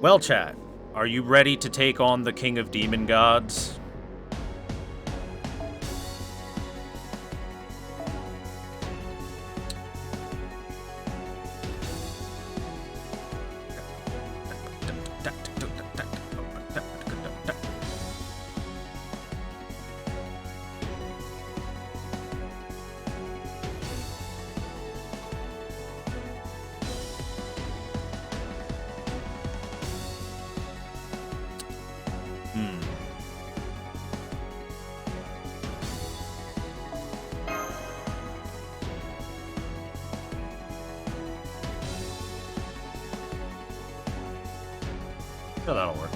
Well, chat, are you ready to take on the King of Demon Gods? Oh, that'll work.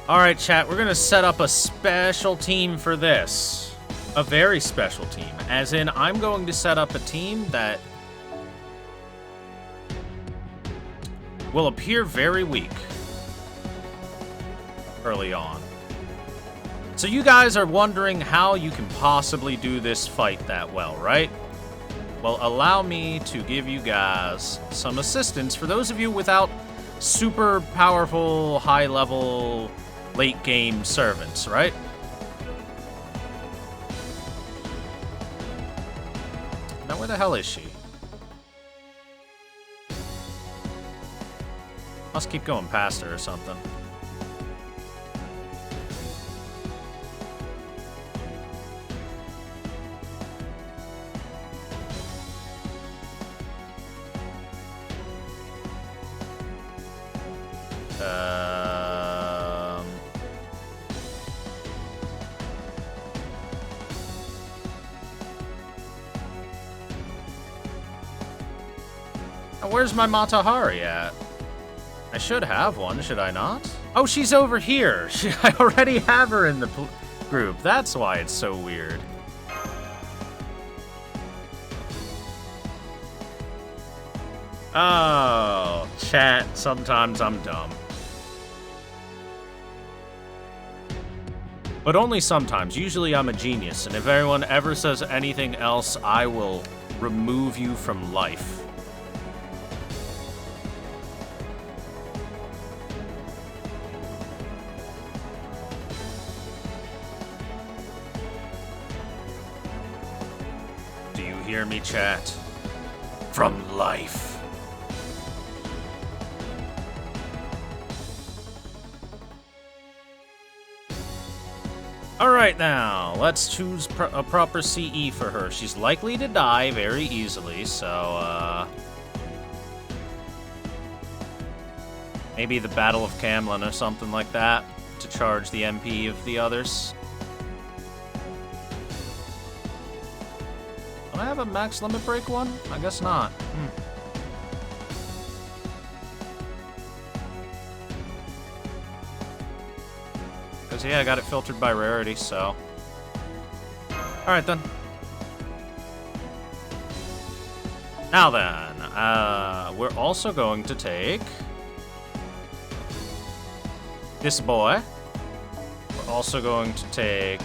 Alright, chat, we're gonna set up a special team for this. A very special team. As in, I'm going to set up a team that will appear very weak early on. So you guys are wondering how you can possibly do this fight that well, right? Well, allow me to give you guys some assistance for those of you without super powerful, high-level, late-game servants, right? Now, where the hell is she? Must keep going past her or something. Where's my Matahari at? I should have one, should I not? Oh, she's over here. I already have her in the group. That's why it's so weird. Oh, chat, sometimes I'm dumb. But only sometimes. Usually I'm a genius, and if anyone ever says anything else, I will remove you from life. Hear me, chat? From life. Alright now, let's choose a proper CE for her. She's likely to die very easily, so, maybe the Battle of Camlin or something like that to charge the MP of the others. Do I have a max limit break one? I guess not. Because, yeah, I got it filtered by rarity, so. Alright, then. Now then, we're also going to take this boy. We're also going to take...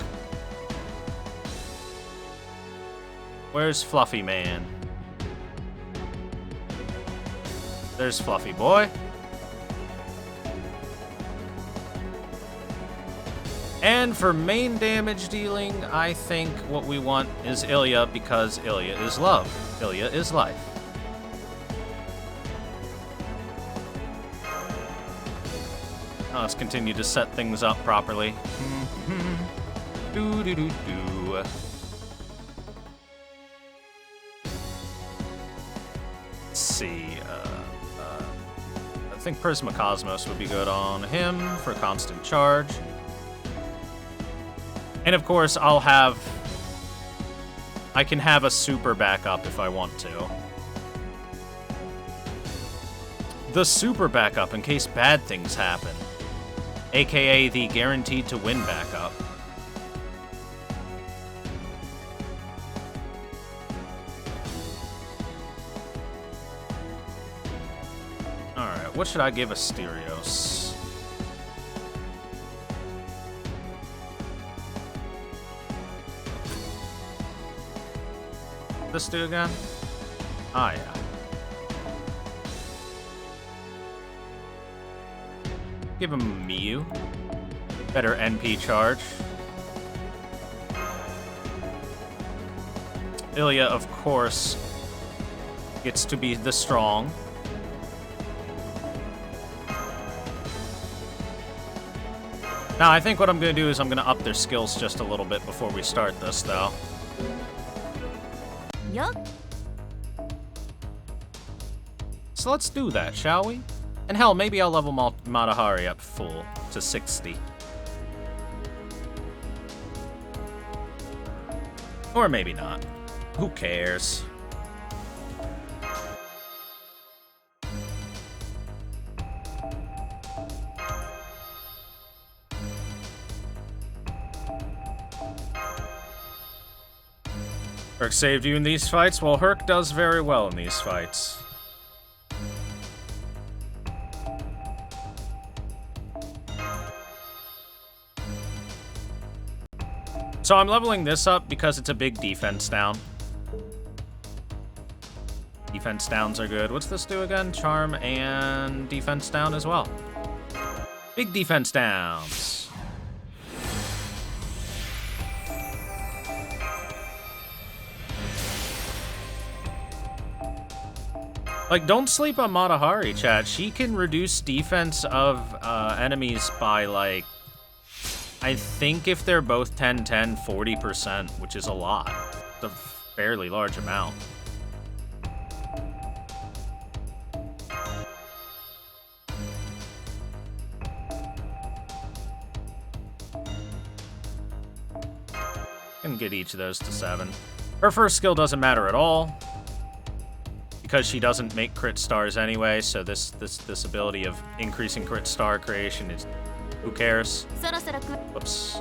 Where's Fluffy Man? There's Fluffy Boy. And for main damage dealing, I think what we want is Ilya, because Ilya is love. Ilya is life. Now let's continue to set things up properly. Do-do-do-do. Let's see, I think Prisma Cosmos would be good on him for constant charge. And of course, I can have a super backup if I want to. The super backup in case bad things happen. AKA the guaranteed to win backup. Alright, what should I give Asterios? This dude again? Ah, yeah. Give him a Miyu. Better NP charge. Ilya, of course, gets to be the strong. Now, I think what I'm going to do is I'm going to up their skills just a little bit before we start this, though. Yup. So let's do that, shall we? And hell, maybe I'll level Matahari up full to 60. Or maybe not. Who cares? Herc saved you in these fights? Well, Herc does very well in these fights. So I'm leveling this up because it's a big defense down. Defense downs are good. What's this do again? Charm and defense down as well. Big defense downs. Like, don't sleep on Matahari, chat. She can reduce defense of enemies by, like, I think if they're both 10-10, 40%, which is a lot. It's a fairly large amount. Can get each of those to 7. Her first skill doesn't matter at all, because she doesn't make crit stars anyway, so this ability of increasing crit star creation is... Who cares? Whoops.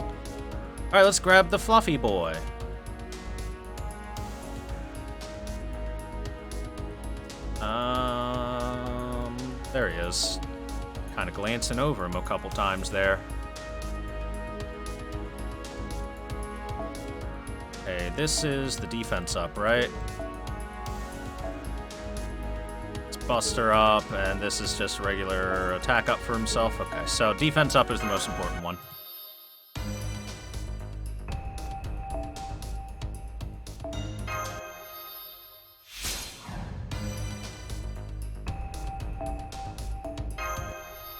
Alright, let's grab the fluffy boy. There he is. Kind of glancing over him a couple times there. Okay, this is the defense up, right? Buster up, and this is just regular attack up for himself. Okay, so defense up is the most important one.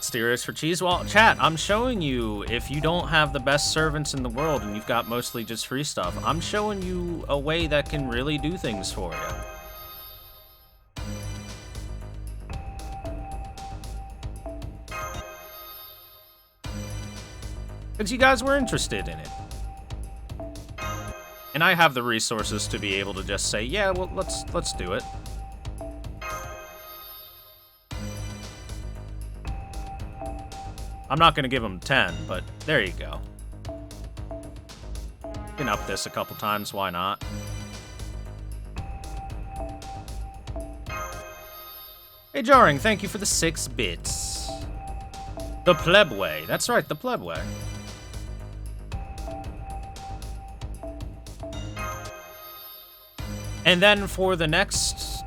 Stereos for cheese? Well, chat, I'm showing you, if you don't have the best servants in the world and you've got mostly just free stuff, I'm showing you a way that can really do things for you. Because you guys were interested in it. And I have the resources to be able to just say, yeah, well, let's do it. I'm not going to give them 10, but there you go. You can up this a couple times, why not? Hey, Jarring, thank you for the 6 bits. The pleb way. That's right, the pleb way. And then for the next,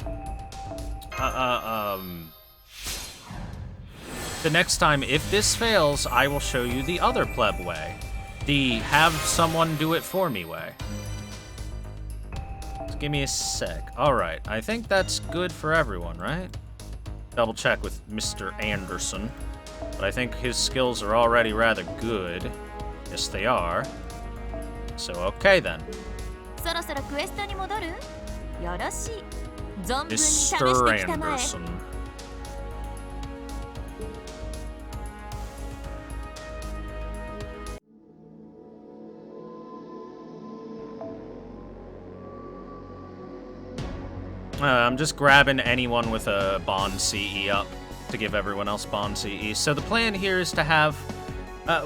the next time, if this fails, I will show you the other pleb way. The have someone do it for me way. Just give me a sec. All right, I think that's good for everyone, right? Double check with Mr. Anderson. But I think his skills are already rather good. Yes, they are. So, okay then. Mr. Anderson. I'm just grabbing anyone with a Bond CE up to give everyone else Bond CE. So the plan here is to have...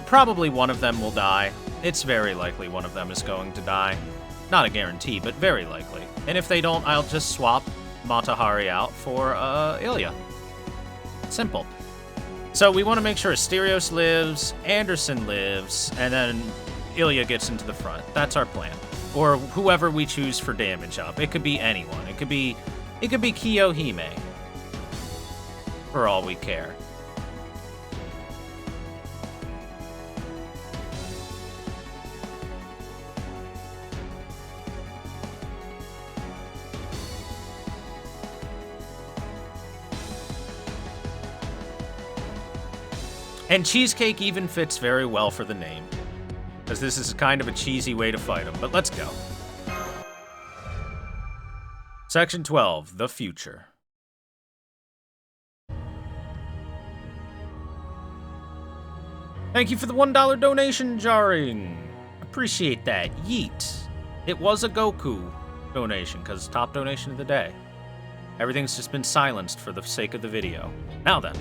probably one of them will die. It's very likely one of them is going to die. Not a guarantee, but very likely. And if they don't, I'll just swap Matahari out for Ilya. Simple. So we want to make sure Asterios lives, Anderson lives, and then Ilya gets into the front. That's our plan. Or whoever we choose for damage up. It could be anyone. It could be Kiyohime. For all we care. And cheesecake even fits very well for the name, because this is kind of a cheesy way to fight him, but let's go. Section 12, the future. Thank you for the $1 donation, Jarring. Appreciate that. Yeet. It was a Goku donation, because top donation of the day. Everything's just been silenced for the sake of the video. Now then.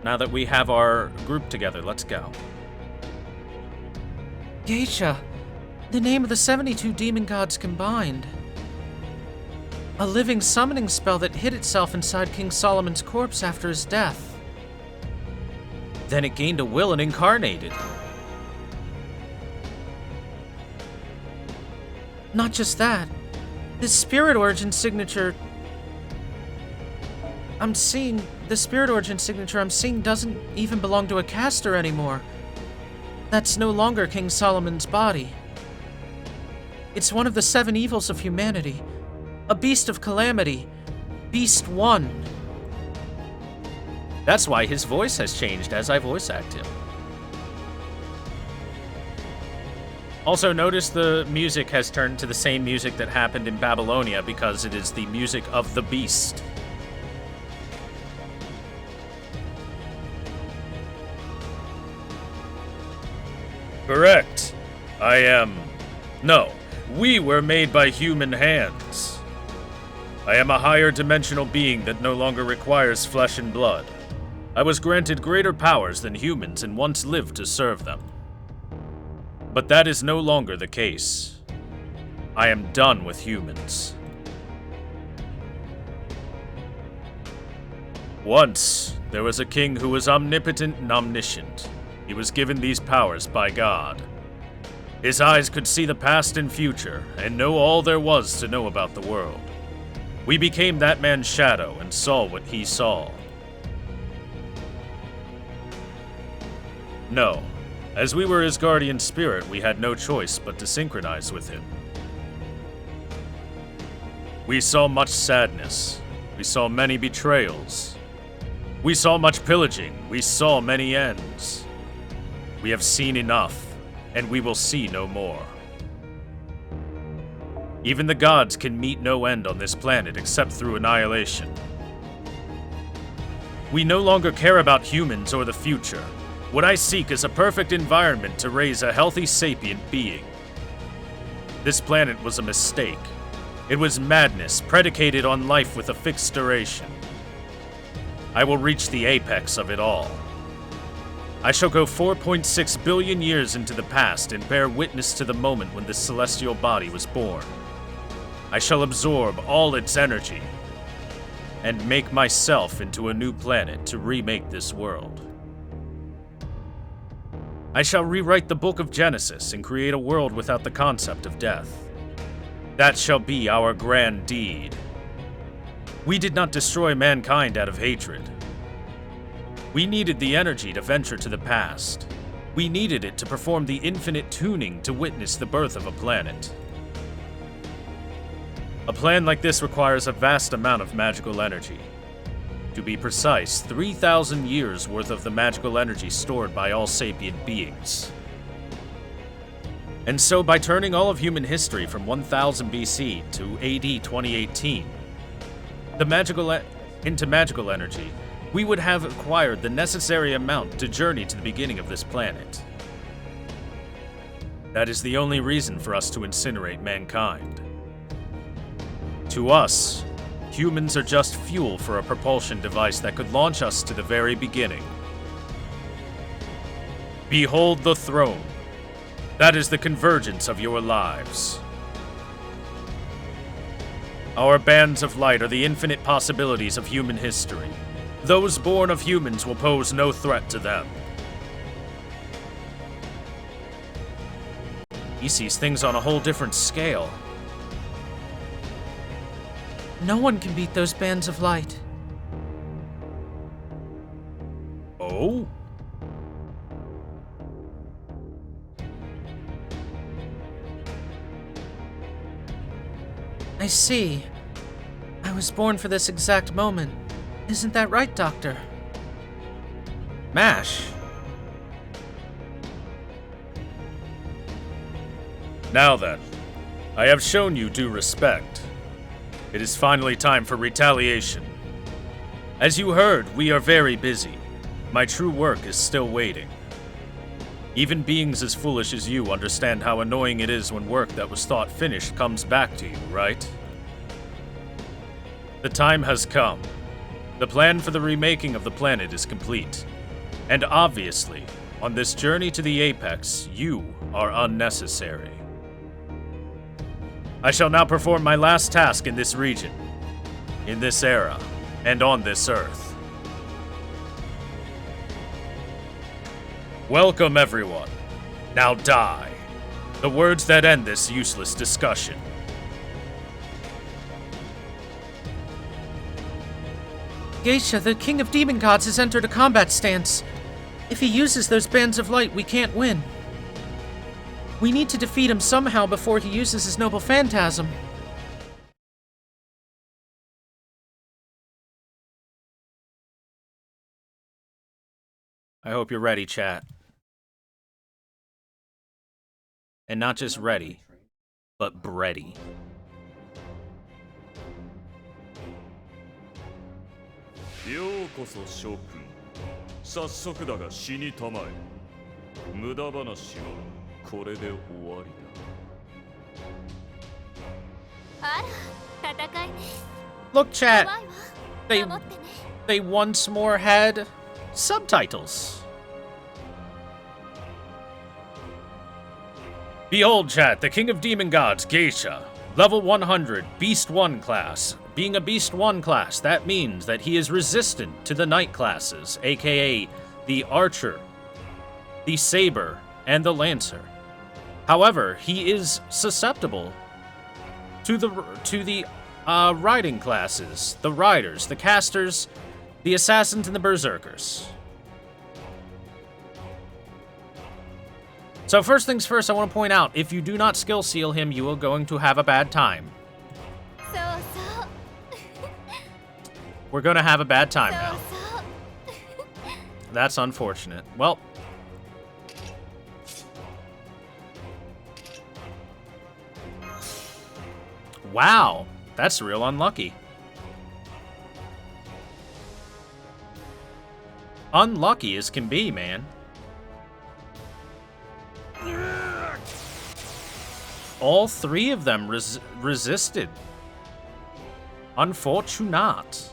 Now that we have our group together, let's go. Geisha, the name of the 72 demon gods combined. A living summoning spell that hid itself inside King Solomon's corpse after his death. Then it gained a will and incarnated. Not just that. This spirit origin signature... The spirit origin signature I'm seeing doesn't even belong to a caster anymore. That's no longer King Solomon's body. It's one of the 7 evils of humanity. A beast of calamity. Beast 1. That's why his voice has changed as I voice act him. Also, notice the music has turned to the same music that happened in Babylonia because it is the music of the beast. Correct. We were made by human hands. I am a higher dimensional being that no longer requires flesh and blood. I was granted greater powers than humans and once lived to serve them. But that is no longer the case. I am done with humans. Once, there was a king who was omnipotent and omniscient. He was given these powers by God. His eyes could see the past and future, and know all there was to know about the world. We became that man's shadow and saw what he saw. No, as we were his guardian spirit, we had no choice but to synchronize with him. We saw much sadness. We saw many betrayals. We saw much pillaging. We saw many ends. We have seen enough, and we will see no more. Even the gods can meet no end on this planet except through annihilation. We no longer care about humans or the future. What I seek is a perfect environment to raise a healthy sapient being. This planet was a mistake. It was madness predicated on life with a fixed duration. I will reach the apex of it all. I shall go 4.6 billion years into the past and bear witness to the moment when this celestial body was born. I shall absorb all its energy and make myself into a new planet to remake this world. I shall rewrite the book of Genesis and create a world without the concept of death. That shall be our grand deed. We did not destroy mankind out of hatred. We needed the energy to venture to the past. We needed it to perform the infinite tuning to witness the birth of a planet. A plan like this requires a vast amount of magical energy. To be precise, 3,000 years worth of the magical energy stored by all sapient beings. And so by turning all of human history from 1000 BC to AD 2018 into magical energy, we would have acquired the necessary amount to journey to the beginning of this planet. That is the only reason for us to incinerate mankind. To us, humans are just fuel for a propulsion device that could launch us to the very beginning. Behold the throne. That is the convergence of your lives. Our bands of light are the infinite possibilities of human history. Those born of humans will pose no threat to them. He sees things on a whole different scale. No one can beat those bands of light. Oh? I see. I I was born for this exact moment. Isn't that right, Doctor? MASH. Now then, I have shown you due respect. It is finally time for retaliation. As you heard, we are very busy. My true work is still waiting. Even beings as foolish as you understand how annoying it is when work that was thought finished comes back to you, right? The time has come. The plan for the remaking of the planet is complete. And obviously, on this journey to the apex, you are unnecessary. I shall now perform my last task in this region, in this era, and on this Earth. Welcome, everyone. Now die. The words that end this useless discussion. Geisha, the King of Demon Gods has entered a combat stance. If he uses those bands of light, we can't win. We need to defeat him somehow before he uses his noble phantasm. I hope you're ready, chat. And not just ready, but bready. ようこそ諸君。早速だが死にたまえ。無駄話はこれで終わりだ。あら、戦いね。 Look, chat. 怖いわ。 They 守ってね。 they once more had subtitles. Behold, chat, the King of Demon Gods, Geisha. Level 100, Beast 1 class. Being a Beast 1 class, that means that he is resistant to the Knight classes, aka the Archer, the Saber, and the Lancer. However, he is susceptible to the riding classes, the Riders, the Casters, the Assassins, and the Berserkers. So first things first, I want to point out, if you do not skill seal him, you are going to have a bad time. We're going to have a bad time now. That's unfortunate. Well. Wow, that's real unlucky. Unlucky as can be, man. All three of them resisted. Unfortunate.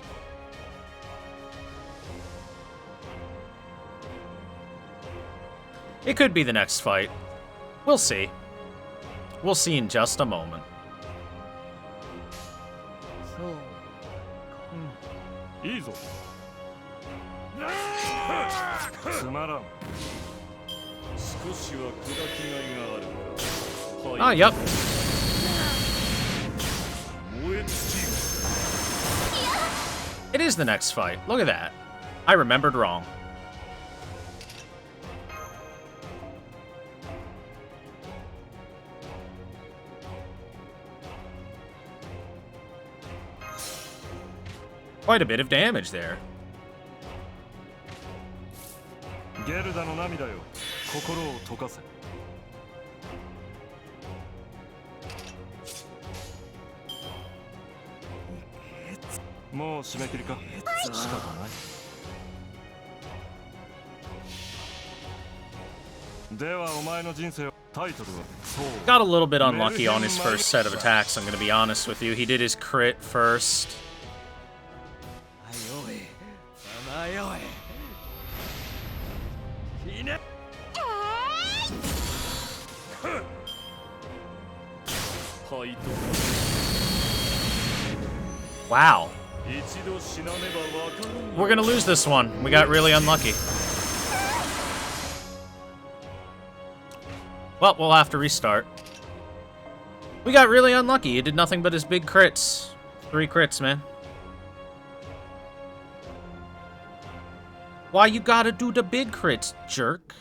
It could be the next fight. We'll see. We'll see in just a moment. いいぞ。つまらん。少しは砕きがいがあるが。Ah, yep. 燃え尽きよ。 It is the next fight. Look at that. I remembered wrong. Quite a bit of damage there. ゲルダの涙よ。心を溶かせ。もう締め切りか。仕方ない。ではお前の人生タイトルは。 Got a little bit unlucky on his first set of attacks, I'm going to be honest with you. He did his crit first. Wow. We're going to lose this one. We got really unlucky. Well, we'll have to restart. We got really unlucky. He did nothing but his big crits. 3 crits, man. Why you gotta do the big crits, jerk?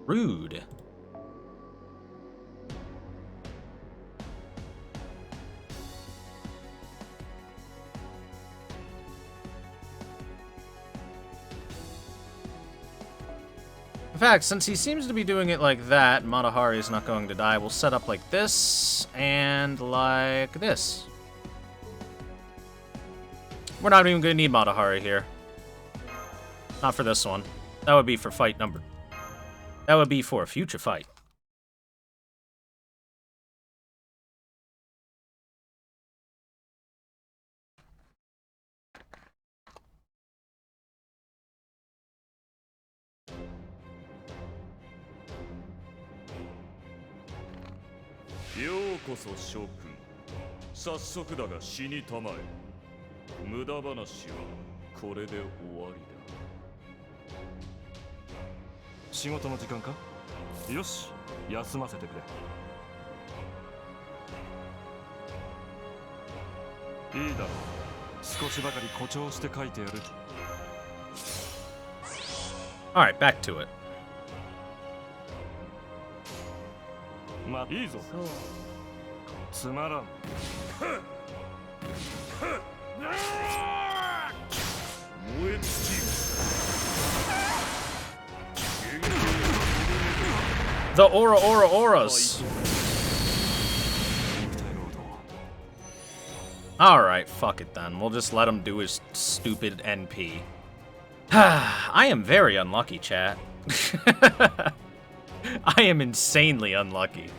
Rude. fact, since he seems to be doing it like that, Matahari is not going to die. We'll set up like this and like this. We're not even going to need Matahari here. Not for this one. That would be for fight number. That would be for a future fight. Yo koso Shokun. 早速だが死にたまえ。無駄話はこれで終わりだ。仕事の時間か？よし、休ませてくれ。いいだろう。少しばかり誇張して書いてやる。Alright, back to it. まあいいぞ。つまらん。燃え尽きる。The auras. Alright, fuck it then. We'll just let him do his stupid NP. I am very unlucky, chat. I am insanely unlucky.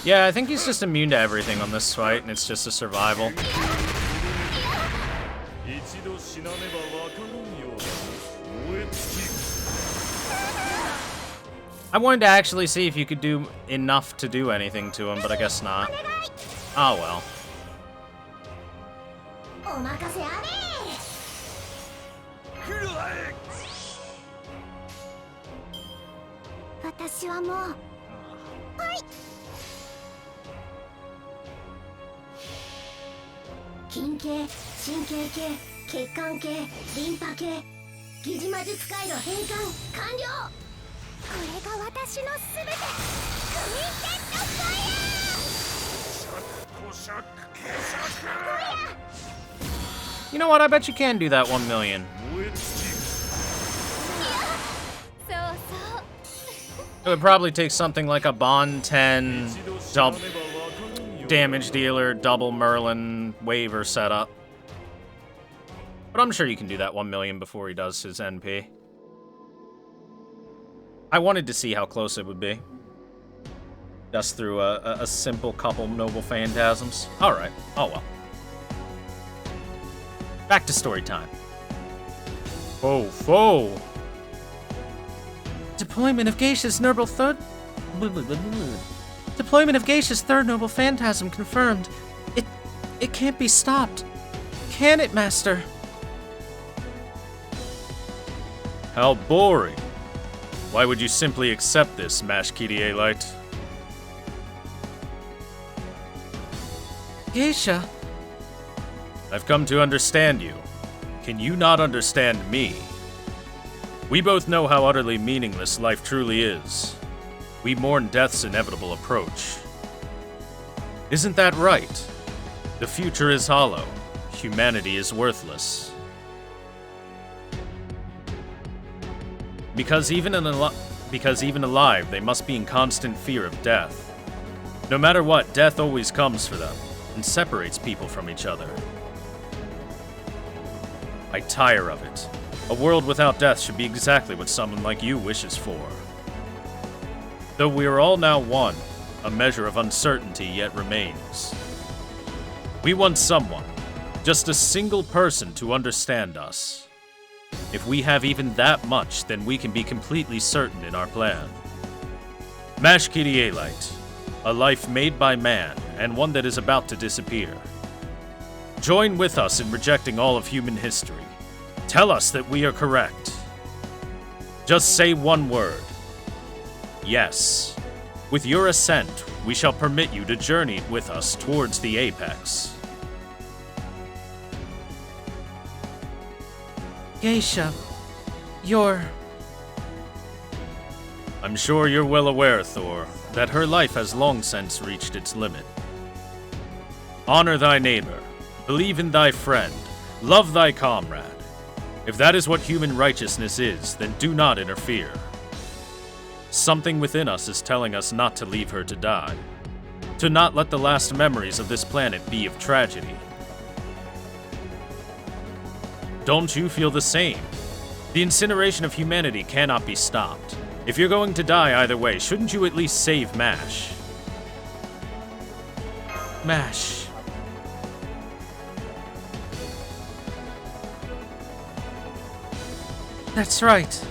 Yeah, I think he's just immune to everything on this fight, and it's just a survival. I wanted to actually see if you could do enough to do anything to him, but I guess not. Oh well. You know what? I bet you can do that 1 million. It would probably take something like a Bond 10 damage dealer, double Merlin waiver setup. But I'm sure you can do that 1 million before he does his NP. I wanted to see how close it would be. Just through a simple couple noble phantasms. Alright. Oh well. Back to story time. Foe. Deployment of Geisha's noble third... Deployment of Geisha's third noble phantasm confirmed. It can't be stopped. Can it, Master? How boring. Why would you simply accept this, Mash Kirie Light? Geisha. I've come to understand you. Can you not understand me? We both know how utterly meaningless life truly is. We mourn death's inevitable approach. Isn't that right? The future is hollow. Humanity is worthless. Because even alive, they must be in constant fear of death. No matter what, death always comes for them and separates people from each other. I tire of it. A world without death should be exactly what someone like you wishes for. Though we are all now one, a measure of uncertainty yet remains. We want someone, just a single person to understand us. If we have even that much, then we can be completely certain in our plan. Mash Kirie Light, a life made by man, and one that is about to disappear. Join with us in rejecting all of human history. Tell us that we are correct. Just say one word. Yes. With your assent, we shall permit you to journey with us towards the apex. Geisha, you're... I'm sure you're well aware, Thor, that her life has long since reached its limit. Honor thy neighbor, believe in thy friend, love thy comrade. If that is what human righteousness is, then do not interfere. Something within us is telling us not to leave her to die, to not let the last memories of this planet be of tragedy. Don't you feel the same? The incineration of humanity cannot be stopped. If you're going to die either way, shouldn't you at least save MASH? MASH. That's right.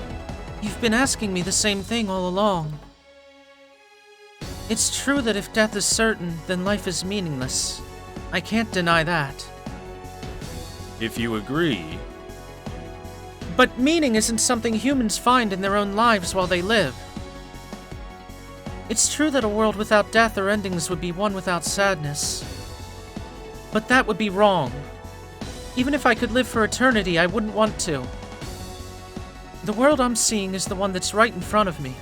You've been asking me the same thing all along. It's true that if death is certain, then life is meaningless. I can't deny that. If you agree... But meaning isn't something humans find in their own lives while they live. It's true that a world without death or endings would be one without sadness. But that would be wrong. Even if I could live for eternity, I wouldn't want to. The world I'm seeing is the one that's right in front of me.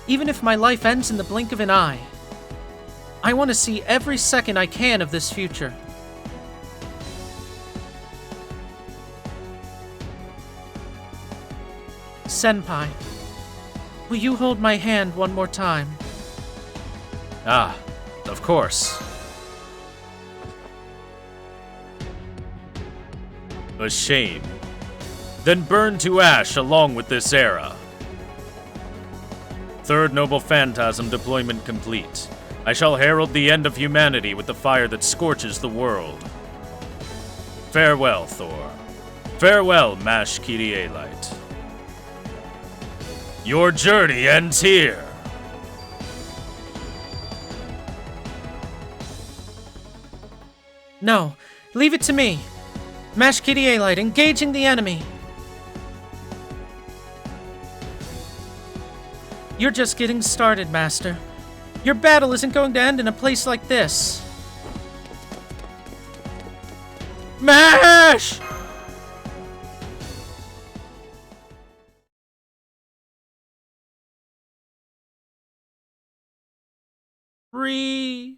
Even if my life ends in the blink of an eye, I want to see every second I can of this future. Senpai, will you hold my hand one more time? Ah, of course. A shame. Then burn to ash along with this era. Third Noble Phantasm deployment complete. I shall herald the end of humanity with the fire that scorches the world. Farewell, Thor. Farewell, MASH Kyrielite. Your journey ends here. No, leave it to me. MASH Kyrielite, engaging the enemy. You're just getting started, Master. Your battle isn't going to end in a place like this. MASH! Free.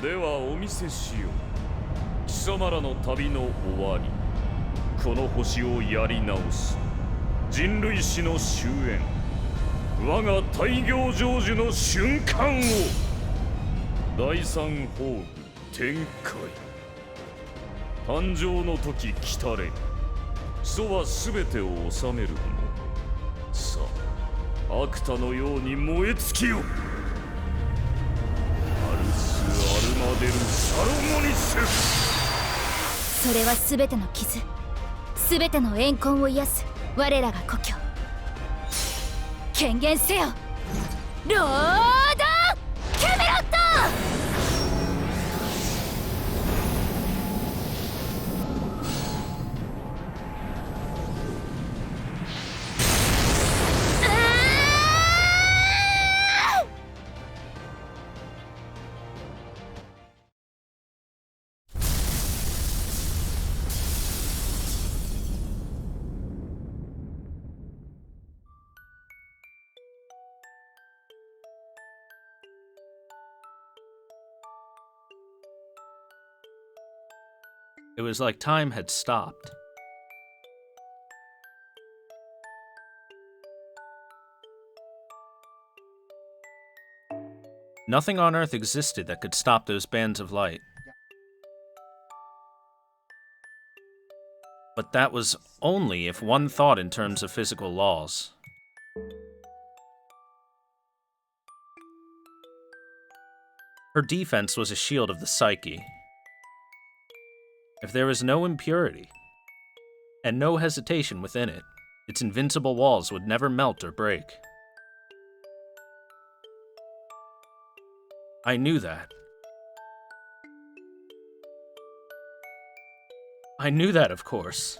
ではお見せしよう。貴様らの旅の終わり、この星をやり直す人類史の終焉、我が大行成就の瞬間を。第三宝具展開。誕生の時来たれ。基礎は全てを治めるもの。さあ、アクタのように燃え尽きよ。アルス・アルマデル・サロモニス。それは全ての傷、全ての怨恨を癒す我らが故郷。権限せよ、ロード・キャメロット。It was like time had stopped. Nothing on Earth existed that could stop those bands of light. But that was only if one thought in terms of physical laws. Her defense was a shield of the psyche. If there was no impurity, and no hesitation within it, its invincible walls would never melt or break. I knew that. I knew that, of course.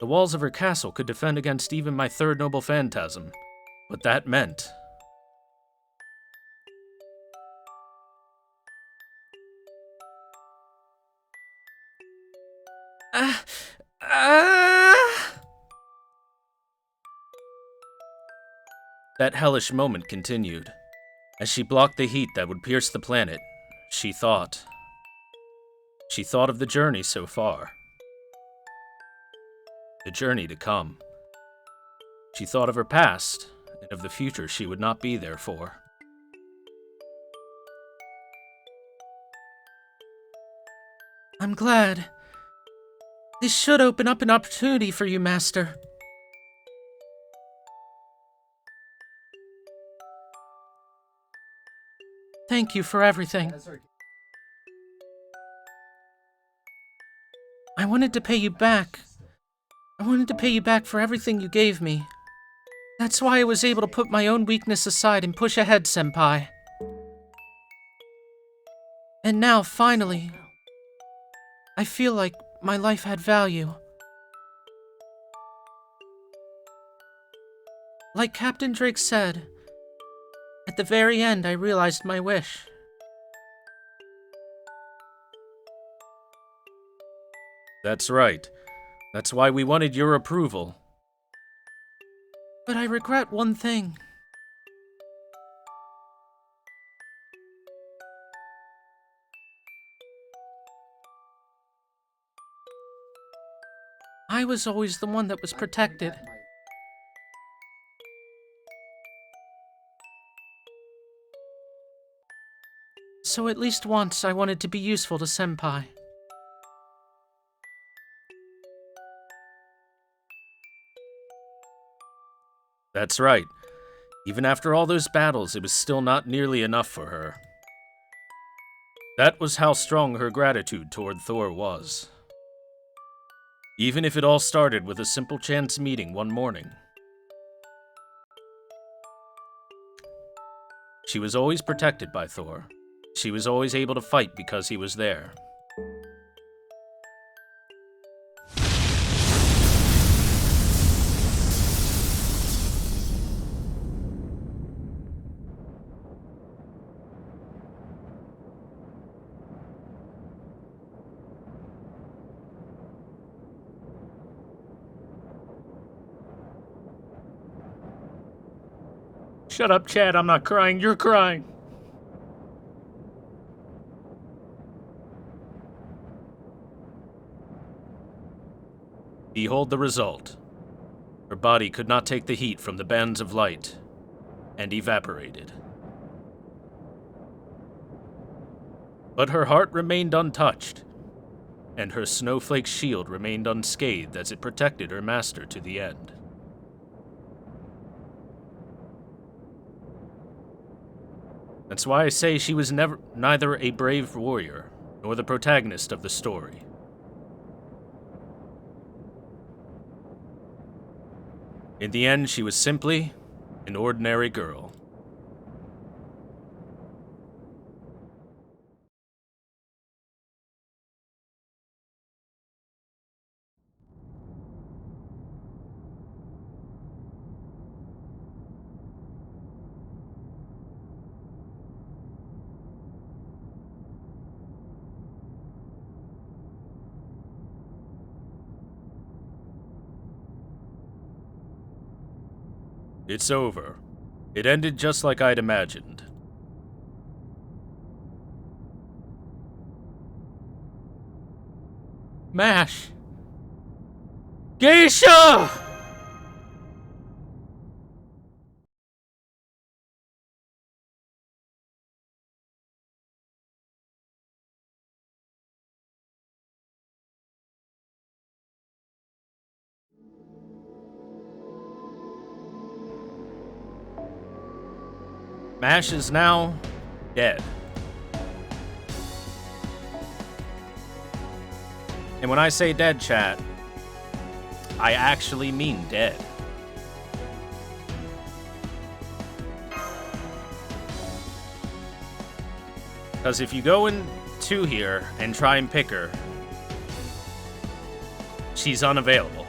The walls of her castle could defend against even my third noble phantasm, but that meant... That hellish moment continued. As she blocked the heat that would pierce the planet, she thought. She thought of the journey so far. The journey to come. She thought of her past, and of the future she would not be there for. I'm glad. This should open up an opportunity for you, Master. Thank you for everything. I wanted to pay you back. I wanted to pay you back for everything you gave me. That's why I was able to put my own weakness aside and push ahead, Senpai. And now, finally, I feel like my life had value. Like Captain Drake said, at the very end I realized my wish. That's right. That's why we wanted your approval. But I regret one thing. I was always the one that was protected. So at least once I wanted to be useful to Senpai. That's right. Even after all those battles, it was still not nearly enough for her. That was how strong her gratitude toward Thor was. Even if it all started with a simple chance meeting one morning. She was always protected by Thor. She was always able to fight because he was there. Shut up, Chad. I'm not crying. You're crying. Behold the result. Her body could not take the heat from the bands of light, and evaporated. But her heart remained untouched, and her snowflake shield remained unscathed as it protected her master to the end. That's why I say she was neither a brave warrior, nor the protagonist of the story. In the end, she was simply an ordinary girl. It's over. It ended just like I'd imagined. MASH! Geisha! MASH is now dead. And when I say dead, chat, I actually mean dead. Because if you go into here and try and pick her, she's unavailable.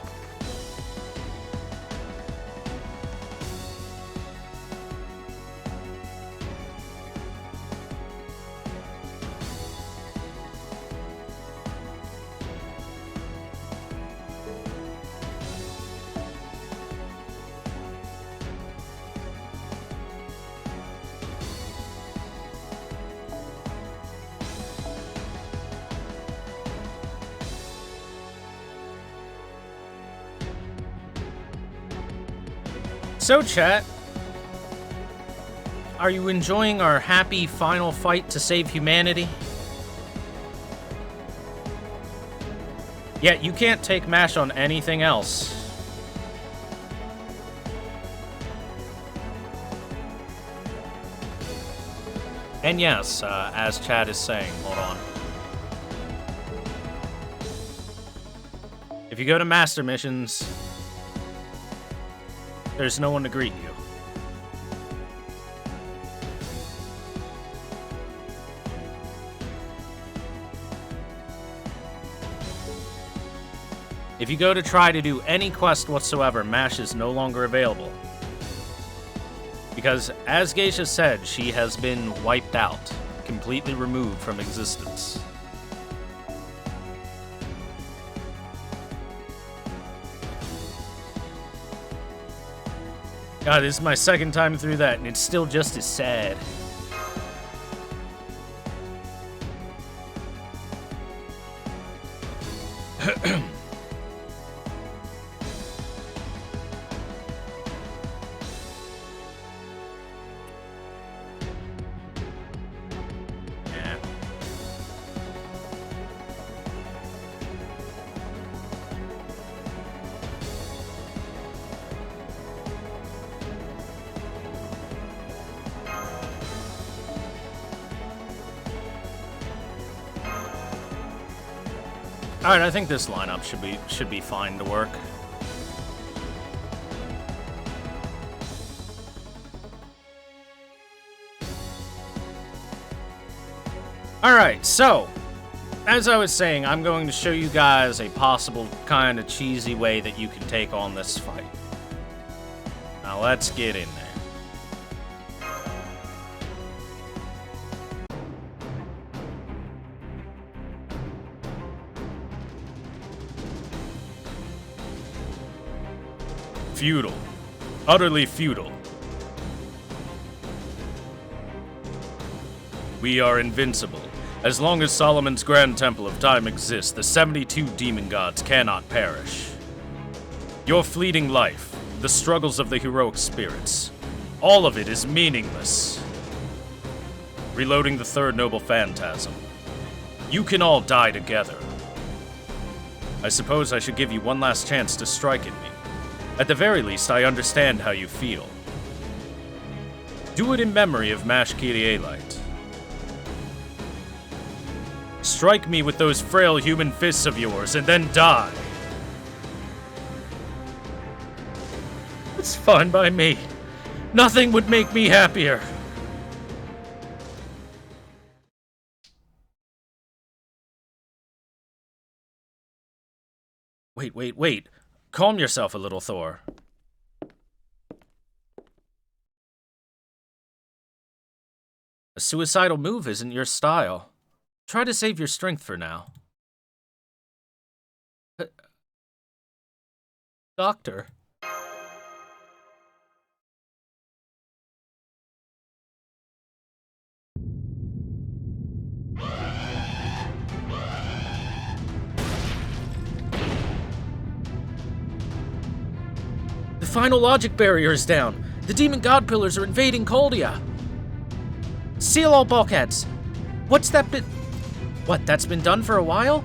So, chat, are you enjoying our happy final fight to save humanity? Yeah, you can't take MASH on anything else. And yes, as Chad is saying, hold on. If you go to Master Missions, there's no one to greet you. If you go to try to do any quest whatsoever, MASH is no longer available. Because, as Geisha said, she has been wiped out, completely removed from existence. God, this is my second time through that, and it's still just as sad. Alright, I think this lineup should be fine to work. Alright, so, as I was saying, I'm going to show you guys a possible kind of cheesy way that you can take on this fight. Now let's get in there. Futile. Utterly futile. We are invincible. As long as Solomon's Grand Temple of Time exists, the 72 demon gods cannot perish. Your fleeting life, the struggles of the heroic spirits, all of it is meaningless. Reloading the third noble phantasm. You can all die together. I suppose I should give you one last chance to strike at me. At the very least, I understand how you feel. Do it in memory of Mash Kyrielite. Strike me with those frail human fists of yours, and then die. It's fine by me. Nothing would make me happier. Wait. Calm yourself a little, Thor. A suicidal move isn't your style. Try to save your strength for now. Doctor. The final logic barrier is down. The demon god pillars are invading Coldia. Seal all bulkheads. What's that been? What, that's been done for a while?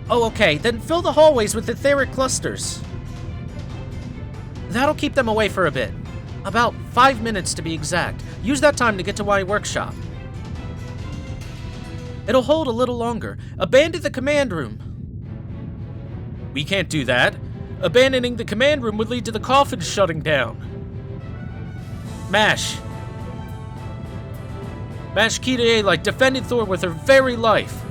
Oh, okay, then fill the hallways with etheric clusters. That'll keep them away for a bit. About 5 minutes to be exact. Use that time to get to my workshop. It'll hold a little longer. Abandon the command room. We can't do that. Abandoning the command room would lead to the coffin shutting down. Mash Kyrielite defended Thor with her very life.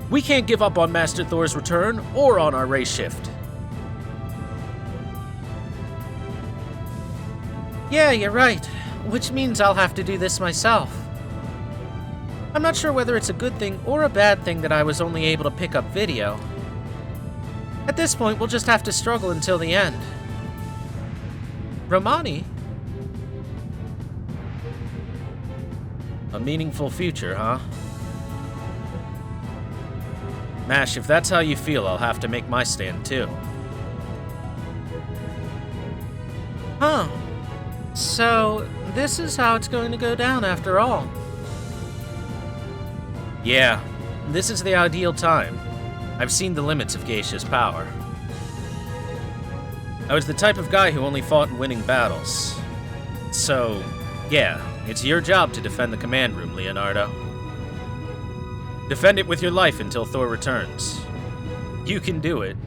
We can't give up on Master Thor's return or on our race shift. Yeah, you're right. Which means I'll have to do this myself. I'm not sure whether it's a good thing or a bad thing that I was only able to pick up video. At this point, we'll just have to struggle until the end. Romani? A meaningful future, huh? Mash, if that's how you feel, I'll have to make my stand too. Huh. So, this is how it's going to go down after all. Yeah, this is the ideal time. I've seen the limits of Geisha's power. I was the type of guy who only fought in winning battles. So, yeah, it's your job to defend the command room, Leonardo. Defend it with your life until Thor returns. You can do it.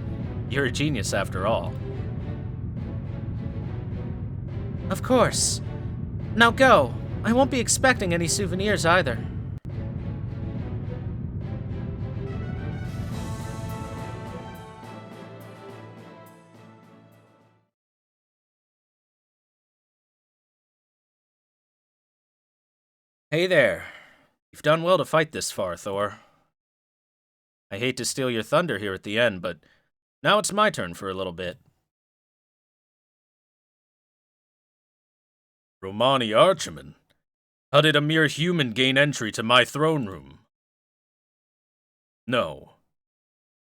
You're a genius after all. Of course. Now go. I won't be expecting any souvenirs either. Hey there. You've done well to fight this far, Thor. I hate to steal your thunder here at the end, but now it's my turn for a little bit. Romani Archerman? How did a mere human gain entry to my throne room? No.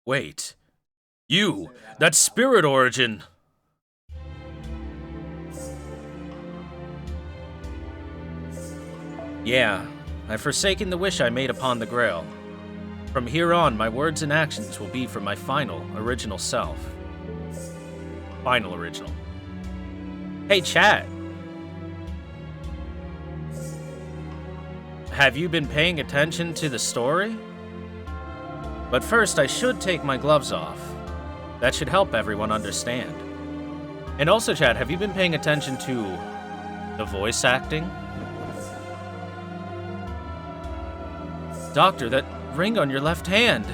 Wait. You! That spirit origin! Yeah, I've forsaken the wish I made upon the Grail. From here on, my words and actions will be for my final, original self. Final original. Hey, chat! Have you been paying attention to the story? But first, I should take my gloves off. That should help everyone understand. And also, chat, have you been paying attention to the voice acting? Doctor, that ring on your left hand.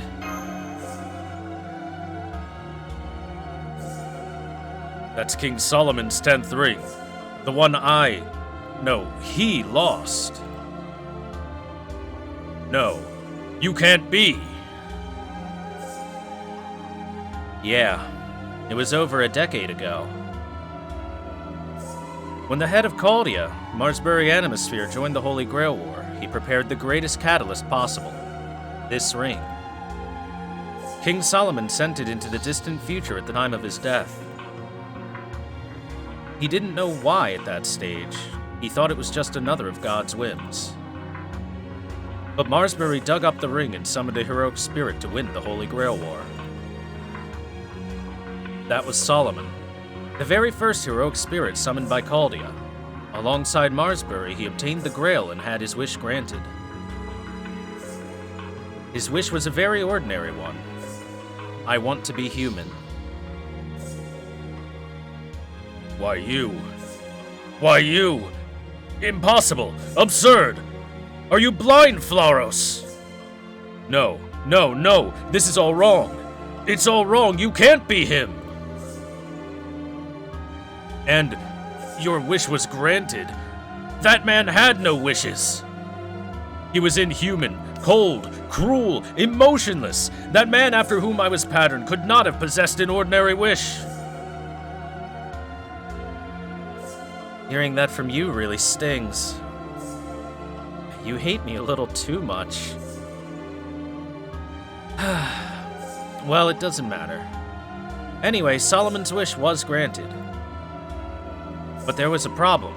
That's King Solomon's 10th ring. The one he lost. No, you can't be. Yeah, it was over a decade ago. When the head of Chaldea, Marsbury Animosphere, joined the Holy Grail War, he prepared the greatest catalyst possible, this ring. King Solomon sent it into the distant future at the time of his death. He didn't know why at that stage. He thought it was just another of God's whims. But Marsbury dug up the ring and summoned a heroic spirit to win the Holy Grail War. That was Solomon, the very first heroic spirit summoned by Chaldea. Alongside Marsbury, he obtained the Grail and had his wish granted. His wish was a very ordinary one. I want to be human. Why you? Why you? Impossible! Absurd! Are you blind, Flaros? No, no, no! This is all wrong! It's all wrong! You can't be him! And your wish was granted. That man had no wishes. He was inhuman, cold, cruel, emotionless. That man after whom I was patterned could not have possessed an ordinary wish. Hearing that from you really stings. You hate me a little too much. Well, it doesn't matter. Anyway, Solomon's wish was granted. But there was a problem.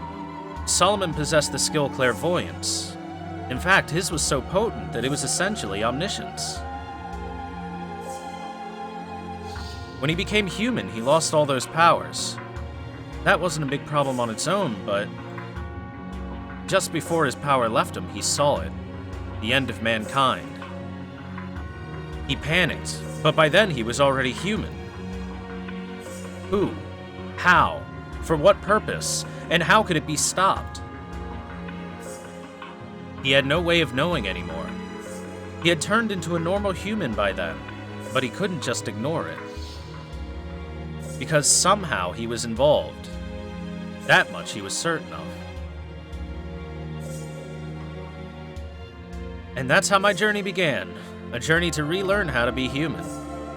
Solomon possessed the skill clairvoyance. In fact, his was so potent that it was essentially omniscience. When he became human, he lost all those powers. That wasn't a big problem on its own, but just before his power left him, he saw it. The end of mankind. He panicked, but by then he was already human. Who? How? For what purpose? And how could it be stopped? He had no way of knowing anymore. He had turned into a normal human by then, but he couldn't just ignore it. Because somehow he was involved. That much he was certain of. And that's how my journey began. A journey to relearn how to be human.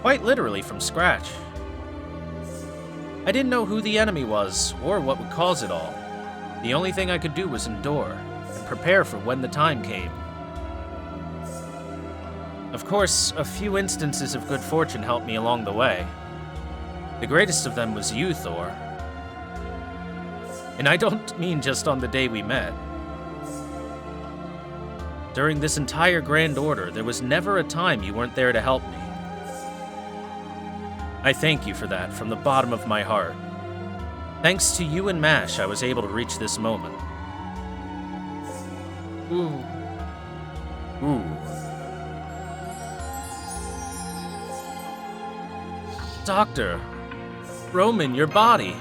Quite literally from scratch. I didn't know who the enemy was, or what would cause it all. The only thing I could do was endure, and prepare for when the time came. Of course, a few instances of good fortune helped me along the way. The greatest of them was you, Thor. And I don't mean just on the day we met. During this entire Grand Order, there was never a time you weren't there to help me. I thank you for that from the bottom of my heart. Thanks to you and MASH, I was able to reach this moment. Ooh. Ooh. Doctor, Roman, your body.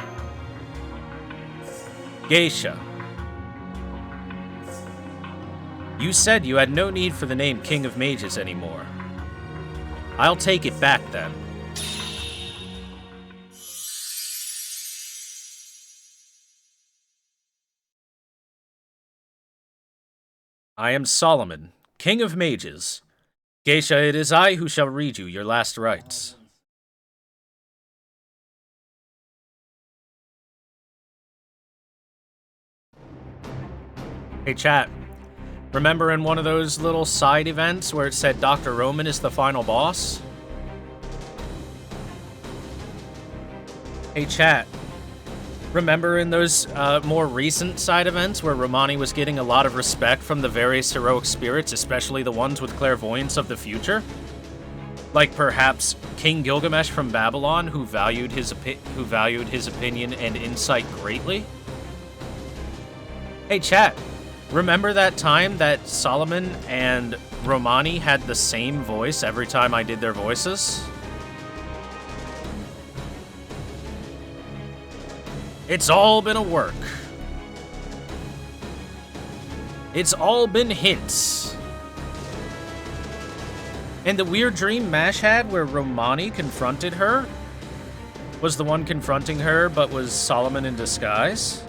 Geisha. You said you had no need for the name King of Mages anymore. I'll take it back then. I am Solomon, King of Mages. Geisha, it is I who shall read you your last rites. Hey chat, remember in one of those little side events where it said Dr. Roman is the final boss? Hey chat, remember in those more recent side events where Romani was getting a lot of respect from the various heroic spirits, especially the ones with clairvoyance of the future? Like perhaps King Gilgamesh from Babylon, who valued his opinion and insight greatly? Hey chat, remember that time that Solomon and Romani had the same voice every time I did their voices? It's all been a work. It's all been hints. And the weird dream MASH had where Romani confronted her was the one confronting her, but was Solomon in disguise.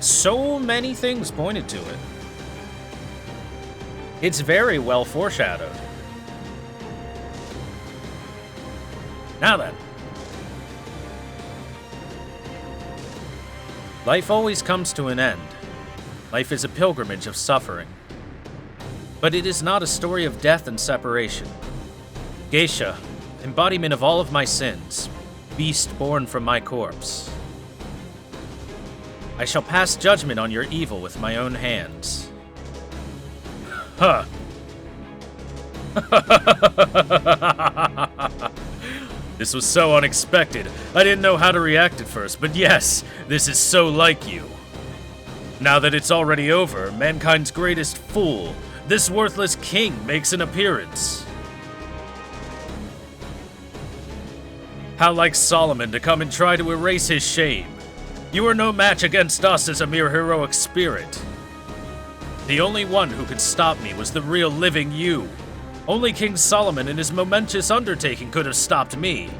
So many things pointed to it. It's very well foreshadowed. Now then. Life always comes to an end. Life is a pilgrimage of suffering. But it is not a story of death and separation. Geisha, embodiment of all of my sins, beast born from my corpse. I shall pass judgment on your evil with my own hands. Huh. This was so unexpected. I didn't know how to react at first, but yes, this is so like you. Now that it's already over, mankind's greatest fool, this worthless king, makes an appearance. How like Solomon to come and try to erase his shame. You are no match against us as a mere heroic spirit. The only one who could stop me was the real living you. Only King Solomon in his momentous undertaking could have stopped me.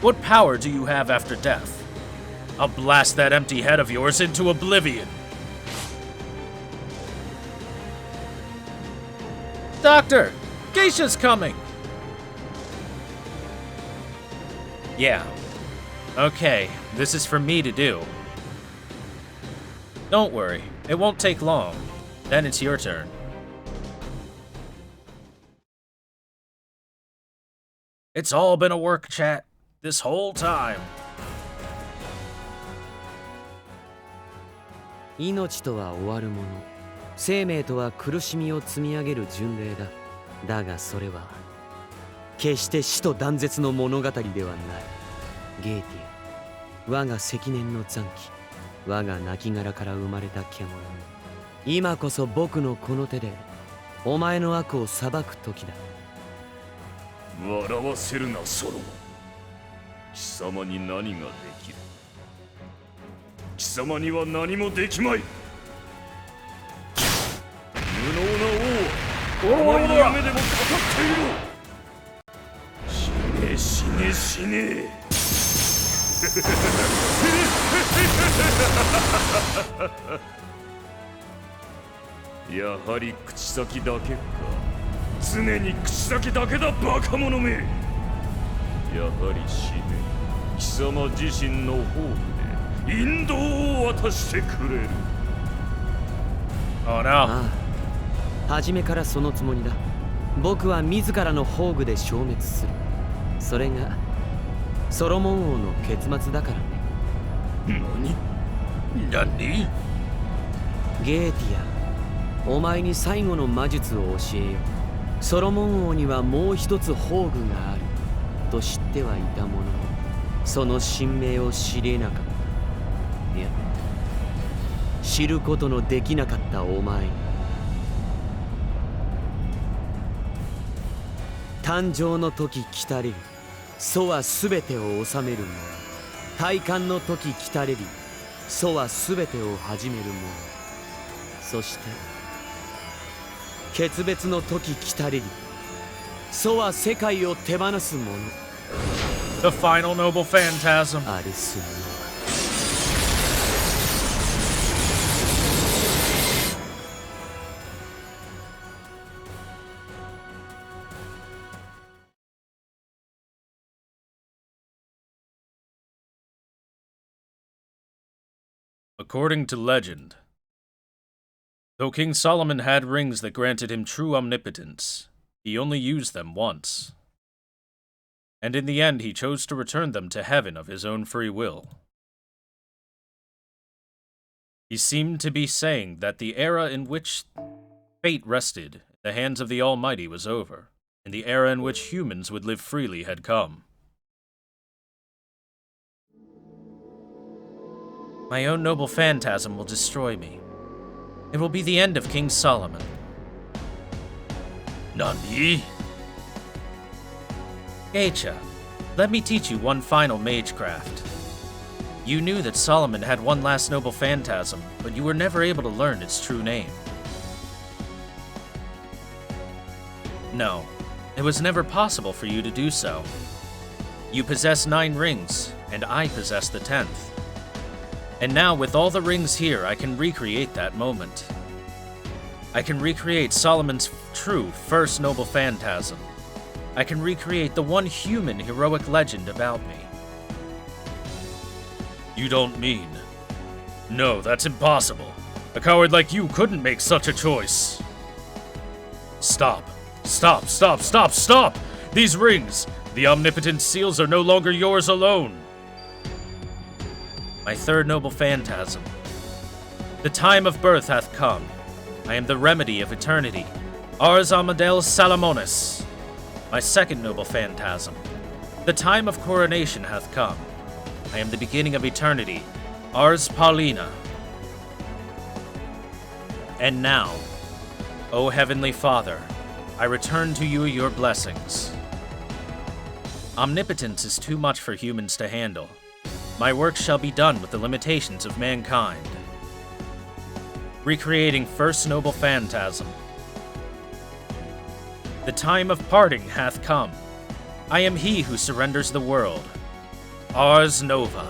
What power do you have after death? I'll blast that empty head of yours into oblivion. Doctor, Geisha's coming. Yeah. Okay, this is for me to do. Don't worry, it won't take long. Then it's your turn. It's all been a work, chat, this whole time. 命とは終わるもの、生命とは苦しみを積み上げる巡礼だ。だがそれは決して死と断絶の物語ではない。ゲーティア、我が積年の残機、我が亡骸から生まれた獣。今こそ僕のこの手でお前の悪を裁く時だ。笑わせるな、ソロモン。貴様に何ができる？貴様には何もできまい。無能な王は甘い夢でも語っている。死ね死ね死ね。やはり口先だけか。常に口先だけだ、バカ者め。やはり死ね。貴様自身の方で引導を渡してくれる。Oh no. ああ、初めからそのつもりだ。僕は自らの宝具で消滅する。それがソロモン王の結末だからね。Nani? ゲーティア、お前に最後の魔術を教えよう。ソロモン王にはもう一つ宝具があると知ってはいたものの、その神明を知れなかった。いや、知ることのできなかったお前に、誕生の時来たれり、祖は全てを治めるもの。体感の時来たれり、祖は全てを始めるもの。そして決別の時来たれり、祖は世界を手放すもの。 The final noble phantasm. あれするのは According to legend, though King Solomon had rings that granted him true omnipotence, he only used them once. And in the end he chose to return them to heaven of his own free will. He seemed to be saying that the era in which fate rested in the hands of the Almighty was over, and the era in which humans would live freely had come. My own noble phantasm will destroy me. It will be the end of King Solomon. Nani? Geisha, let me teach you one final magecraft. You knew that Solomon had one last noble phantasm, but you were never able to learn its true name. No, it was never possible for you to do so. You possess 9 rings, and I possess the 10th. And now with all the rings here, I can recreate that moment. I can recreate Solomon's true first noble phantasm. I can recreate the one human heroic legend about me. You don't mean... No, that's impossible. A coward like you couldn't make such a choice. Stop. Stop, stop, stop, stop! These rings, the omnipotent seals are no longer yours alone. My third noble phantasm. The time of birth hath come. I am the remedy of eternity. Ars Amadel Salomonis. My second noble phantasm. The time of coronation hath come. I am the beginning of eternity. Ars Paulina. And now, O Heavenly Father, I return to you your blessings. Omnipotence is too much for humans to handle. My work shall be done with the limitations of mankind. Recreating first noble phantasm. The time of parting hath come. I am he who surrenders the world. Ars Nova.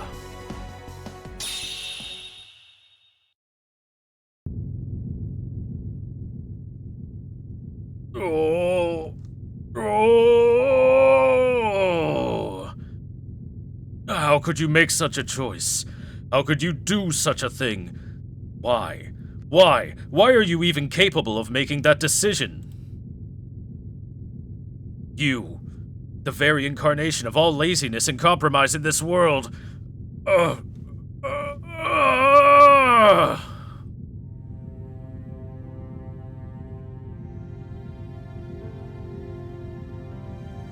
Oh. How could you make such a choice? How could you do such a thing? Why? Why? Why are you even capable of making that decision? You, the very incarnation of all laziness and compromise in this world.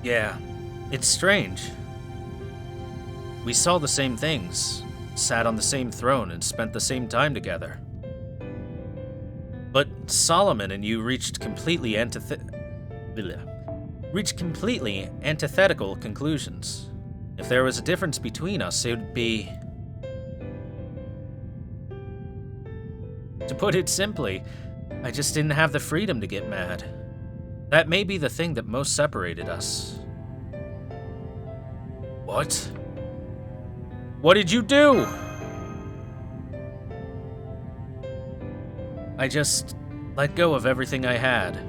Yeah, it's strange. We saw the same things, sat on the same throne, and spent the same time together. But Solomon and you reached completely antithetical conclusions. If there was a difference between us, it would be... To put it simply, I just didn't have the freedom to get mad. That may be the thing that most separated us. What? What did you do? I just let go of everything I had.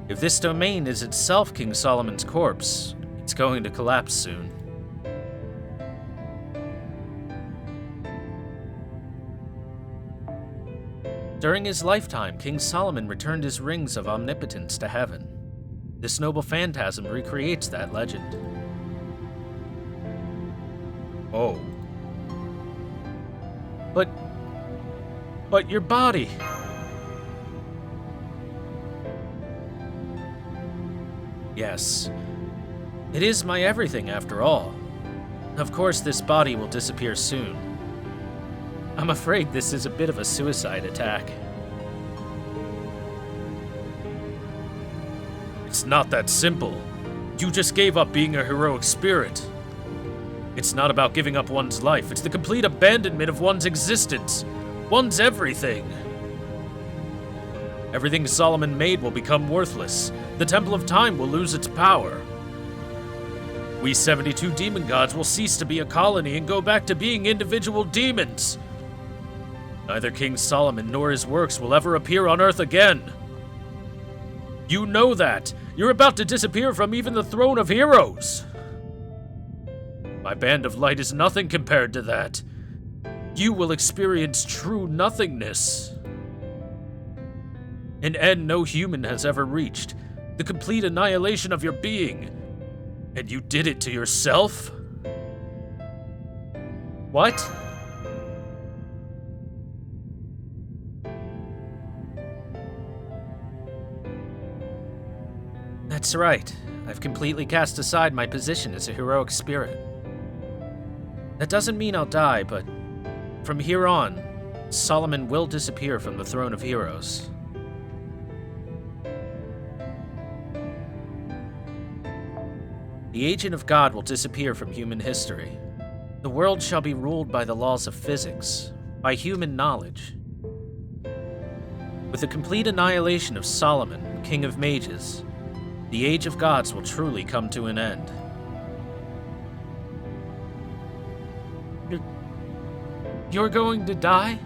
If this domain is itself King Solomon's corpse, it's going to collapse soon. During his lifetime, King Solomon returned his rings of omnipotence to heaven. This noble phantasm recreates that legend. Oh. But your body... Yes. It is my everything, after all. Of course, this body will disappear soon. I'm afraid this is a bit of a suicide attack. It's not that simple. You just gave up being a heroic spirit. It's not about giving up one's life. It's the complete abandonment of one's existence. One's everything. Everything Solomon made will become worthless. The Temple of Time will lose its power. We 72 demon gods will cease to be a colony and go back to being individual demons. Neither King Solomon nor his works will ever appear on Earth again. You know that. You're about to disappear from even the throne of heroes. My band of light is nothing compared to that. You will experience true nothingness. An end no human has ever reached. The complete annihilation of your being. And you did it to yourself? What? That's right. I've completely cast aside my position as a heroic spirit. That doesn't mean I'll die, but from here on, Solomon will disappear from the throne of heroes. The agent of God will disappear from human history. The world shall be ruled by the laws of physics, by human knowledge. With the complete annihilation of Solomon, King of Mages, the Age of Gods will truly come to an end. You're going to die?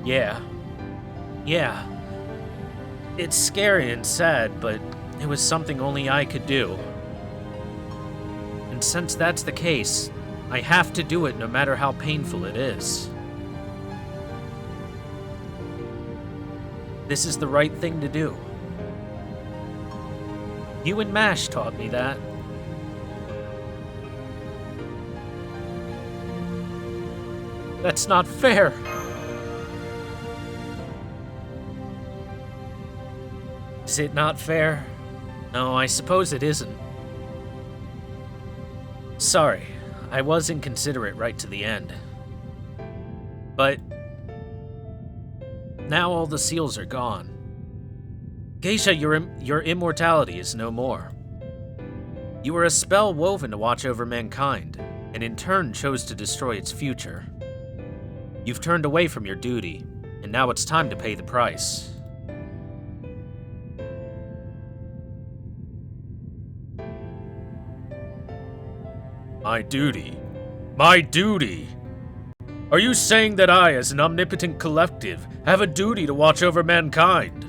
Yeah. It's scary and sad, but it was something only I could do. And since that's the case, I have to do it no matter how painful it is. This is the right thing to do. You and MASH taught me that. That's not fair. Is it not fair? No, I suppose it isn't. Sorry, I was inconsiderate right to the end. But now all the seals are gone. Geisha, your immortality is no more. You were a spell woven to watch over mankind, and in turn chose to destroy its future. You've turned away from your duty, and now it's time to pay the price. My duty? My duty? Are you saying that I, as an omnipotent collective, have a duty to watch over mankind?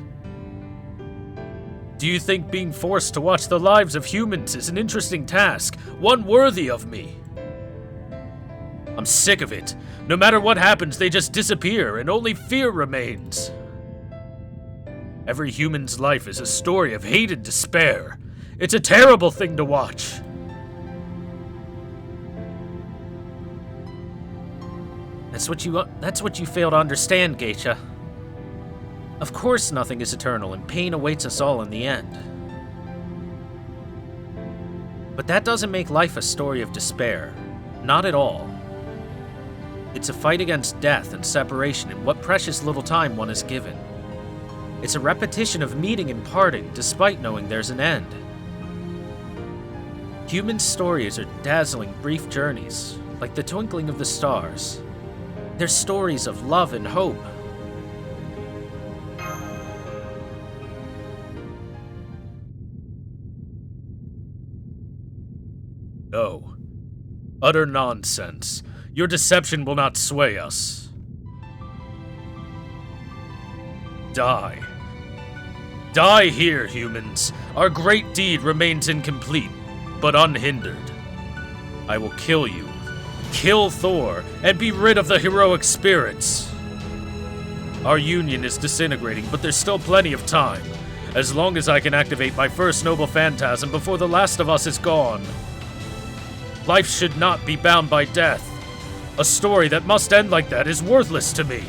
Do you think being forced to watch the lives of humans is an interesting task, one worthy of me? I'm sick of it. No matter what happens, they just disappear, and only fear remains. Every human's life is a story of hate and despair. It's a terrible thing to watch. That's what you fail to understand, Geisha. Of course nothing is eternal, and pain awaits us all in the end. But that doesn't make life a story of despair. Not at all. It's a fight against death and separation in what precious little time one is given. It's a repetition of meeting and parting, despite knowing there's an end. Human stories are dazzling, brief journeys, like the twinkling of the stars. They're stories of love and hope. No. Utter nonsense. Your deception will not sway us. Die. Die here, humans. Our great deed remains incomplete, but unhindered. I will kill you. Kill Thor, and be rid of the heroic spirits. Our union is disintegrating, but there's still plenty of time. As long as I can activate my first noble phantasm before the last of us is gone. Life should not be bound by death. A story that must end like that is worthless to me.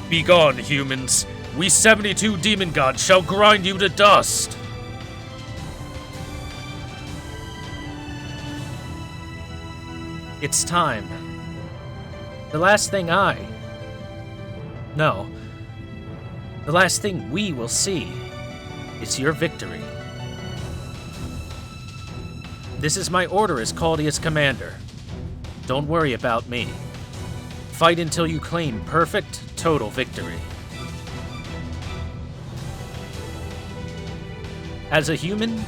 Begone, humans. We 72 demon gods shall grind you to dust. It's time. The last thing No. The last thing we will see is your victory. This is my order as Caldea's commander. Don't worry about me. Fight until you claim perfect, total victory. As a human,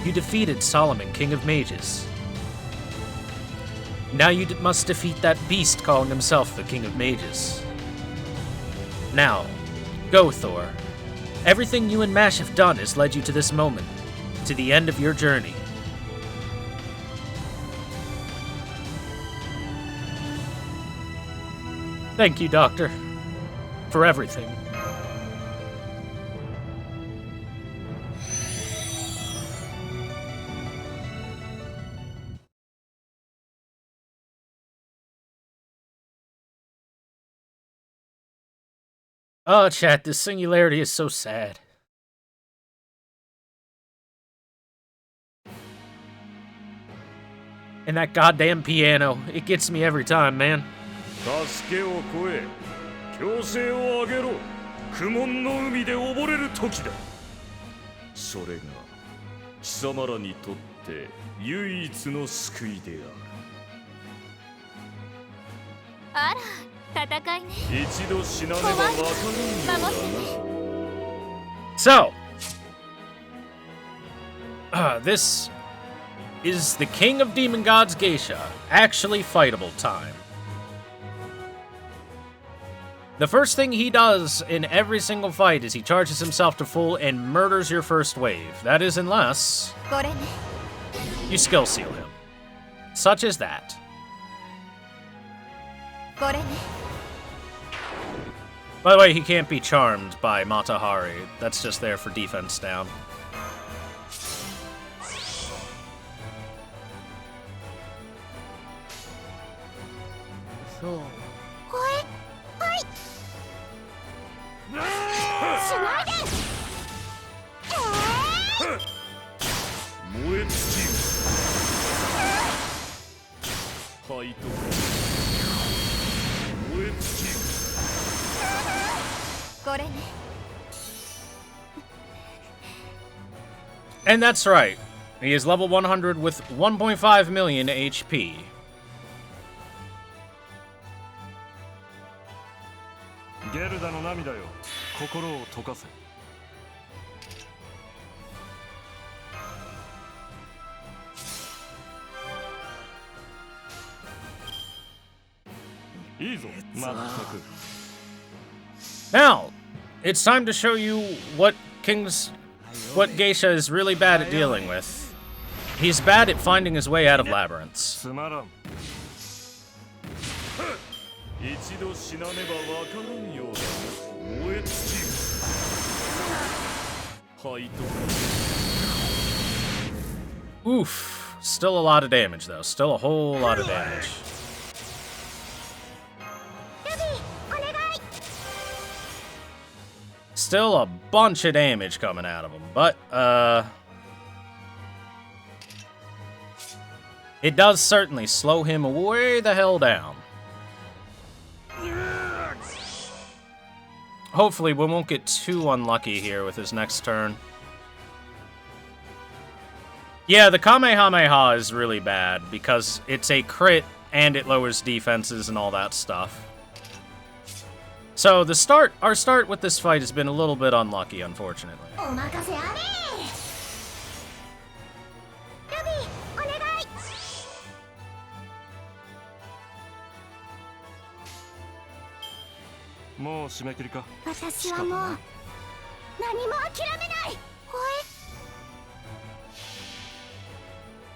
you defeated Solomon, King of Mages. Now you must defeat that beast calling himself the King of Mages. Now, go, Thor. Everything you and Mash have done has led you to this moment, to the end of your journey. Thank you, Doctor, for everything. Oh, chat, this singularity is so sad. And that goddamn piano, it gets me every time, man. 助けを超え強制を上げろ苦悶の海で溺れる時だそれが貴様らにとって唯一の救いであるあら戦いね一度死なねば分かるんだな So, this is the King of Demon Gods Geisha, actually fightable time. The first thing he does in every single fight is he charges himself to full and murders your first wave. That is unless you skill seal him. Such as that. By the way, he can't be charmed by Matahari. That's just there for defense down. So... 燃え尽きる灰と燃え尽きるこれね And that's right. He is level 100 with 1.5 million HP. Gerdaの涙よ心を溶かせいいぞまったく Now, it's time to show you what Geisha is really bad at dealing with. He's bad at finding his way out of labyrinths. つまらん一度死なねば分からんようだ燃え尽きる灰と Oof. Still a lot of damage, though. Still a whole lot of damage. Still a bunch of damage coming out of him, but, it does certainly slow him way the hell down. Hopefully, we won't get too unlucky here with his next turn. Yeah, the Kamehameha is really bad, because it's a crit, and it lowers defenses and all that stuff. So, our start with this fight has been a little bit unlucky, unfortunately. もう締め切りか私はもう何も諦めない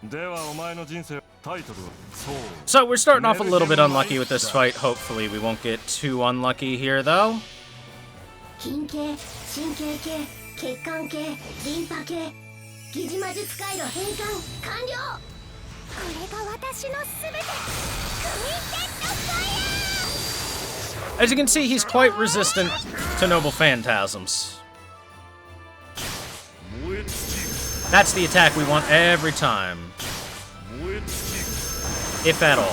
ではお前の人生タイトルはそう So, we're starting off a little bit unlucky with this fight. Hopefully, we won't get too unlucky here, though. 筋系神経系血管系リンパ系疑似魔術回路変換完了。これが私のすべて。クインテッドファイヤー。 As you can see, he's quite resistant to noble phantasms. That's the attack we want every time. If at all.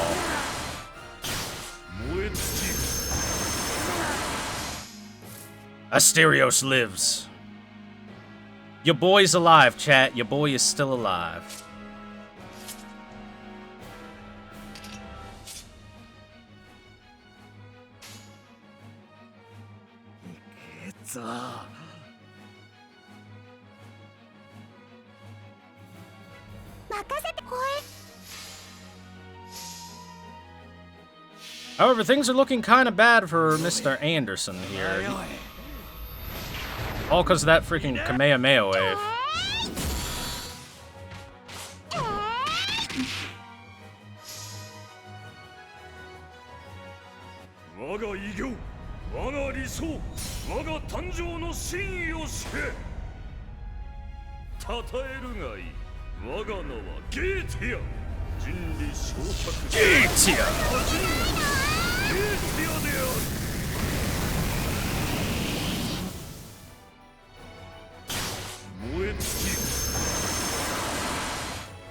Asterios lives. Your boy's alive, chat. Your boy is still alive. However, things are looking kind of bad for Mr. Anderson here. All because of that freaking Kamehameha wave.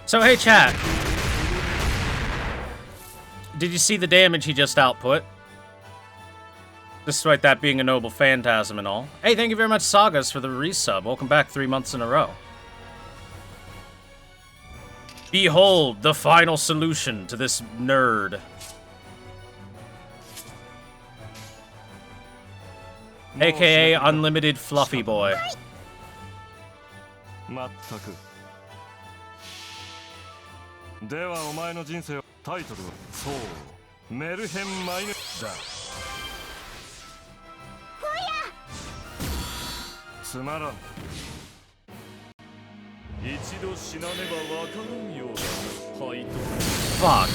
So hey chat, did you see the damage he just output? Despite that being a noble phantasm and all. Hey, thank you very much Sagas for the resub. Welcome back 3 months in a row. Behold the final solution to this nerd. AKA Unlimited Fluffy Boy. ではお前の人生タイトルはそうメルヘンマイネだ。つまらん。一度死なねばわからんようだ。ファイト。Fuck.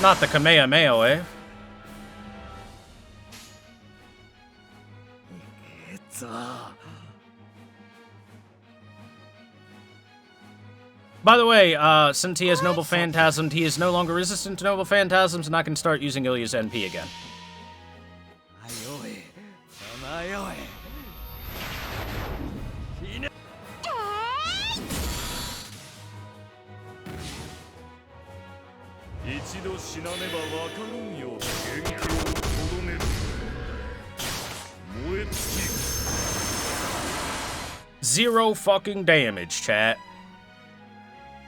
Not the Kamehameha wave. By the way, since he has Noble Phantasm, he is no longer resistant to Noble Phantasms, and I can start using Ilya's NP again. Zero fucking damage, chat.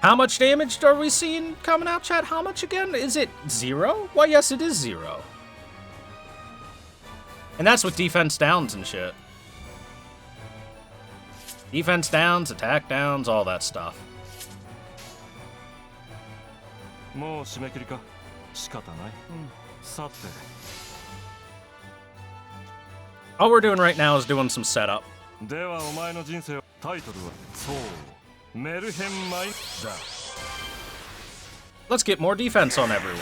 How much damage are we seeing coming out, chat? How much again? Is it 0? Why, yes, it is 0. And that's with defense downs and shit. Defense downs, attack downs, all that stuff. All we're doing right now is doing some setup. Let's get more defense on everyone.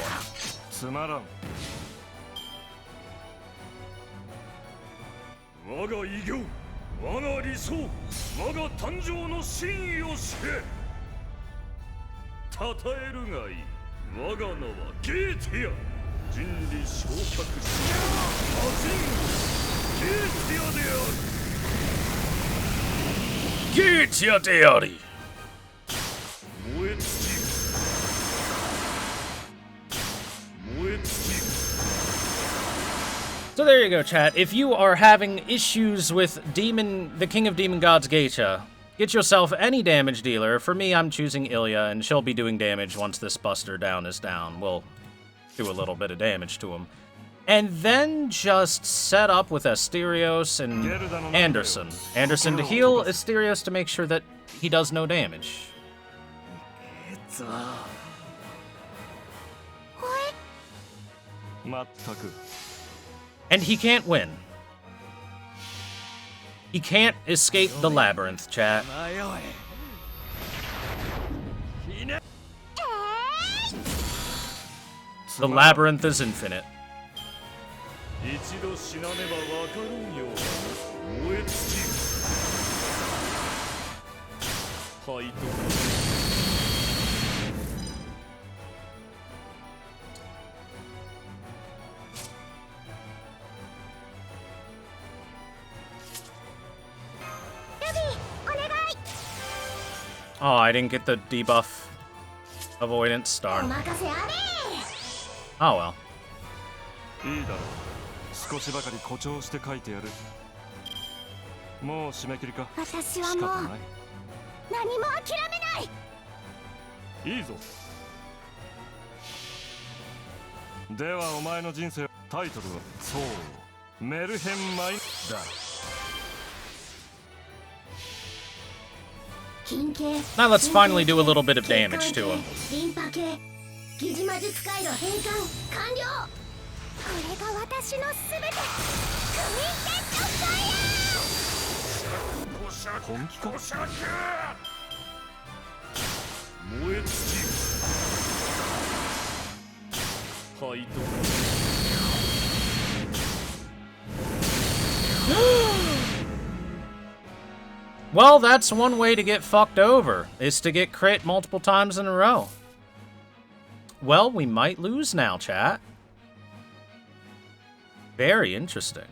Get your daddy. So there you go, chat. If you are having issues with the King of Demon Gods Geisha, get yourself any damage dealer. For me, I'm choosing Ilya, and she'll be doing damage once this Buster Down is down. We'll do a little bit of damage to him. And then just set up with Asterios and Anderson. Anderson to heal, Asterios to make sure that he does no damage. And he can't win. He can't escape the labyrinth, chat. The labyrinth is infinite. 配当 Oh, I didn't get the debuff avoidance. Darn. Oh well. いいだろう。少しばかり誇張して書いてやる。もう締め切りか。私はもう仕方ない。何も諦めない。いいぞ。ではお前の人生タイトルはそうメルヘンマイだ。 Now let's finally do a little bit of damage to him. 疑似魔術回路変換完了。これが私のすべて。クインテッドファイヤー。本気か？燃え尽き。配当。 Well, that's one way to get fucked over, is to get crit multiple times in a row. Well, we might lose now, chat. Very interesting.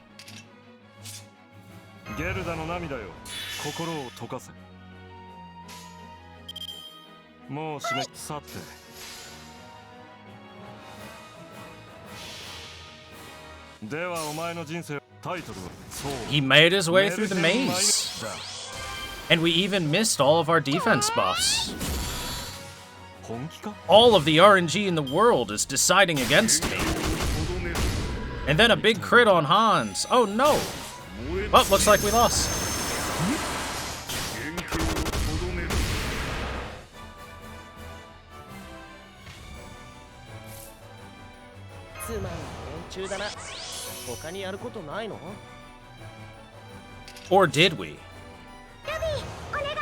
ゲルダの涙よ、心を溶かせ。もう締めさて。ではお前の人生タイトルはそう。 He made his way through the maze. And we even missed all of our defense buffs. 本気か？ All of the RNG in the world is deciding against me. And then a big crit on Hans. Oh no! Well, looks like we lost. つまんない連中だな。他にやることないの？ Or did we? ルビーお願い。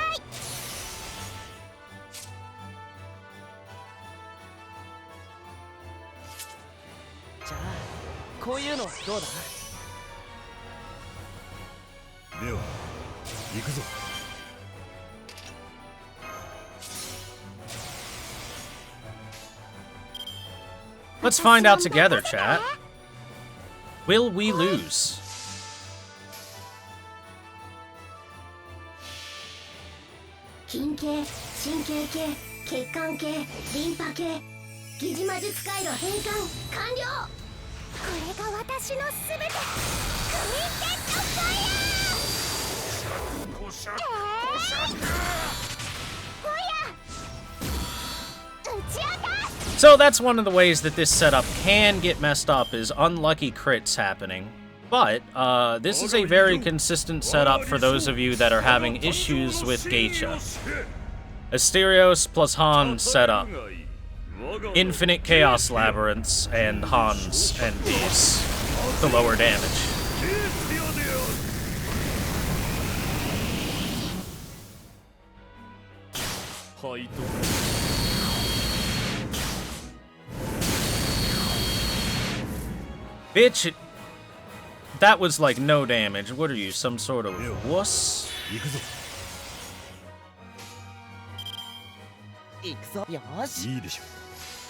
じゃあこういうのはどうだ？では行くぞ。 Let's find out together, chat. Will we lose? 筋系、神経系、血管系、リンパ系、疑似魔術回路変換完了。これが私のすべて。クインテッドファイヤー。ファイヤー。打ち当たる。 So that's one of the ways that this setup can get messed up, is unlucky crits happening. But this is a very consistent setup for those of you that are having issues with Geisha. Asterios plus Hans setup. Infinite Chaos Labyrinths and Hans NPs. The lower damage. Bitch, that was like no damage. What are you, some sort of wuss? 行くぞ。よーし。いいでしょ。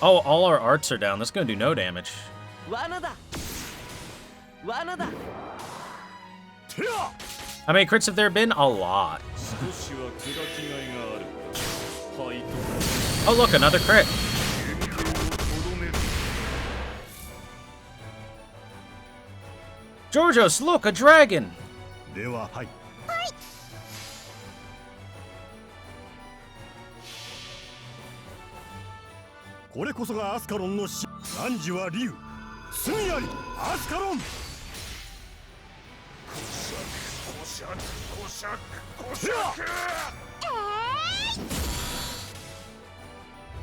Oh, all our arts are down. That's gonna do no damage. 罠だ。罠だ。 How many crits have there been? A lot. 少しは砕きがいがある。配 Oh, look, another crit. 当。とどめる。 Georgios, look, a dragon. でははい。これこそがアスカロンの死。汝は竜。罪ありアスカロン。こしゃくこしゃくこしゃくこしゃく。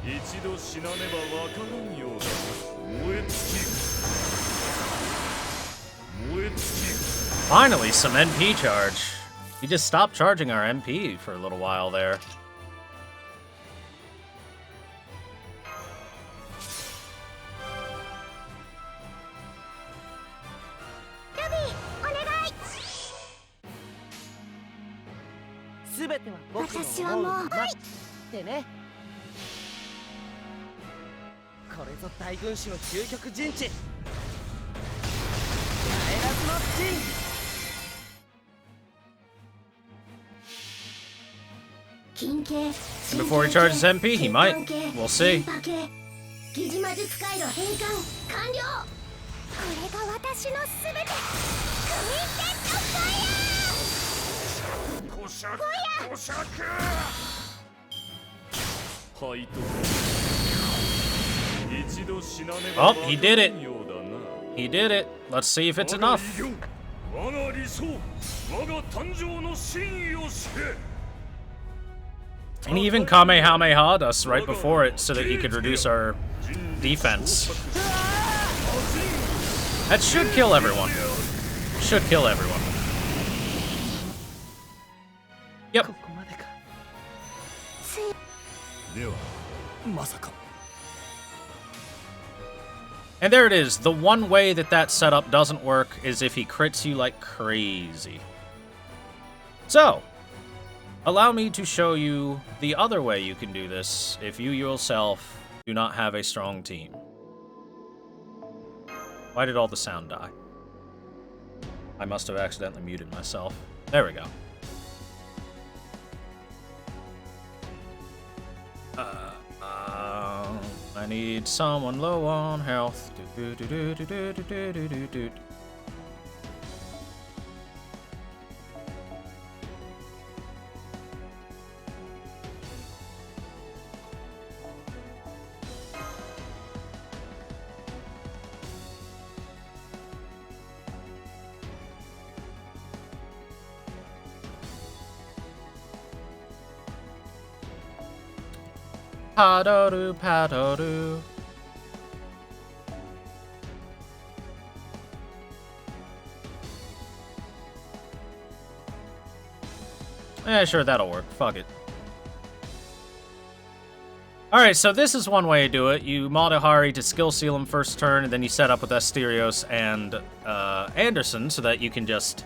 一度死なねばわからんようだ。燃え尽き。燃え尽き。 Finally, some MP charge. He just stopped charging our MP for a little while there. 全ては僕私はの思うもうままってね。これぞ大軍師の究極陣地。エラスの陣。近景 Before he charges MP, he might. We'll see. 疑似魔術回路変換完了。これが私のすべて。クインテッドファイヤー。こしゃくこしゃくはいと一度死なねば Oh, he did it. ようだな。 He did it. Let's see if it's enough. 我が理想我が誕生の真意を知れ。 And he even Kamehameha'd us right before it so that he could reduce our defense. That should kill everyone. Should kill everyone. Yep. ここまでか。ではまさか。 And there it is. The one way that that setup doesn't work is if he crits you like crazy. So, allow me to show you the other way you can do this if you yourself do not have a strong team. Why did all the sound die? I must have accidentally muted myself. There we go. I need someone low on health. Padoru, padoru. Yeah, sure, that'll work. Fuck it. Alright, so this is one way to do it. You Madahari to skill seal him first turn, and then you set up with Asterios and Anderson so that you can just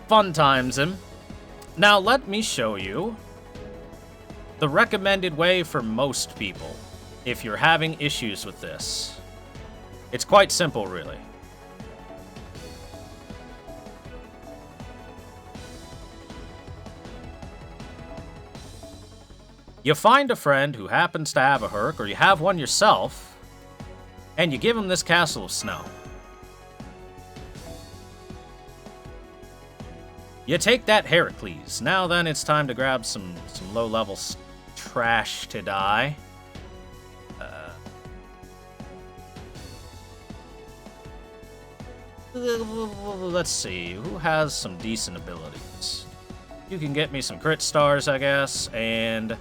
fun times him. Now, let me show you the recommended way for most people, if you're having issues with this. It's quite simple, really. You find a friend who happens to have a Herc, or you have one yourself, and you give him this Castle of Snow. You take that Heracles. Now then, it's time to grab some low-level trash to die. Let's see, who has some decent abilities? You can get me some crit stars, I guess, and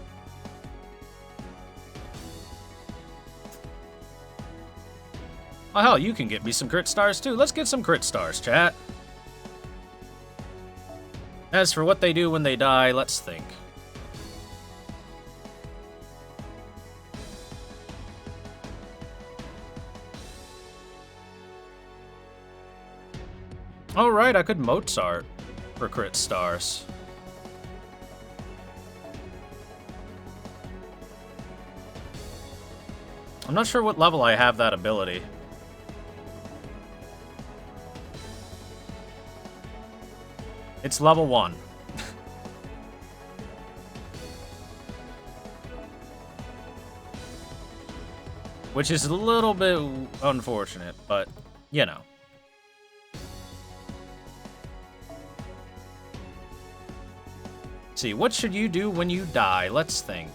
oh hell, you can get me some crit stars too. Let's get some crit stars, chat. As for what they do when they die, let's think. Oh, right, I could Mozart for crit stars. I'm not sure what level I have that ability. It's level 1. Which is a little bit unfortunate, but, you know. See, what should you do when you die? Let's think.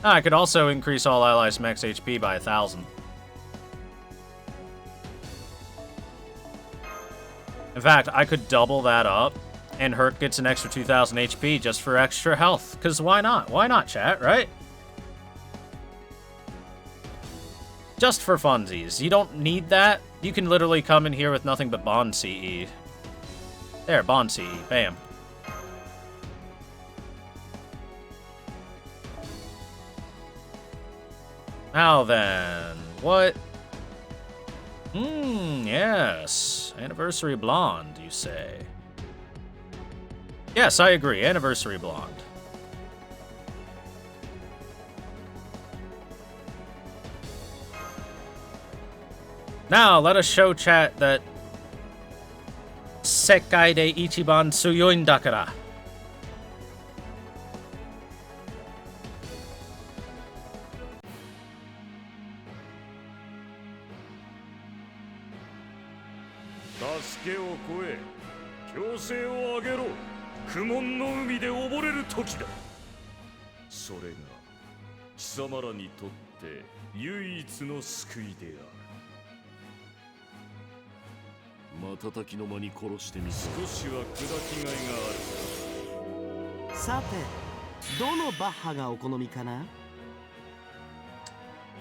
I could also increase all allies' max HP by 1,000. In fact, I could double that up, and Herc gets an extra 2,000 HP just for extra health. Because why not? Why not, chat, right? Just for funsies. You don't need that. You can literally come in here with nothing but Bond CE. There, Bond CE. Bam. Now then, what? Yes. Anniversary Blonde, you say? Yes, I agree. Anniversary Blonde. Now, let us show chat that Sekkai de Ichiban Tsuyoin Dakara.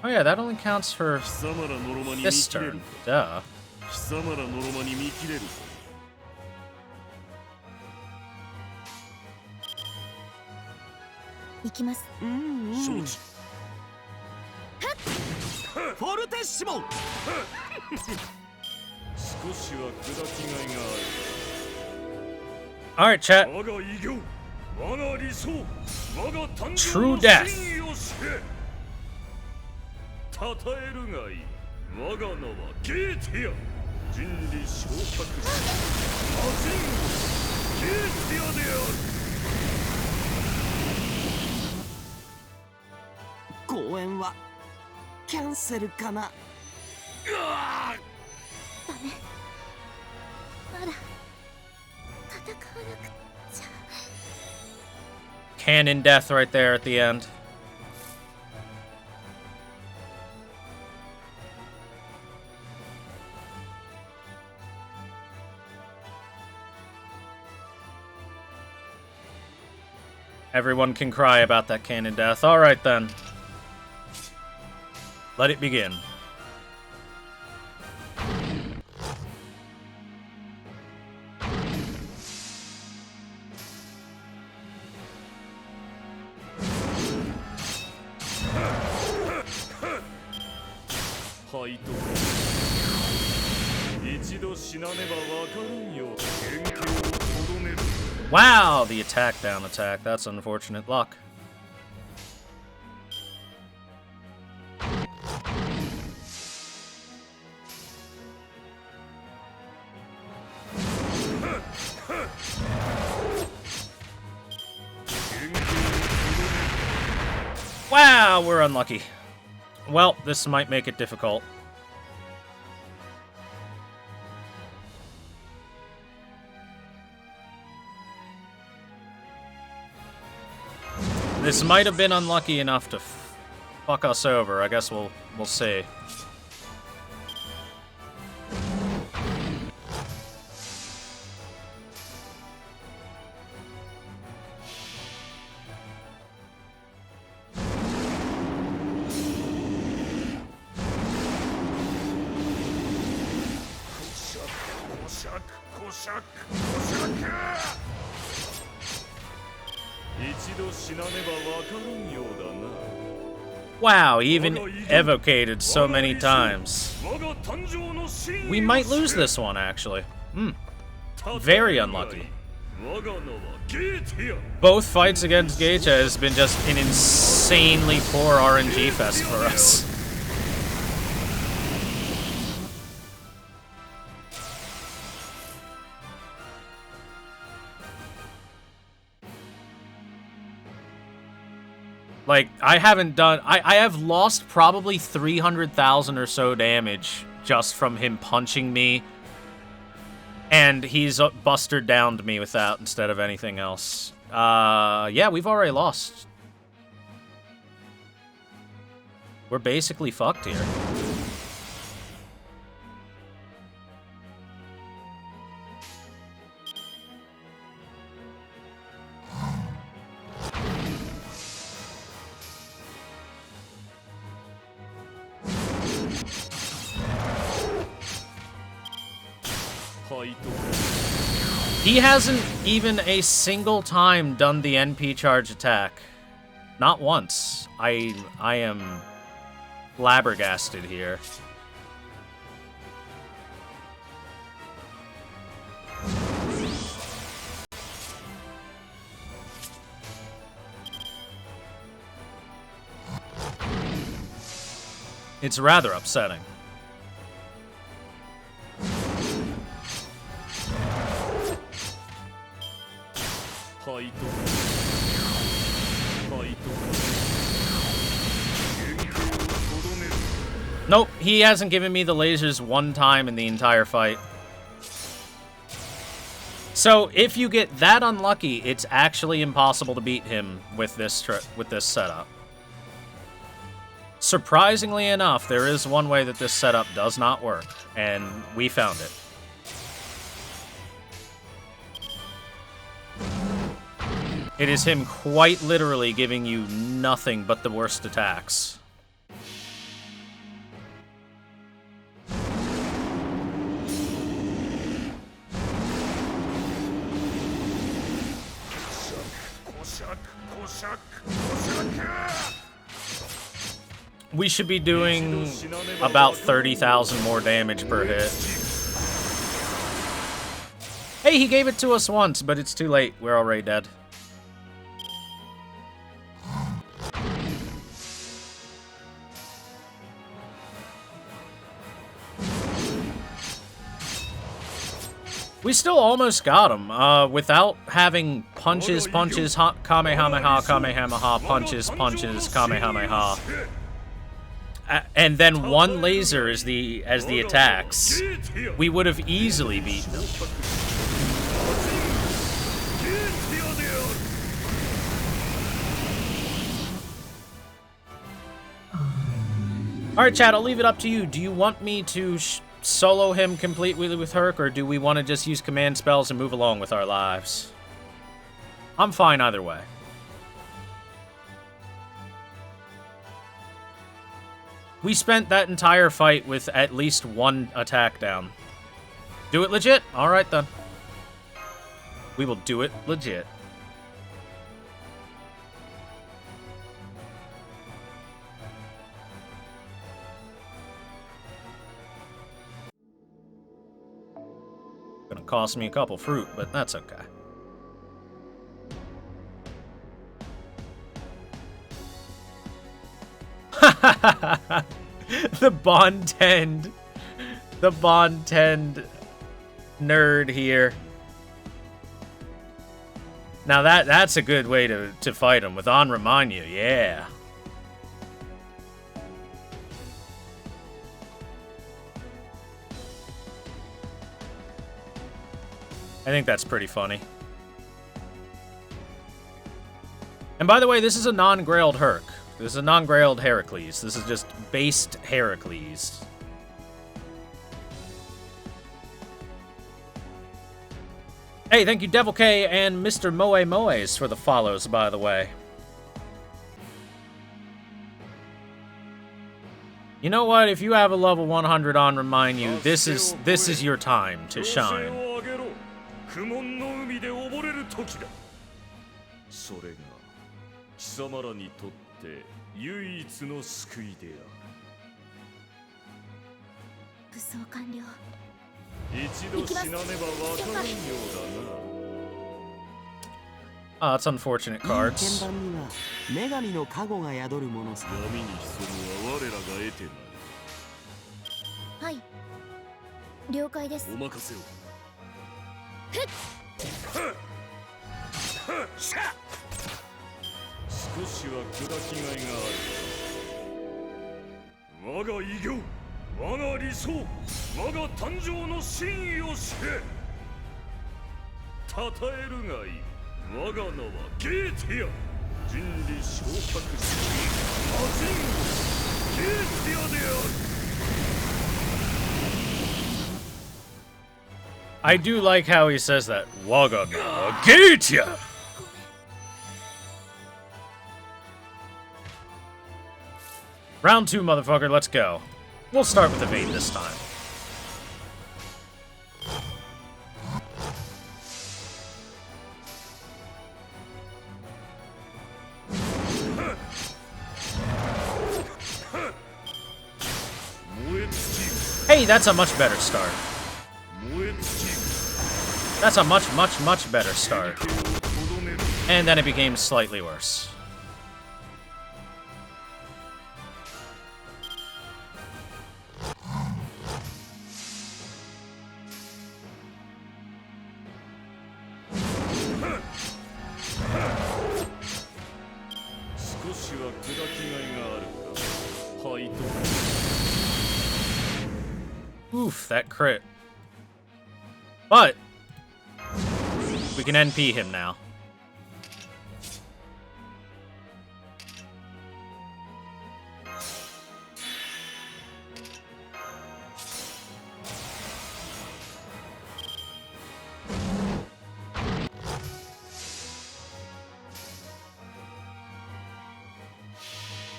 Oh yeah, that only counts for this turn. Duh. 貴様らのロマに見切れるぞ。行きます。承知。フォルテッシモ。少しは砕きがいがある。Alright, chat. 我が偉業、我が理想、我が誕生 True の death. 真意を知れ。称えるがいい。我が名はゲーティア。人理昇格し、魔人ゲーティアである。公演はキャンセルかな。ダメ。まだ戦わなくちゃ。 Canon death right there at the end. Everyone can cry about that canon death. Alright then. Let it begin. Wow, the attack down attack. That's unfortunate luck. Wow, we're unlucky. Well, this might make it difficult. This might have been unlucky enough to fuck us over. I guess we'll see. Wow, even evocated so many times. We might lose this one, actually. Very unlucky. Both fights against Geisha has been just an insanely poor RNG fest for us. Like, I haven't done... I have lost probably 300,000 or so damage just from him punching me. And he's buster downed me with that instead of anything else. Yeah, we've already lost. We're basically fucked here. He hasn't even a single time done the NP charge attack. Not once. I am flabbergasted here. It's rather upsetting. Nope, he hasn't given me the lasers one time in the entire fight. So, if you get that unlucky, it's actually impossible to beat him with this setup. Surprisingly enough, there is one way that this setup does not work, and we found it. It is him quite literally giving you nothing but the worst attacks. We should be doing about 30,000 more damage per hit. Hey, he gave it to us once, but it's too late. We're already dead. We still almost got him, without having punches, Kamehameha, Kamehameha, punches, Kamehameha. And then one laser as the attacks. We would have easily beaten them. Alright, chat, I'll leave it up to you. Do you want me to solo him completely with Herc, or do we want to just use command spells and move along with our lives? I'm fine either way. We spent that entire fight with at least one attack down. Do it legit? Alright then. We will do it legit. Gonna cost me a couple fruit, but that's okay. The Bond-tend nerd here. Now that's a good way to fight him with On Remind You, yeah. I think that's pretty funny. And by the way, this is a non-grailed Herc. This is a non-grailed Heracles. This is just based Heracles. Hey, thank you Devil K and Mr. Moe Moes for the follows, by the way. You know what? If you have a level 100 on Remind You, this is your time to shine. Oh, that's unfortunate cards. 女神の加護が宿るものさ。闇に潜むは我らが得てなる。はい。了解です。お任せを。少しは砕きがいがある。我が偉業、我が理想、我が誕生の真意を知れ。称えるがいい。我が名はゲーティア。人理昇格し、魔人ゲーティアである。I do like how he says that. Waga na Gatia! Round 2, motherfucker, let's go. We'll start with evade this time. Hey, that's a much better start. That's a much, much, much better start. And then it became slightly worse. Oof, that crit. But we can NP him now.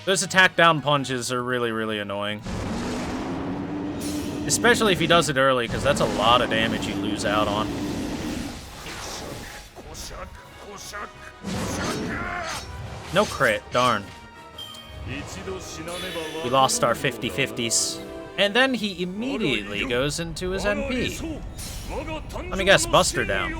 Those attack down punches are really, really annoying. Especially if he does it early, because that's a lot of damage you lose out on. No crit, darn. We lost our 50-50s. And then he immediately goes into his NP. Let me guess, Buster down.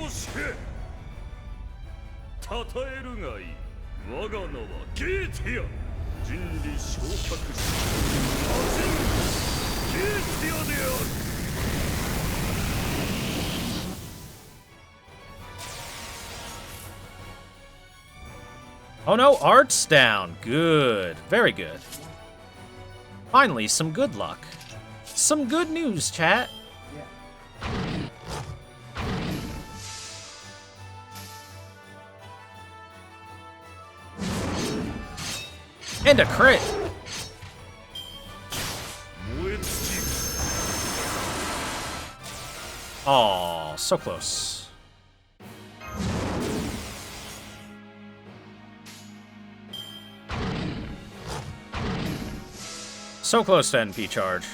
Oh no, Art's down. Good. Very good. Finally, some good luck. Some good news, chat. And a crit. Aw, so close. So close to NP charged.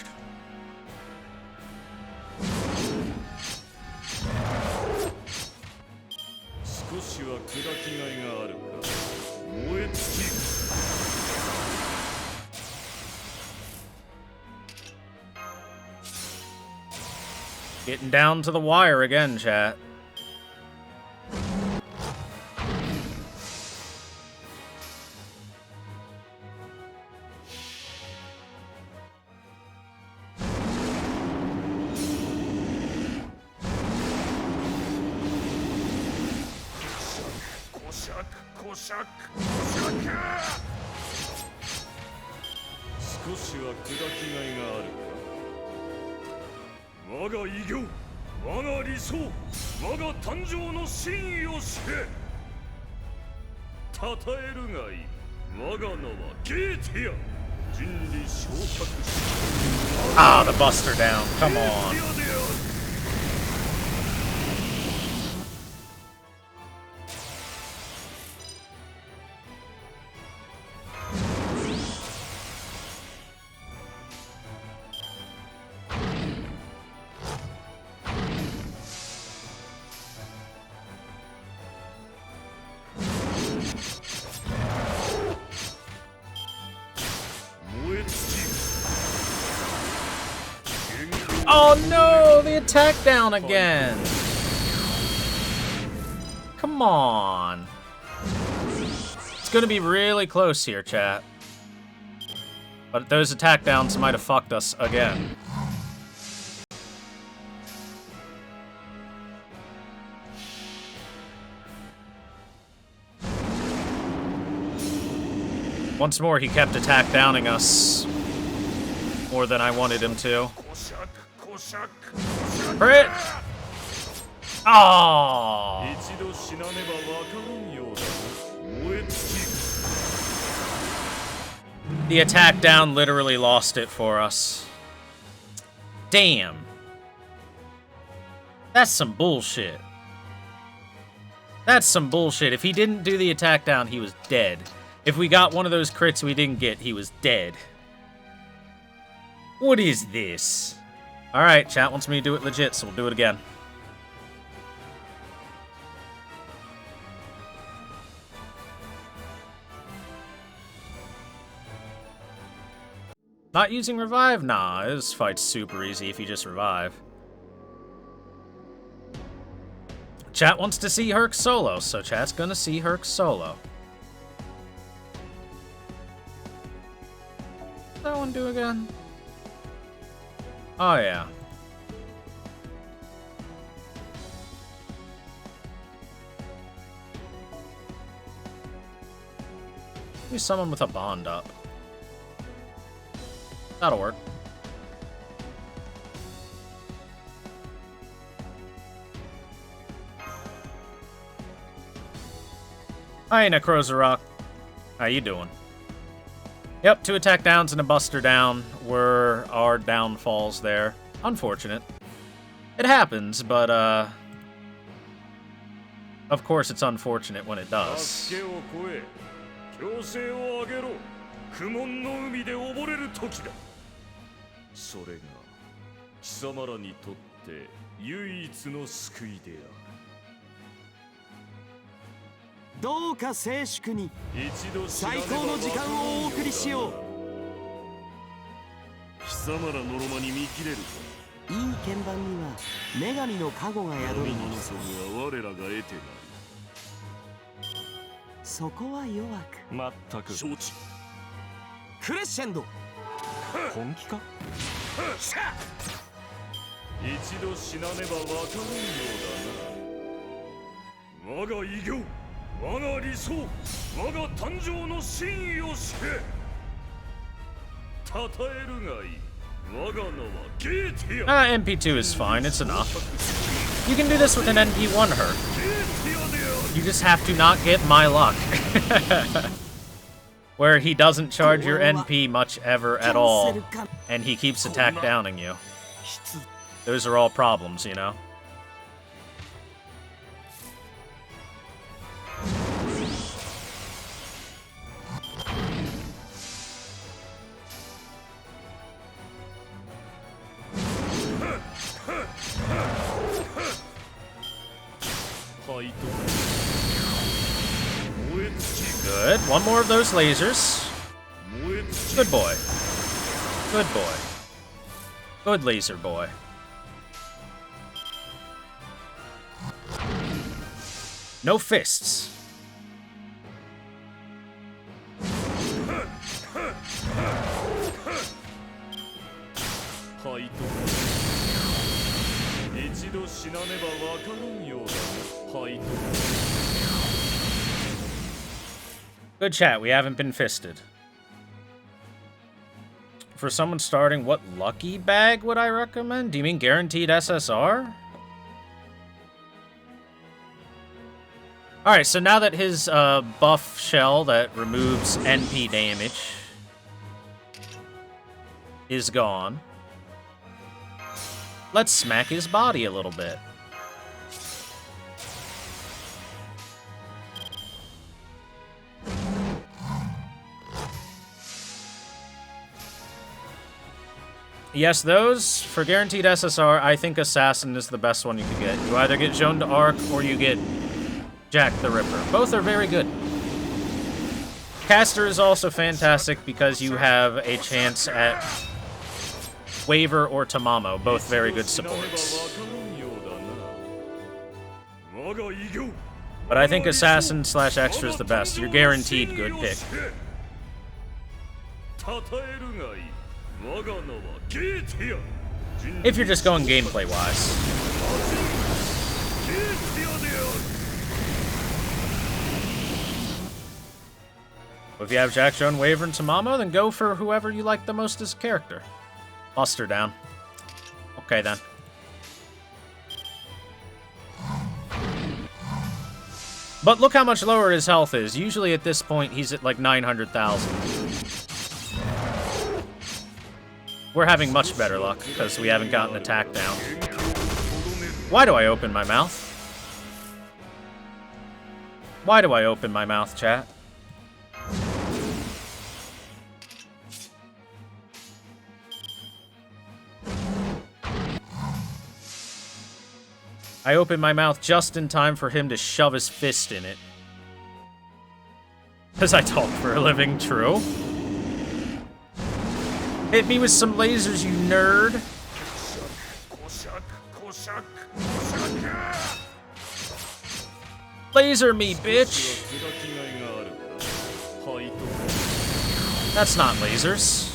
Getting down to the wire again, chat. Ah, the Buster down. Come on. Oh no, the attack down again. Come on. It's gonna be really close here, chat. But those attack downs might have fucked us again. Once more, he kept attack downing us more than I wanted him to. Crit! Oh! The attack down literally lost it for us. Damn. That's some bullshit. That's some bullshit. If he didn't do the attack down, he was dead. If we got one of those crits we didn't get, he was dead. What is this? Alright, chat wants me to do it legit, so we'll do it again. Not using revive? Nah, this fight's super easy if you just revive. Chat wants to see Herc solo, so chat's gonna see Herc solo. What's that one do again? Oh, yeah. Maybe someone with a bond up. That'll work. Hi, Necrozarok. How you doing? Yep, 2 attack downs and a buster down were our downfalls there. Unfortunate. It happens, but, of course it's unfortunate when it does. 助けを超え、強制を上げろ。苦悶の海で溺れる時だ。それが貴様らにとって唯一の救いである。どうか静粛に一度最高の時間をお送りしよう。貴様らのロマに見切れるか。いい鍵盤には女神の加護が宿る神もの。のそは我らが得てなる。そこは弱く。まったく承知。クレッシェンド。本気か。一度死なねば分かるんようだな。我が偉業、我が理想、我が誕生の真意を知れ。称えるがいい。我が名はゲーティア。MP2 is fine, it's enough. You can do this with an NP1 her. You just have to not get my luck. Where he doesn't charge your NP much ever at all, and he keeps attack downing you. Those are all problems, you know? Good. One more of those lasers. Good boy. Good boy. Good laser boy. No fists. Good chat, we haven't been fisted. For someone starting, what lucky bag would I recommend? Do you mean guaranteed SSR? Alright, so now that his buff shell that removes NP damage is gone, let's smack his body a little bit. Yes, those, for guaranteed SSR, I think Assassin is the best one you could get. You either get Joan d'Arc or you get Jack the Ripper. Both are very good. Caster is also fantastic because you have a chance at Waver or Tamamo, both very good supports. But I think Assassin / Extra is the best. You're guaranteed good pick. If you're just going gameplay-wise. If you have Jack, Joan, Waver, and Tamamo, then go for whoever you like the most as a character. Buster down. Okay, then. But look how much lower his health is. Usually at this point, he's at like 900,000. We're having much better luck, because we haven't gotten attack down. Why do I open my mouth? Why do I open my mouth, chat? I opened my mouth just in time for him to shove his fist in it. Because I talk for a living, true. Hit me with some lasers, you nerd. Laser me, bitch. That's not lasers.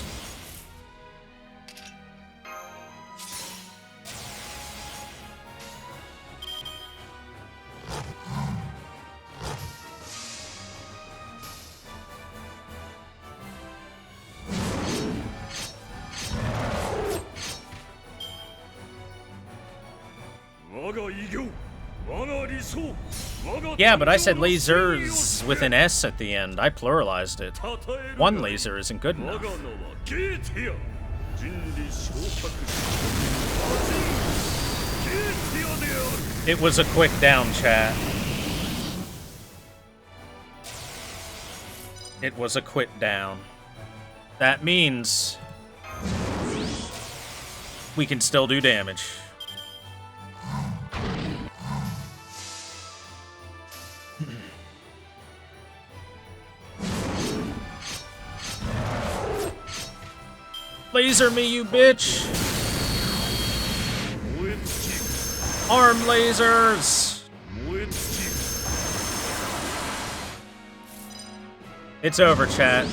Yeah, but I said lasers with an S at the end. I pluralized it. One laser isn't good enough. It was a quick down, chat. It was a quit down. That means we can still do damage. Laser me, you bitch! Arm lasers! It's over, chat.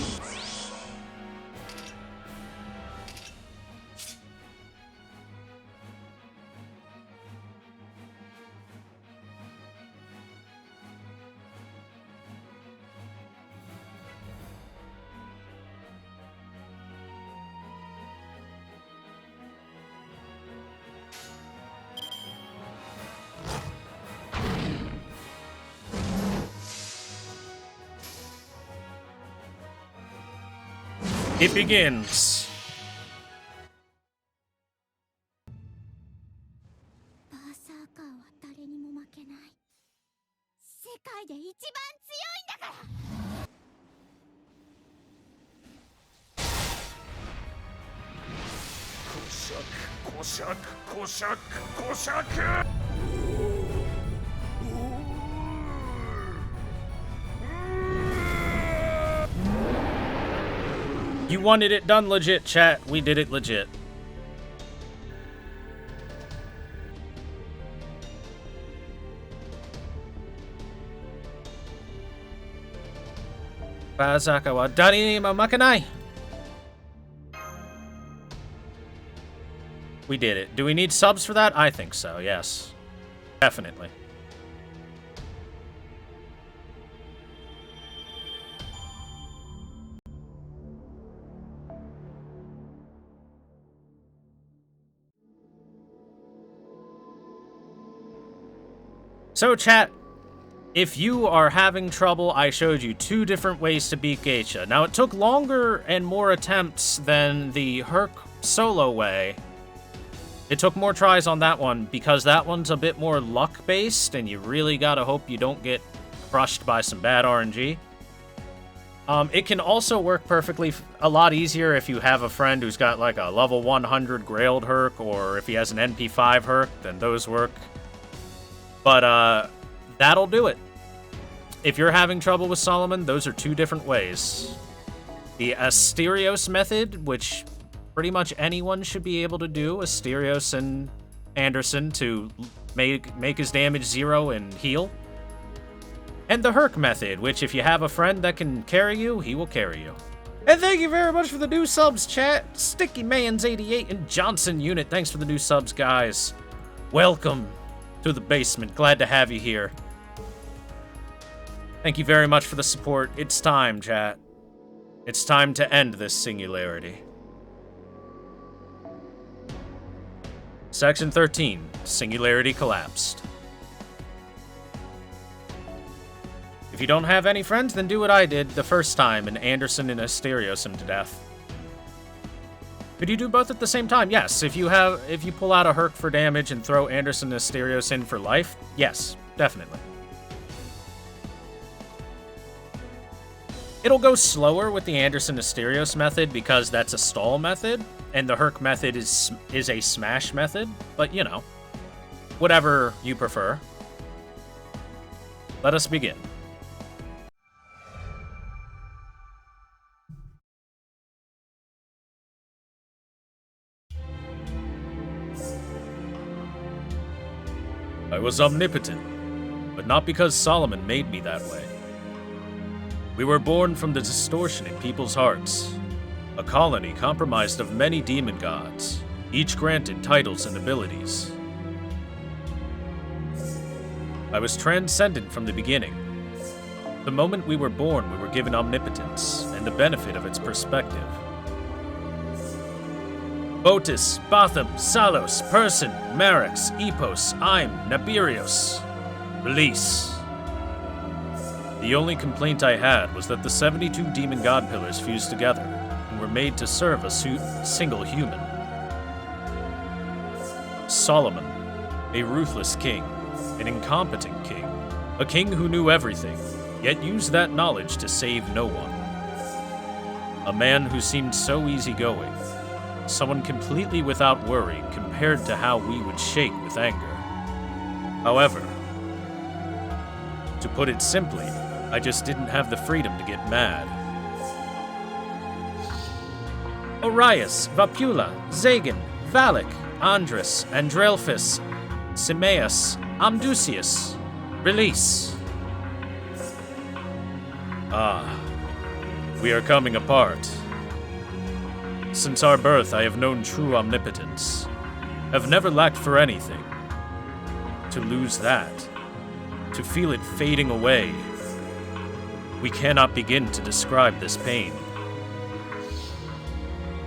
It begins. バーサーカーは誰にも負けない。世界で一番強いんだから。こしゃく You wanted it done legit, chat. We did it legit. Bazaka wa dari ni mamakanai. We did it. Do we need subs for that? I think so, yes. Definitely. So, chat, if you are having trouble, I showed you 2 different ways to beat Geisha. Now, it took longer and more attempts than the Herc solo way. It took more tries on that one, because that one's a bit more luck-based, and you really gotta hope you don't get crushed by some bad RNG. It can also work perfectly, a lot easier if you have a friend who's got, like, a level 100 Grailed Herc, or if he has an NP5 Herc, then those work. But, that'll do it. If you're having trouble with Solomon, those are 2 different ways. The Asterios method, which pretty much anyone should be able to do, Asterios and Anderson, to make his damage 0 and heal. And the Herc method, which if you have a friend that can carry you, he will carry you. And thank you very much for the new subs, chat. Sticky Mans 88 and Johnson Unit, thanks for the new subs, guys. Welcome to the basement. Glad to have you here. Thank you very much for the support. It's time, chat. It's time to end this singularity. Section 13. Singularity collapsed. If you don't have any friends, then do what I did the first time and Anderson and Asterios him to death. Could you do both at the same time? Yes. If you pull out a Herc for damage and throw Anderson and Asterios in for life, yes, definitely. It'll go slower with the Anderson Asterios method because that's a stall method, and the Herc method is a smash method, but you know, whatever you prefer. Let us begin. I was omnipotent, but not because Solomon made me that way. We were born from the distortion in people's hearts, a colony compromised of many demon gods, each granted titles and abilities. I was transcendent from the beginning. The moment we were born, we were given omnipotence and the benefit of its perspective. Botus, Botham, Salos, Person, Marex, Epos, Im, Nabirios. Release. The only complaint I had was that the 72 demon god pillars fused together and were made to serve a single human. Solomon, a ruthless king, an incompetent king, a king who knew everything, yet used that knowledge to save no one. A man who seemed so easygoing, someone completely without worry compared to how we would shake with anger. However, to put it simply, I just didn't have the freedom to get mad. Orias, Vapula, Zagan, Valak, Andres, Andraelphus, Simaeus, Amdusius. Release. We are coming apart. Since our birth, I have known true omnipotence, have never lacked for anything. To lose that, to feel it fading away, we cannot begin to describe this pain.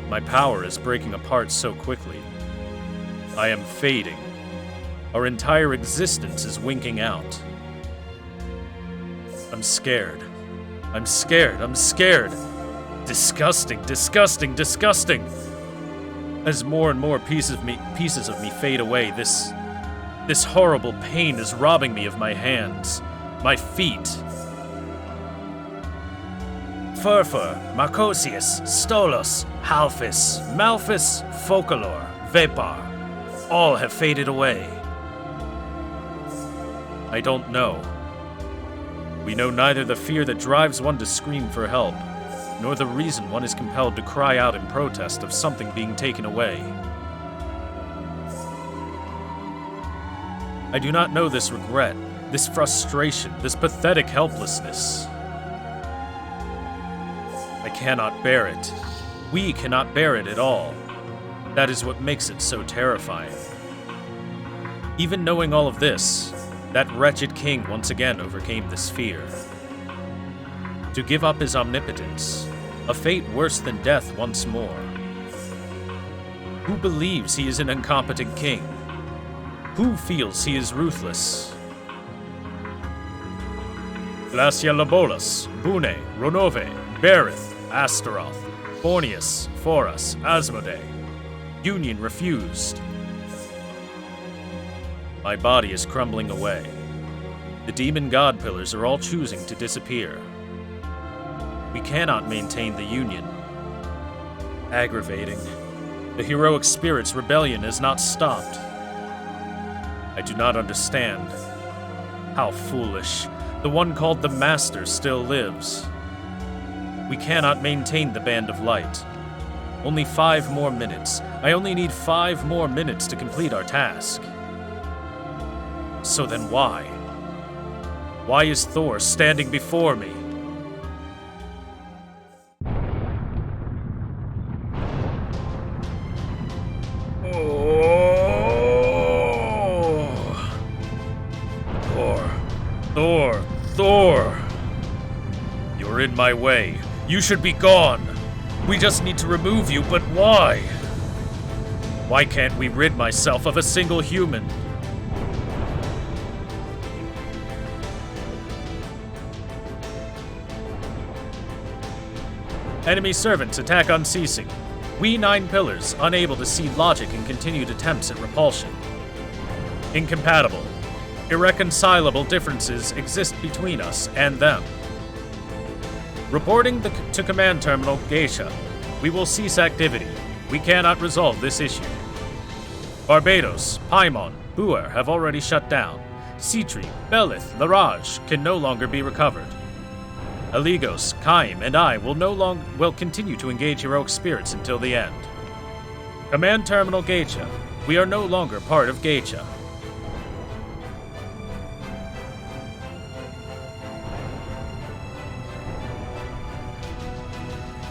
My power is breaking apart so quickly. I am fading. Our entire existence is winking out. I'm scared. I'm scared. I'm scared. Disgusting, disgusting, disgusting. As more and more pieces of me fade away, this horrible pain is robbing me of my hands, my feet. Furfur, Marcosius, Stolos, Halphis, Malphis, Focalor, Vapar, all have faded away. I don't know. We know neither the fear that drives one to scream for help, nor the reason one is compelled to cry out in protest of something being taken away. I do not know this regret, this frustration, this pathetic helplessness. I cannot bear it. We cannot bear it at all. That is what makes it so terrifying. Even knowing all of this, that wretched king once again overcame this fear. To give up his omnipotence, a fate worse than death once more. Who believes he is an incompetent king? Who feels he is ruthless? Glacia Labolas, Bune, Ronove, Berith, Astaroth, Borneus, Foras, Asmodee. Union refused. My body is crumbling away. The demon god pillars are all choosing to disappear. We cannot maintain the Union. Aggravating. The heroic spirit's rebellion has not stopped. I do not understand. How foolish. The one called the Master still lives. We cannot maintain the Band of Light. Only 5 more minutes. I only need 5 more minutes to complete our task. So then why? Why is Thor standing before me? Thor! You're in my way. You should be gone. We just need to remove you, but why? Why can't we rid myself of a single human? Enemy servants attack unceasing. We 9 pillars unable to see logic and continued attempts at repulsion. Incompatible. Irreconcilable differences exist between us and them. Reporting to Command Terminal Geisha. We will cease activity. We cannot resolve this issue. Barbados, Paimon, Buer have already shut down. Citri, Belith, Laraj can no longer be recovered. Aligos, Kaim, and I will continue to engage heroic spirits until the end. Command Terminal Geisha. We are no longer part of Geisha.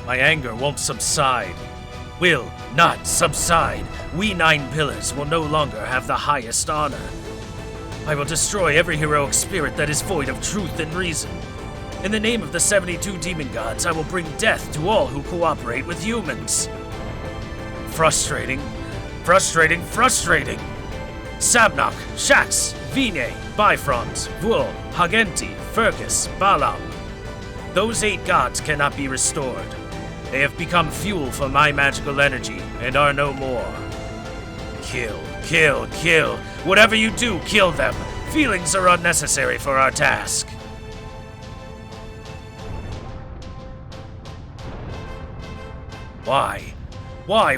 My anger won't subside. Will not subside. We 9 pillars will no longer have the highest honor. I will destroy every heroic spirit that is void of truth and reason. In the name of the 72 demon gods, I will bring death to all who cooperate with humans. Frustrating. Frustrating, frustrating. Sabnok, Shax, Vine, Bifrons, Vul, Hagenti, Furcus, Balam. Those 8 gods cannot be restored. They have become fuel for my magical energy and are no more. Kill, kill, kill. Whatever you do, kill them. Feelings are unnecessary for our task. Why? Why?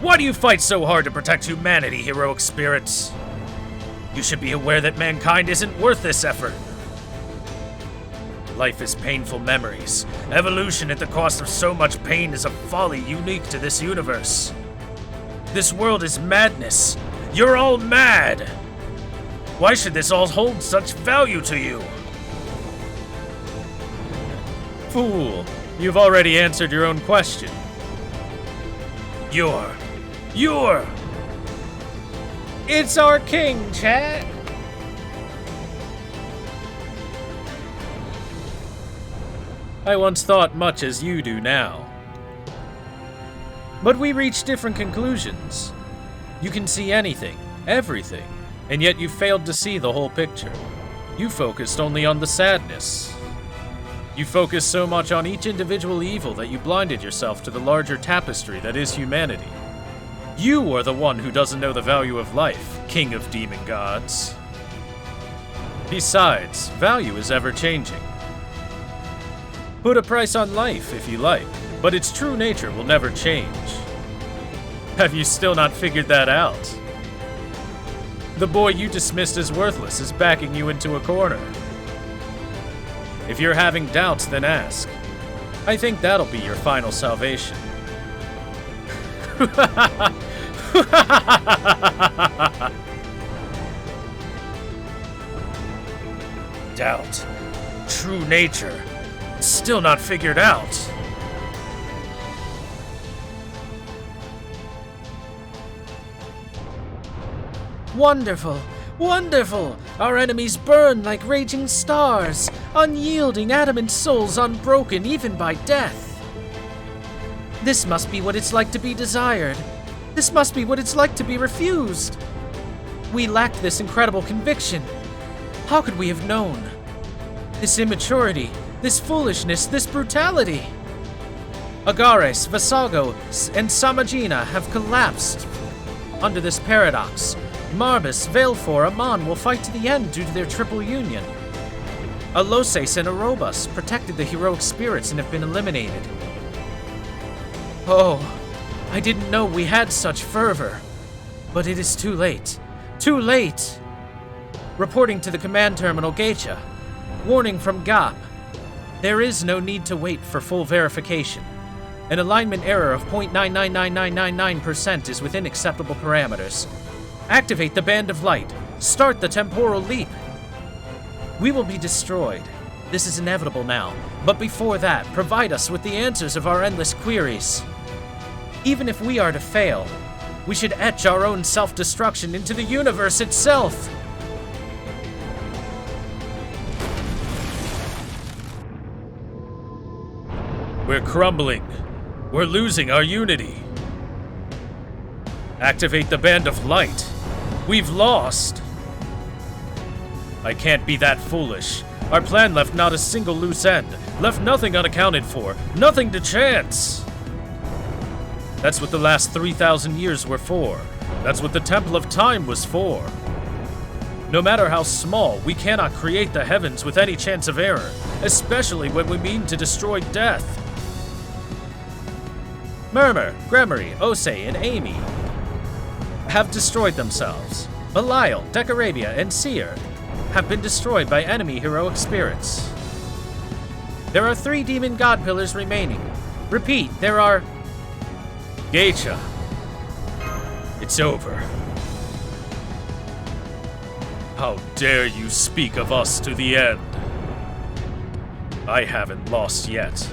Why do you fight so hard to protect humanity, heroic spirits? You should be aware that mankind isn't worth this effort. Life is painful memories. Evolution at the cost of so much pain is a folly unique to this universe. This world is madness. You're all mad. Why should this all hold such value to you? Fool, you've already answered your own question. You're... It's our king, chat. I once thought much as you do now. But we reach different conclusions. You can see anything, everything, and yet you failed to see the whole picture. You focused only on the sadness. You focused so much on each individual evil that you blinded yourself to the larger tapestry that is humanity. You are the one who doesn't know the value of life, king of demon gods. Besides, value is ever-changing. Put a price on life if you like, but its true nature will never change. Have you still not figured that out? The boy you dismissed as worthless is backing you into a corner. If you're having doubts, then ask. I think that'll be your final salvation. Doubt. True nature. Still not figured out. Wonderful, wonderful! Our enemies burn like raging stars, unyielding adamant souls unbroken even by death. This must be what it's like to be desired. This must be what it's like to be refused. We lacked this incredible conviction. How could we have known? This immaturity, this foolishness, this brutality. Agares, Vasago, and Samajina have collapsed. Under this paradox, Marbus, Veilfor, Amon will fight to the end due to their triple union. Aloses and Arobus protected the heroic spirits and have been eliminated. Oh, I didn't know we had such fervor. But it is too late. Too late! Reporting to the command terminal Geisha. Warning from GOP. There is no need to wait for full verification. An alignment error of 0.999999% is within acceptable parameters. Activate the Band of Light. Start the temporal leap. We will be destroyed. This is inevitable now. But before that, provide us with the answers of our endless queries. Even if we are to fail, we should etch our own self-destruction into the universe itself. We're crumbling. We're losing our unity. Activate the Band of Light. We've lost. I can't be that foolish. Our plan left not a single loose end, left nothing unaccounted for, nothing to chance. That's what the last 3,000 years were for. That's what the Temple of Time was for. No matter how small, we cannot create the heavens with any chance of error, especially when we mean to destroy death. Murmur, Gremory, Osei, and Amy have destroyed themselves. Belial, Decarabia, and Seer have been destroyed by enemy heroic spirits. There are 3 demon god pillars remaining. Repeat, there are... Geisha. It's over. How dare you speak of us to the end? I haven't lost yet.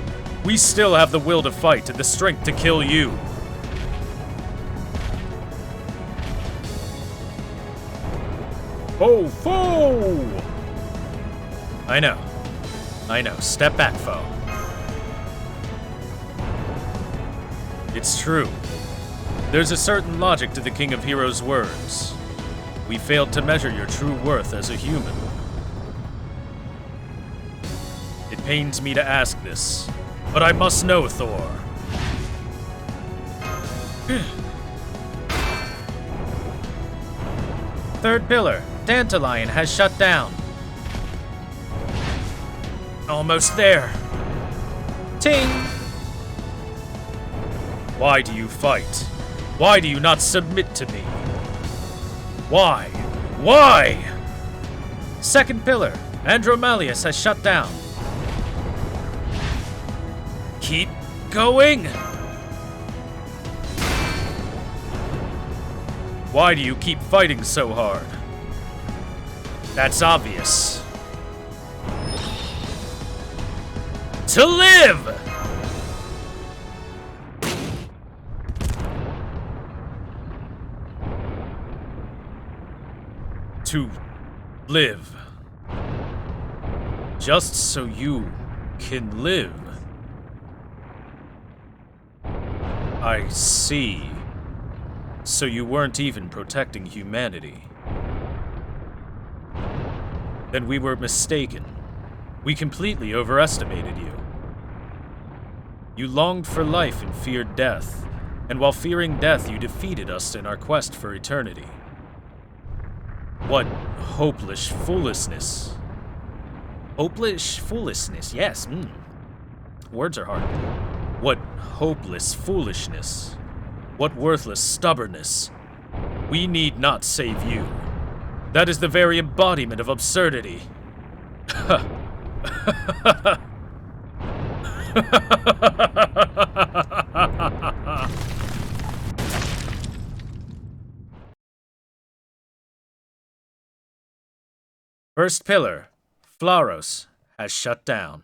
We still have the will to fight and the strength to kill you. Ho, foe! I know. Step back, foe. It's true. There's a certain logic to the King of Heroes' words. We failed to measure your true worth as a human. It pains me to ask this, but I must know, Thor. Third pillar, Dandelion has shut down. Almost there. Ting! Why do you fight? Why do you not submit to me? Why? Why? Second pillar, Andromalius has shut down. Keep going. Why do you keep fighting so hard? That's obvious. To live! To live. Just so you can live. I see. So you weren't even protecting humanity. Then we were mistaken. We completely overestimated you. You longed for life and feared death, and while fearing death, you defeated us in our quest for eternity. What hopeless foolishness. Hopeless foolishness, yes. Words are hard. What hopeless foolishness. What worthless stubbornness. We need not save you. That is the very embodiment of absurdity. First pillar, Flaros, has shut down.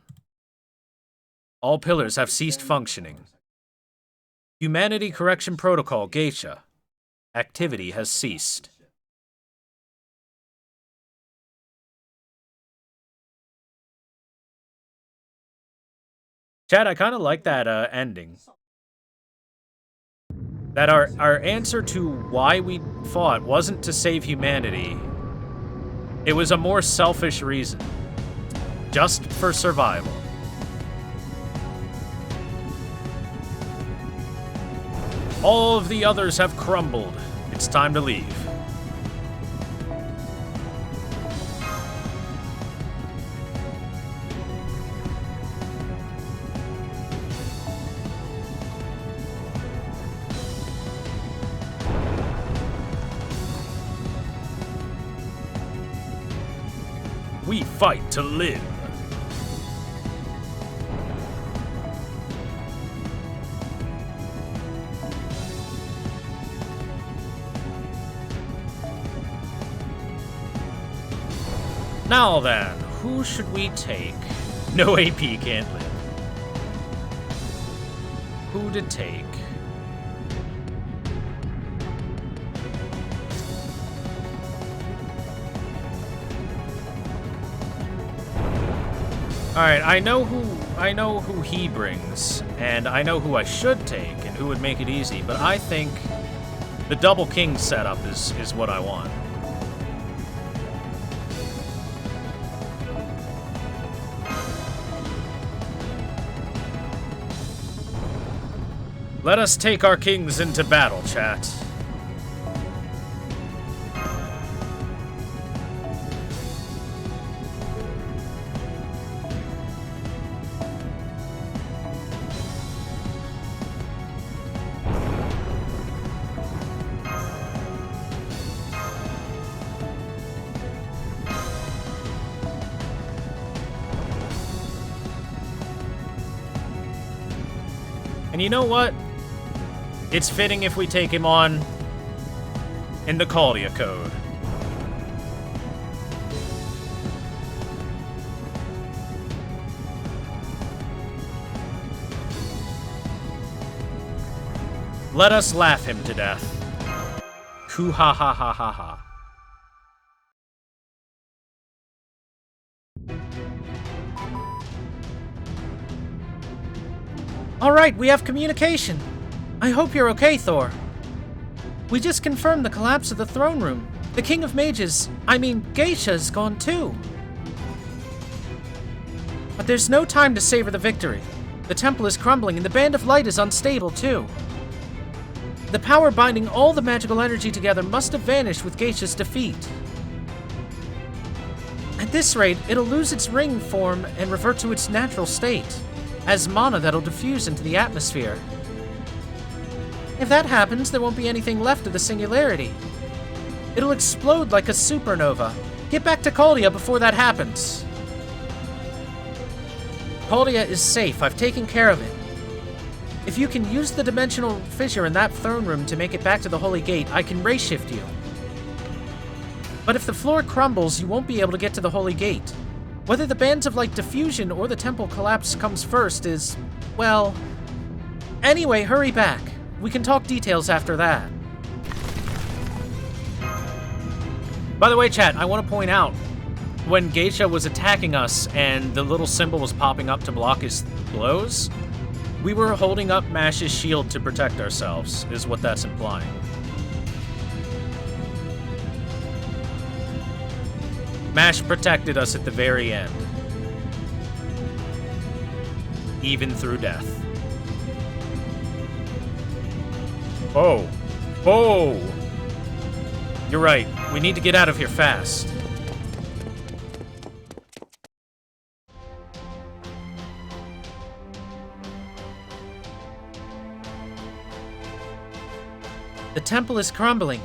All pillars have ceased functioning. Humanity Correction Protocol, Geisha. Activity has ceased. Chad, I kind of like that ending. That our answer to why we fought wasn't to save humanity. It was a more selfish reason. Just for survival. All of the others have crumbled. It's time to leave. We fight to live. Now then, who should we take? No AP can't live. Who to take? Alright, I know who he brings, and I know who I should take and who would make it easy, but I think the double king setup is what I want. Let us take our kings into battle, chat. And you know what? It's fitting if we take him on in the Caldia code. Let us laugh him to death. Koo ha ha ha ha ha. All right, we have communication. I hope you're okay, Thor. We just confirmed the collapse of the throne room. The King of Mages, Geisha's gone too. But there's no time to savor the victory. The temple is crumbling and the Band of Light is unstable too. The power binding all the magical energy together must have vanished with Geisha's defeat. At this rate, it'll lose its ring form and revert to its natural state, as mana that'll diffuse into the atmosphere. If that happens, there won't be anything left of the singularity. It'll explode like a supernova. Get back to Caldia before that happens. Caldia is safe. I've taken care of it. If you can use the dimensional fissure in that throne room to make it back to the Holy Gate, I can ray shift you. But if the floor crumbles, you won't be able to get to the Holy Gate. Whether the Bands of Light diffusion or the temple collapse comes first is, well... Anyway, hurry back. We can talk details after that. By the way, chat, I want to point out, when Geisha was attacking us and the little symbol was popping up to block his blows, we were holding up Mash's shield to protect ourselves, is what that's implying. Mash protected us at the very end. Even through death. Oh. Oh! You're right. We need to get out of here fast. The temple is crumbling.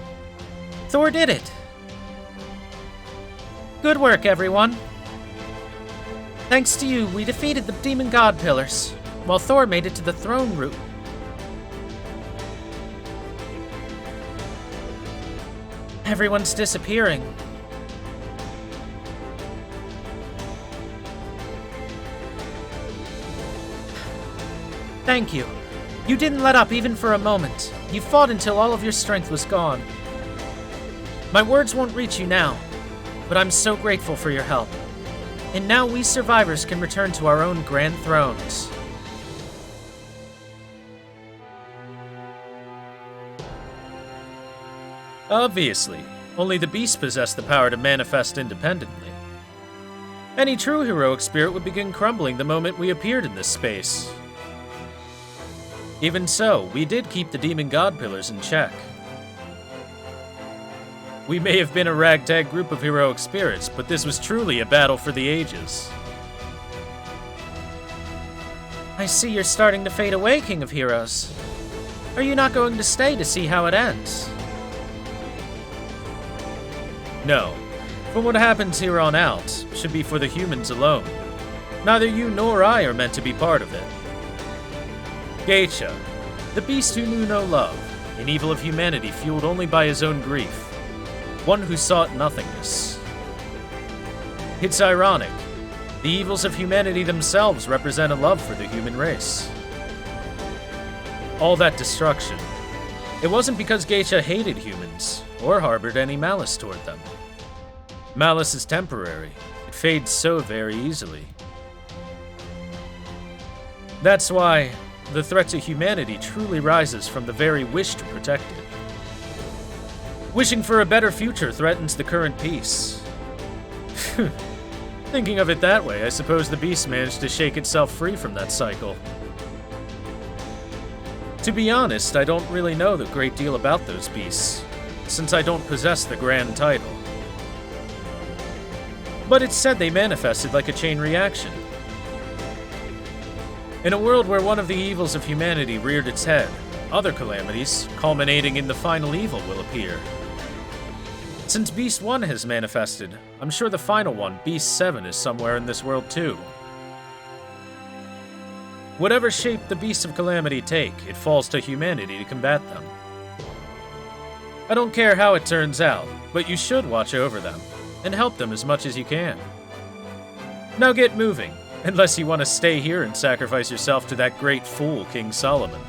Thor did it. Good work, everyone. Thanks to you, we defeated the demon god pillars, while Thor made it to the throne room. Everyone's disappearing. Thank you. You didn't let up even for a moment. You fought until all of your strength was gone. My words won't reach you now, but I'm so grateful for your help. And now we survivors can return to our own grand thrones. Obviously, only the beasts possess the power to manifest independently. Any true heroic spirit would begin crumbling the moment we appeared in this space. Even so, we did keep the demon god pillars in check. We may have been a ragtag group of heroic spirits, but this was truly a battle for the ages. I see you're starting to fade away, King of Heroes. Are you not going to stay to see how it ends? No. From what happens here on out, should be for the humans alone. Neither you nor I are meant to be part of it. Geisha, the beast who knew no love, an evil of humanity fueled only by his own grief, one who sought nothingness. It's ironic. The evils of humanity themselves represent a love for the human race. All that destruction, it wasn't because Geisha hated humans, or harbored any malice toward them. Malice is temporary. It fades so very easily. That's why the threat to humanity truly rises from the very wish to protect it. Wishing for a better future threatens the current peace. Thinking of it that way, I suppose the beast managed to shake itself free from that cycle. To be honest, I don't really know a great deal about those beasts, since I don't possess the grand title. But it's said they manifested like a chain reaction. In a world where one of the evils of humanity reared its head, other calamities, culminating in the final evil, will appear. Since Beast 1 has manifested, I'm sure the final one, Beast 7, is somewhere in this world too. Whatever shape the beasts of calamity take, it falls to humanity to combat them. I don't care how it turns out, but you should watch over them, and help them as much as you can. Now get moving, unless you want to stay here and sacrifice yourself to that great fool, King Solomon.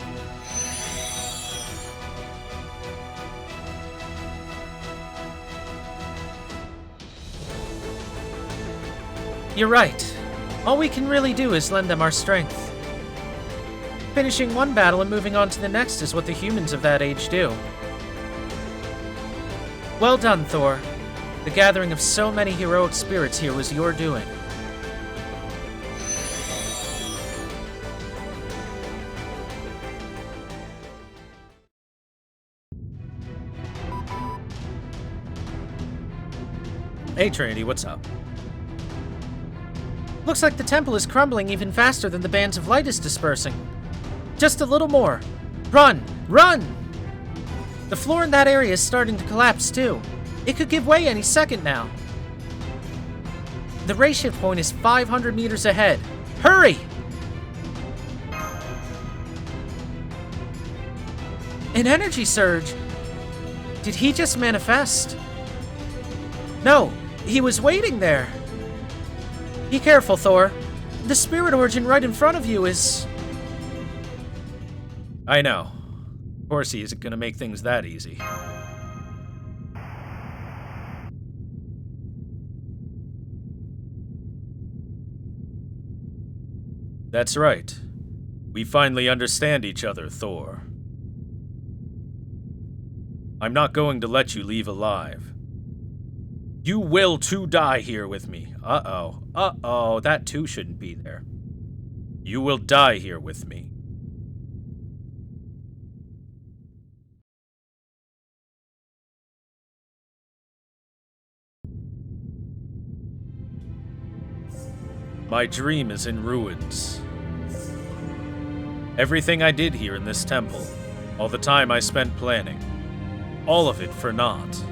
You're right. All we can really do is lend them our strength. Finishing one battle and moving on to the next is what the humans of that age do. Well done, Thor. The gathering of so many heroic spirits here was your doing. Hey Trinity, what's up? Looks like the temple is crumbling even faster than the bands of light is dispersing. Just a little more. Run! Run! The floor in that area is starting to collapse too. It could give way any second now. The ray shift point is 500 meters ahead. Hurry! An energy surge! Did he just manifest? No, he was waiting there. Be careful, Thor. The spirit origin right in front of you is... I know. Of course he isn't gonna make things that easy. That's right. We finally understand each other, Thor. I'm not going to let you leave alive. You will too die here with me. Uh-oh. Uh-oh, that too shouldn't be there. You will die here with me. My dream is in ruins. Everything I did here in this temple, all the time I spent planning, all of it for naught.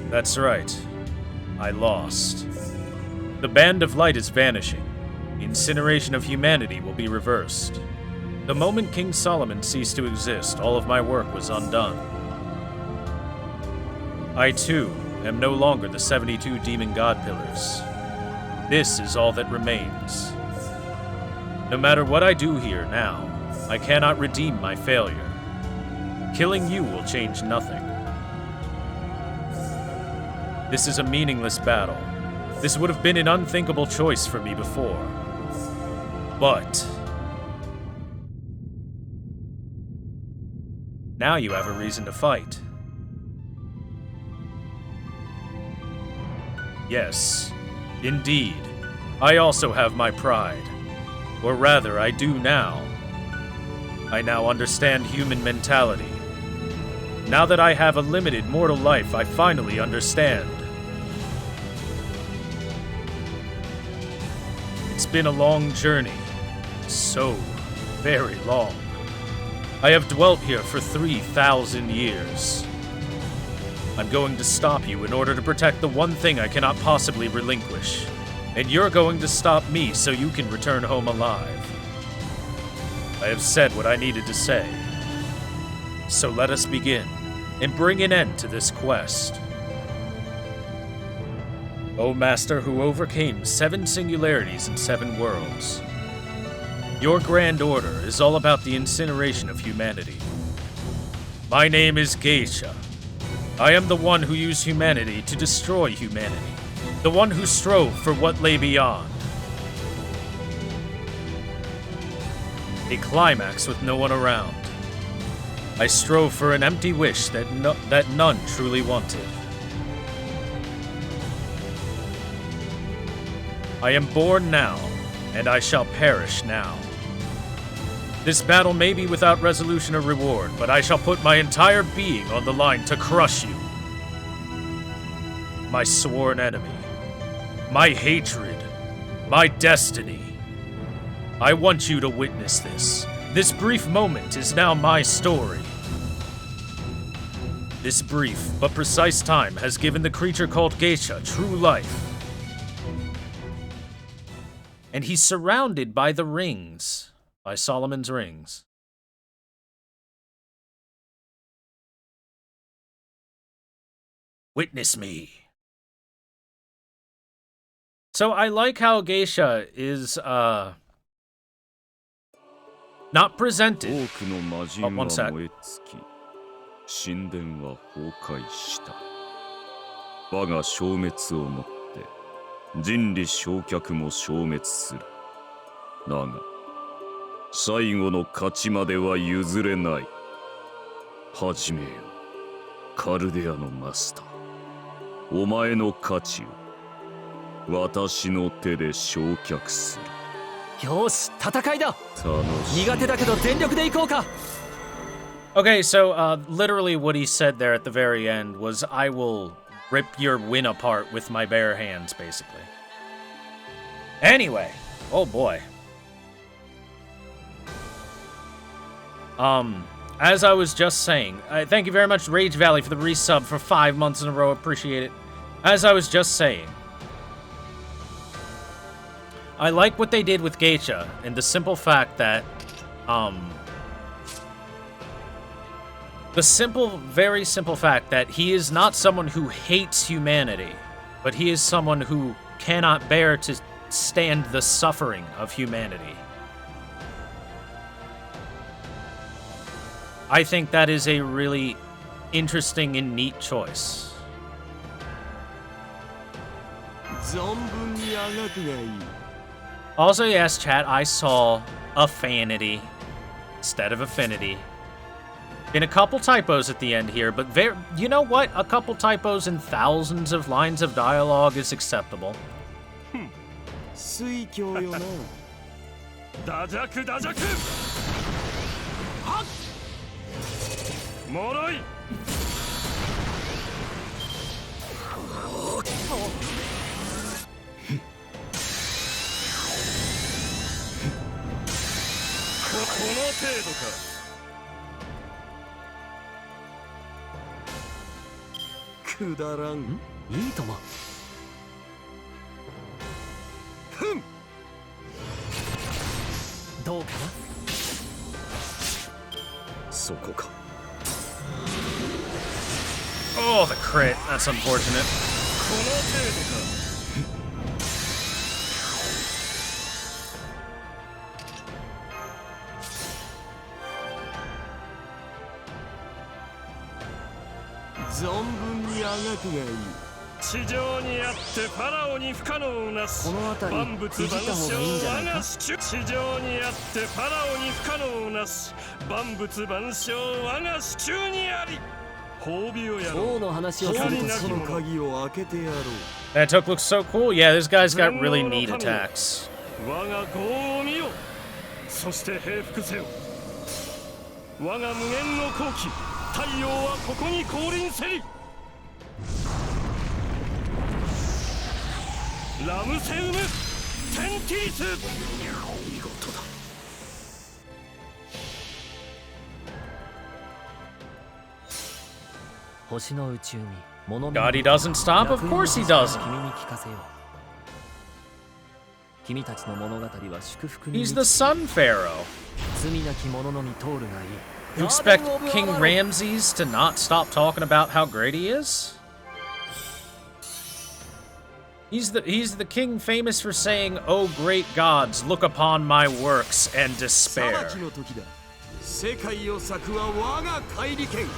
That's right. I lost. The Band of Light is vanishing. The incineration of humanity will be reversed. The moment King Solomon ceased to exist, all of my work was undone. I, too, am no longer the 72 demon god pillars. This is all that remains. No matter what I do here now, I cannot redeem my failure. Killing you will change nothing. This is a meaningless battle. This would have been an unthinkable choice for me before. But now you have a reason to fight. Yes, indeed. I also have my pride. Or rather, I do now. I now understand human mentality. Now that I have a limited mortal life, I finally understand. It's been a long journey. So very long. I have dwelt here for 3,000 years. I'm going to stop you in order to protect the one thing I cannot possibly relinquish. And you're going to stop me so you can return home alive. I have said what I needed to say. So let us begin, and bring an end to this quest. O Master who overcame 7 singularities and 7 worlds. Your grand order is all about the incineration of humanity. My name is Geisha. I am the one who used humanity to destroy humanity. The one who strove for what lay beyond. A climax with no one around. I strove for an empty wish that none truly wanted. I am born now, and I shall perish now. This battle may be without resolution or reward, but I shall put my entire being on the line to crush you. My sworn enemy. My hatred. My destiny. I want you to witness this. This brief moment is now my story. This brief but precise time has given the creature called Geisha true life. And he's surrounded by the rings, by Solomon's rings. Witness me. So I like how Geisha is, not presented. 多くの魔人は one sec. 燃え尽き、神殿は崩壊した。我が消滅をもって人理焼却も消滅する。だが最後の勝ちまでは譲れない。始めよ。カルデアのマスター、お前の価値を私の手で焼却する。よし、戦いだ。楽しい。苦手だけど全力で行こうか。 Okay, so literally what he said there at the very end was, I will rip your win apart with my bare hands, basically. Anyway, oh boy. As I was just saying, thank you very much, Rage Valley, for the resub for 5 months in a row. Appreciate it. As I was just saying, I like what they did with Geisha, and the simple fact that, very simple fact that he is not someone who hates humanity, but he is someone who cannot bear to stand the suffering of humanity. I think that is a really interesting and neat choice. 存分にあがくがいい。 Also, yes, chat, I saw affinity instead of affinity. In a couple typos at the end here, but you know what? A couple typos in thousands of lines of dialogue is acceptable. 水郷よな。ダジャクダジャク。はっ。もろい。この程度か。くだらん。いいとも。ふん。どうかな。そこか。 Oh, the crit. That's unfortunate. この程度か。存分にあがくがいい。地上にあってファラオに不可能なし。この辺り万物万象我が手中。地上にあってファラオに不可能なし。万物万象我が手中にあり。褒美をやろう。王の話をするとその鍵を開けてやろう。 That took looks so cool. Yeah, this guy's got really neat attacks. 我が業を見よ。そして平服せよ。我が無限の好機。太陽はここに降臨せり。ラムセウム・テンティース。見事だ。星の宇宙に物 God, he doesn't stop? Of course he doesn't. 君に聞かせよう。君たちの物語は祝福に He's the Sun Pharaoh. 罪なき者のみ通るがいい。 You expect King Ramses to not stop talking about how great he is? He's the king famous for saying, "Oh great gods, look upon my works and 裁 despair." きの時だ。世界を裂くは我が怪力剣。受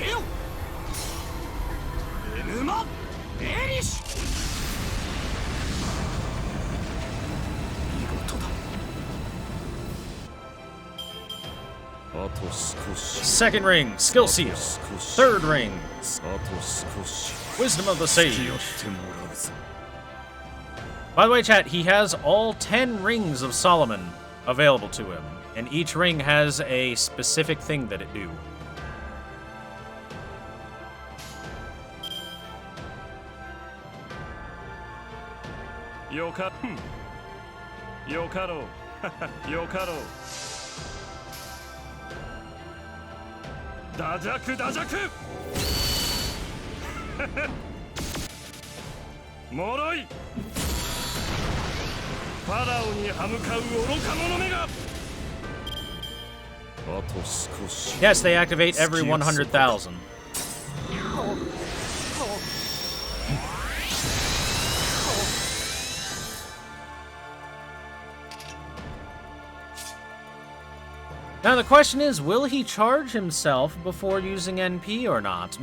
けよ。エヌマ・エリシュ。見事だ。あと少し。 Second ring, skill seal. Third ring, あと少し。 wisdom of the 付 sage. き合ってもらうぞ。 By the way, chat, he has all 10 rings of Solomon available to him, and each ring has a specific thing that it do. よかよかろうよかろうダジャクダジャクもろいファラオに歯向かう愚か者めがあと少し Yes, they activate every 100,000. Now the question is, will he charge himself before using NP or not?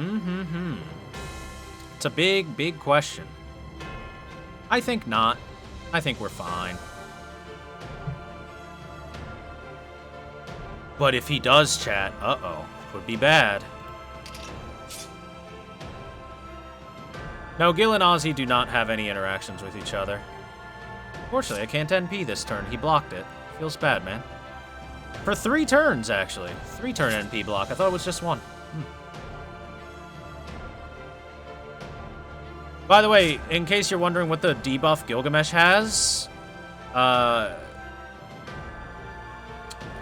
It's a big, big question. I think not. I think we're fine. But if he does chat, uh-oh, could be bad. No, Gil and Ozzy do not have any interactions with each other. Fortunately, I can't NP this turn. He blocked it. Feels bad, man. For 3 turns, actually. 3-turn NP block. I thought it was just 1. By the way, in case you're wondering what the debuff Gilgamesh has,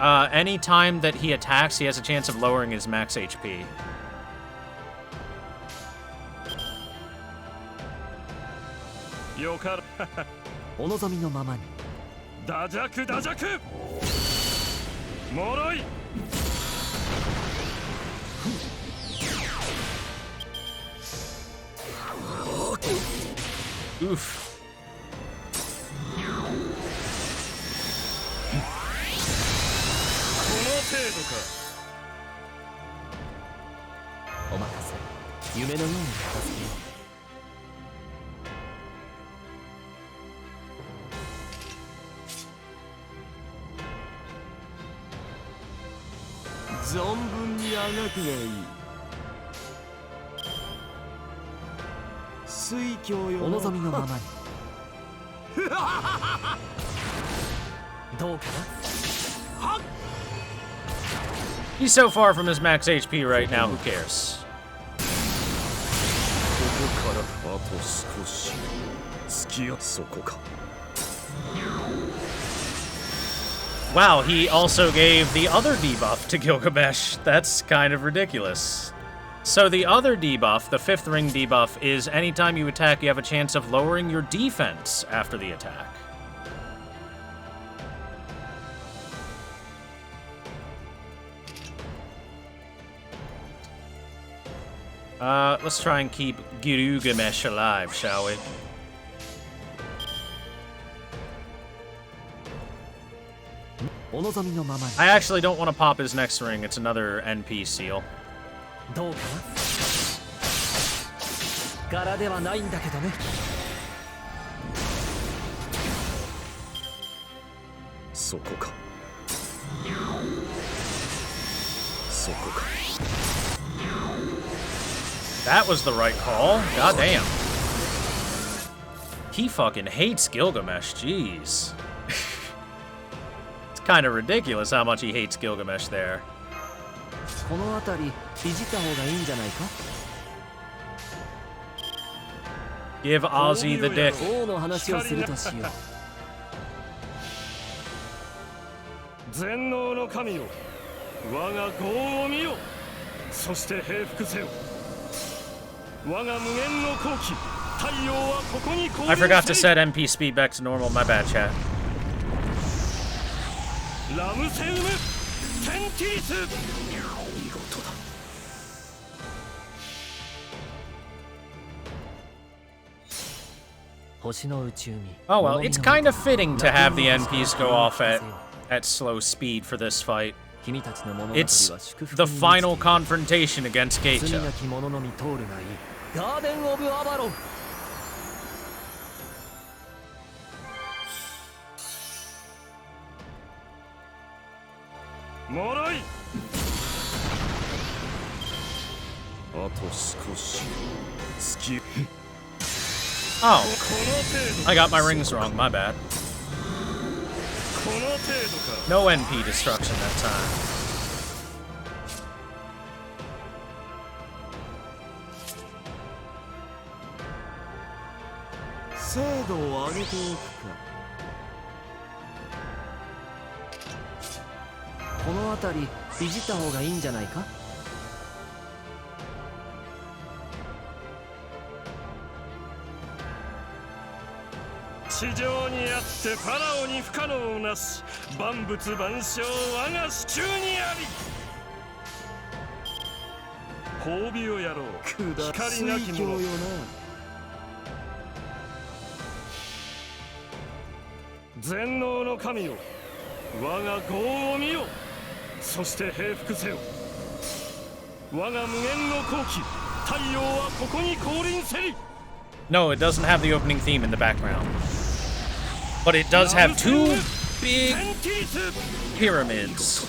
any time that he attacks, he has a chance of lowering his max HP. Yokara. お望みのままに。ダジャクダジャク。もろい。Oof. お任せ。夢のように片付けよう。存分にあがくがいい。水郷よ。お望みのままに。どうかな。 He's so far from his max HP right now, who cares? Wow, he also gave the other debuff to Gilgamesh. That's kind of ridiculous. So the other debuff, the 5th ring debuff, is anytime you attack, you have a chance of lowering your defense after the attack. Let's try and keep Gilgamesh alive, shall we? I actually don't want to pop his next ring. It's another NP seal. どうかな。柄ではないんだけどね。そこか。そこか。 That was the right call. God damn. He fucking hates Gilgamesh. Jeez. It's kind of ridiculous how much he hates Gilgamesh there. この辺りいじった方がいいんじゃないか。 Give Ozzy the dick. 王の話をするとしよう。全能の神よ、我が業を見よ。そして平服せよ。 I forgot to set MP speed back to normal. My bad, chat. Oh well, it's kind of fitting to have the NPs go off at slow speed for this fight. It's the final confrontation against Geisha. Garden of Avalon. Moroi. Oh, I got my rings wrong. My bad. No NP destruction that time. 精度を上げておくか。この辺りいじった方がいいんじゃないか。地上にあってパラオに不可能なし、万物万象我が手中にあり。褒美をやろう。光なき者よな。 全能の神よ、我が業を見よ。そして平服せよ。我が無限の好機、太陽はここに降臨せり。 No, it doesn't have the opening theme in the background. But it does have two big pyramids.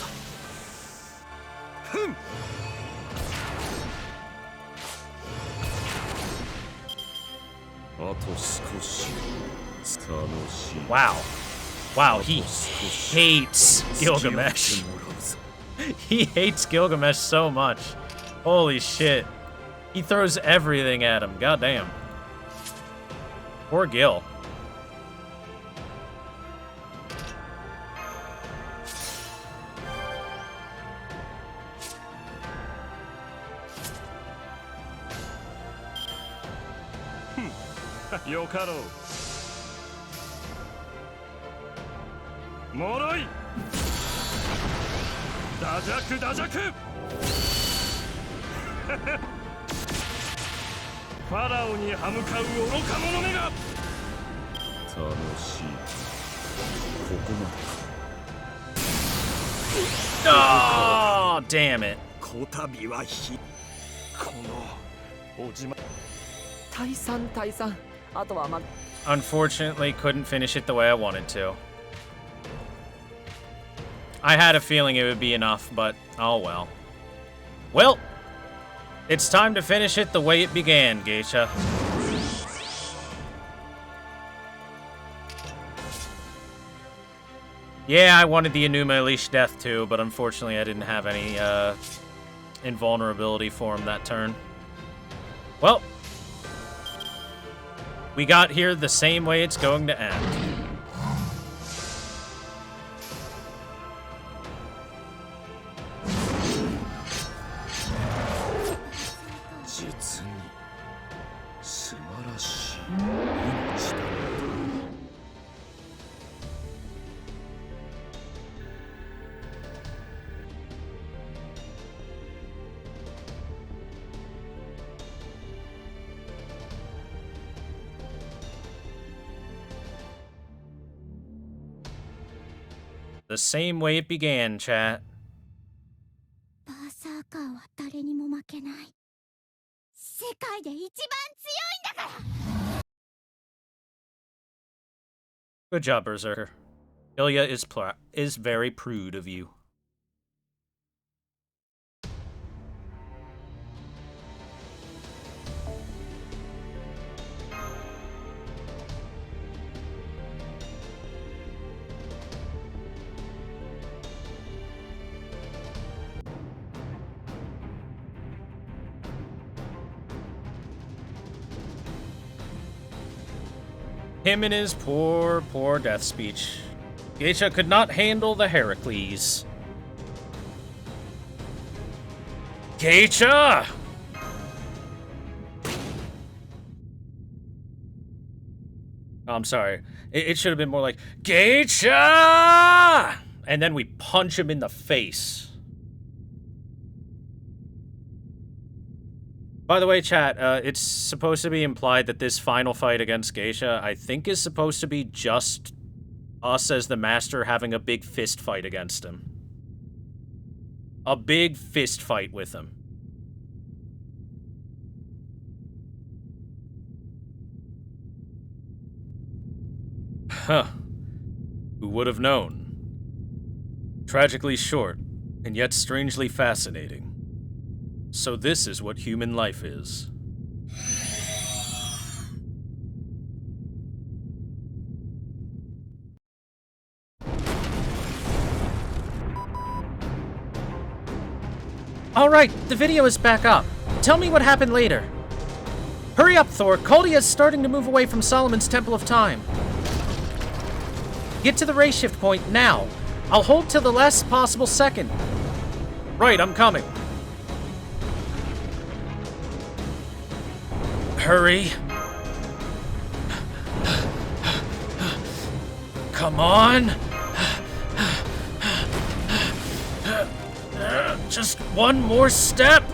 Wow. Wow, he hates Gilgamesh. He hates Gilgamesh so much. Holy shit. He throws everything at him. Goddamn. Poor Gil. Yo karo. Moroi. Dajaku dajaku. ファラオに歯向かう愚か者めが。楽しい。ここまでか。Oh, damn it. こたびはひこのおじま退散退散。あとはま Unfortunately, couldn't finish it the way I wanted to. I had a feeling it would be enough, but oh well. Well, it's time to finish it the way it began, Geisha. Yeah, I wanted the Enuma Elish death too, but unfortunately I didn't have any invulnerability for him that turn. Well, we got here the same way it's going to end. The same way it began, chat. バーサーカーは誰にも負けない。世界で一番強いんだから。 Good job, Berserker. Ilya is very prude of you. Him and his poor death speech. Geisha could not handle the Heracles. Geisha! Oh, I'm sorry. It should have been more like, Geisha! And then we punch him in the face. By the way, chat, it's supposed to be implied that this final fight against Geisha, I think, is supposed to be just us as the master having a big fist fight against him. A big fist fight with him. Huh. Who would have known? Tragically short, and yet strangely fascinating. So this is what human life is. Alright, the video is back up. Tell me what happened later. Hurry up, Thor. Caldia is starting to move away from Solomon's Temple of Time. Get to the ray shift point now. I'll hold till the last possible second. Right, I'm coming. Hurry. Come on. Just one more step.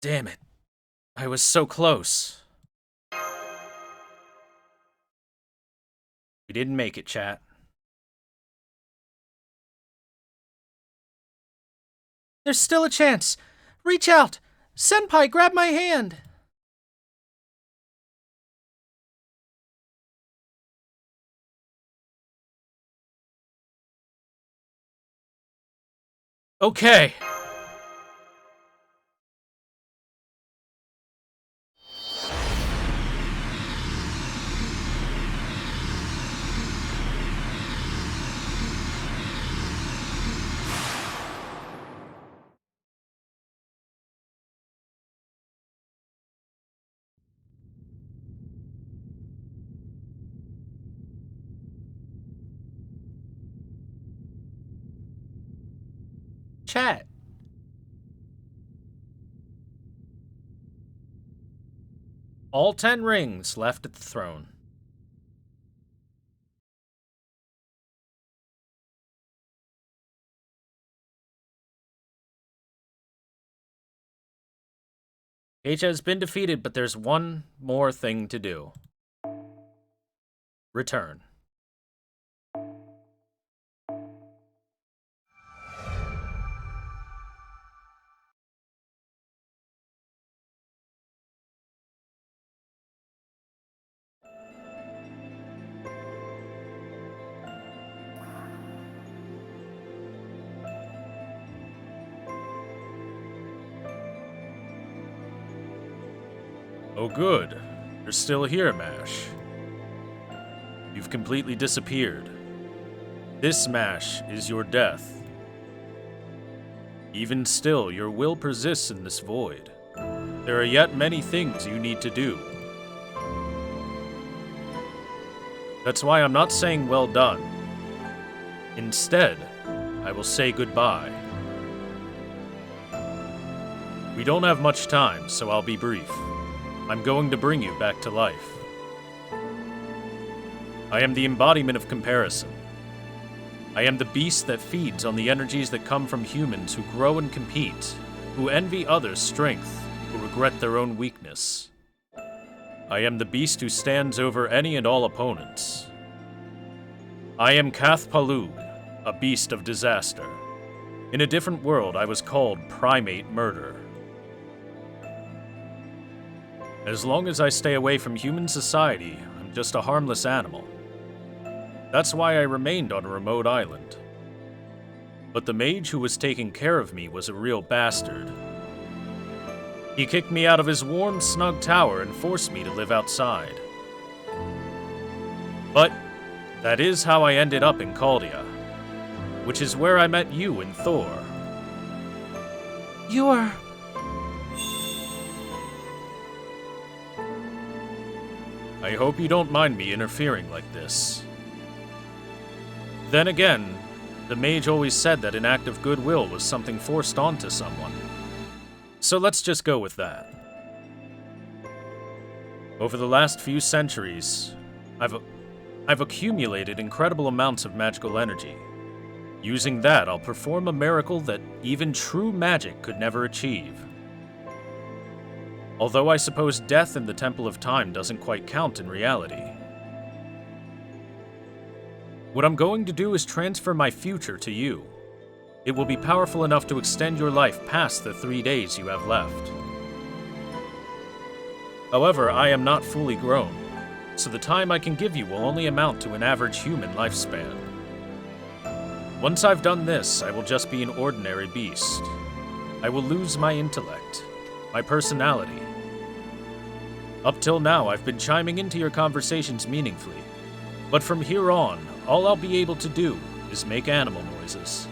Damn it. I was so close. We didn't make it, chat. There's still a chance. Reach out. Senpai, grab my hand! Okay. Chat. All 10 rings left at the throne. H has been defeated, but there's one more thing to do. Return. Oh good, you're still here, Mash. You've completely disappeared. This, Mash, is your death. Even still, your will persists in this void. There are yet many things you need to do. That's why I'm not saying well done. Instead, I will say goodbye. We don't have much time, so I'll be brief. I'm going to bring you back to life. I am the embodiment of comparison. I am the beast that feeds on the energies that come from humans who grow and compete, who envy others' strength, who regret their own weakness. I am the beast who stands over any and all opponents. I am Kath Palug, a beast of disaster. In a different world, I was called Primate Murder. As long as I stay away from human society, I'm just a harmless animal. That's why I remained on a remote island. But the mage who was taking care of me was a real bastard. He kicked me out of his warm, snug tower and forced me to live outside. But that is how I ended up in Caldia, which is where I met you and Thor. You're... I hope you don't mind me interfering like this. Then again, the mage always said that an act of goodwill was something forced onto someone. So let's just go with that. Over the last few centuries, I've accumulated incredible amounts of magical energy. Using that, I'll perform a miracle that even true magic could never achieve. Although I suppose death in the Temple of Time doesn't quite count in reality. What I'm going to do is transfer my future to you. It will be powerful enough to extend your life past the 3 days you have left. However, I am not fully grown, so the time I can give you will only amount to an average human lifespan. Once I've done this, I will just be an ordinary beast. I will lose my intellect, my personality. Up till now, I've been chiming into your conversations meaningfully, but from here on, all I'll be able to do is make animal noises.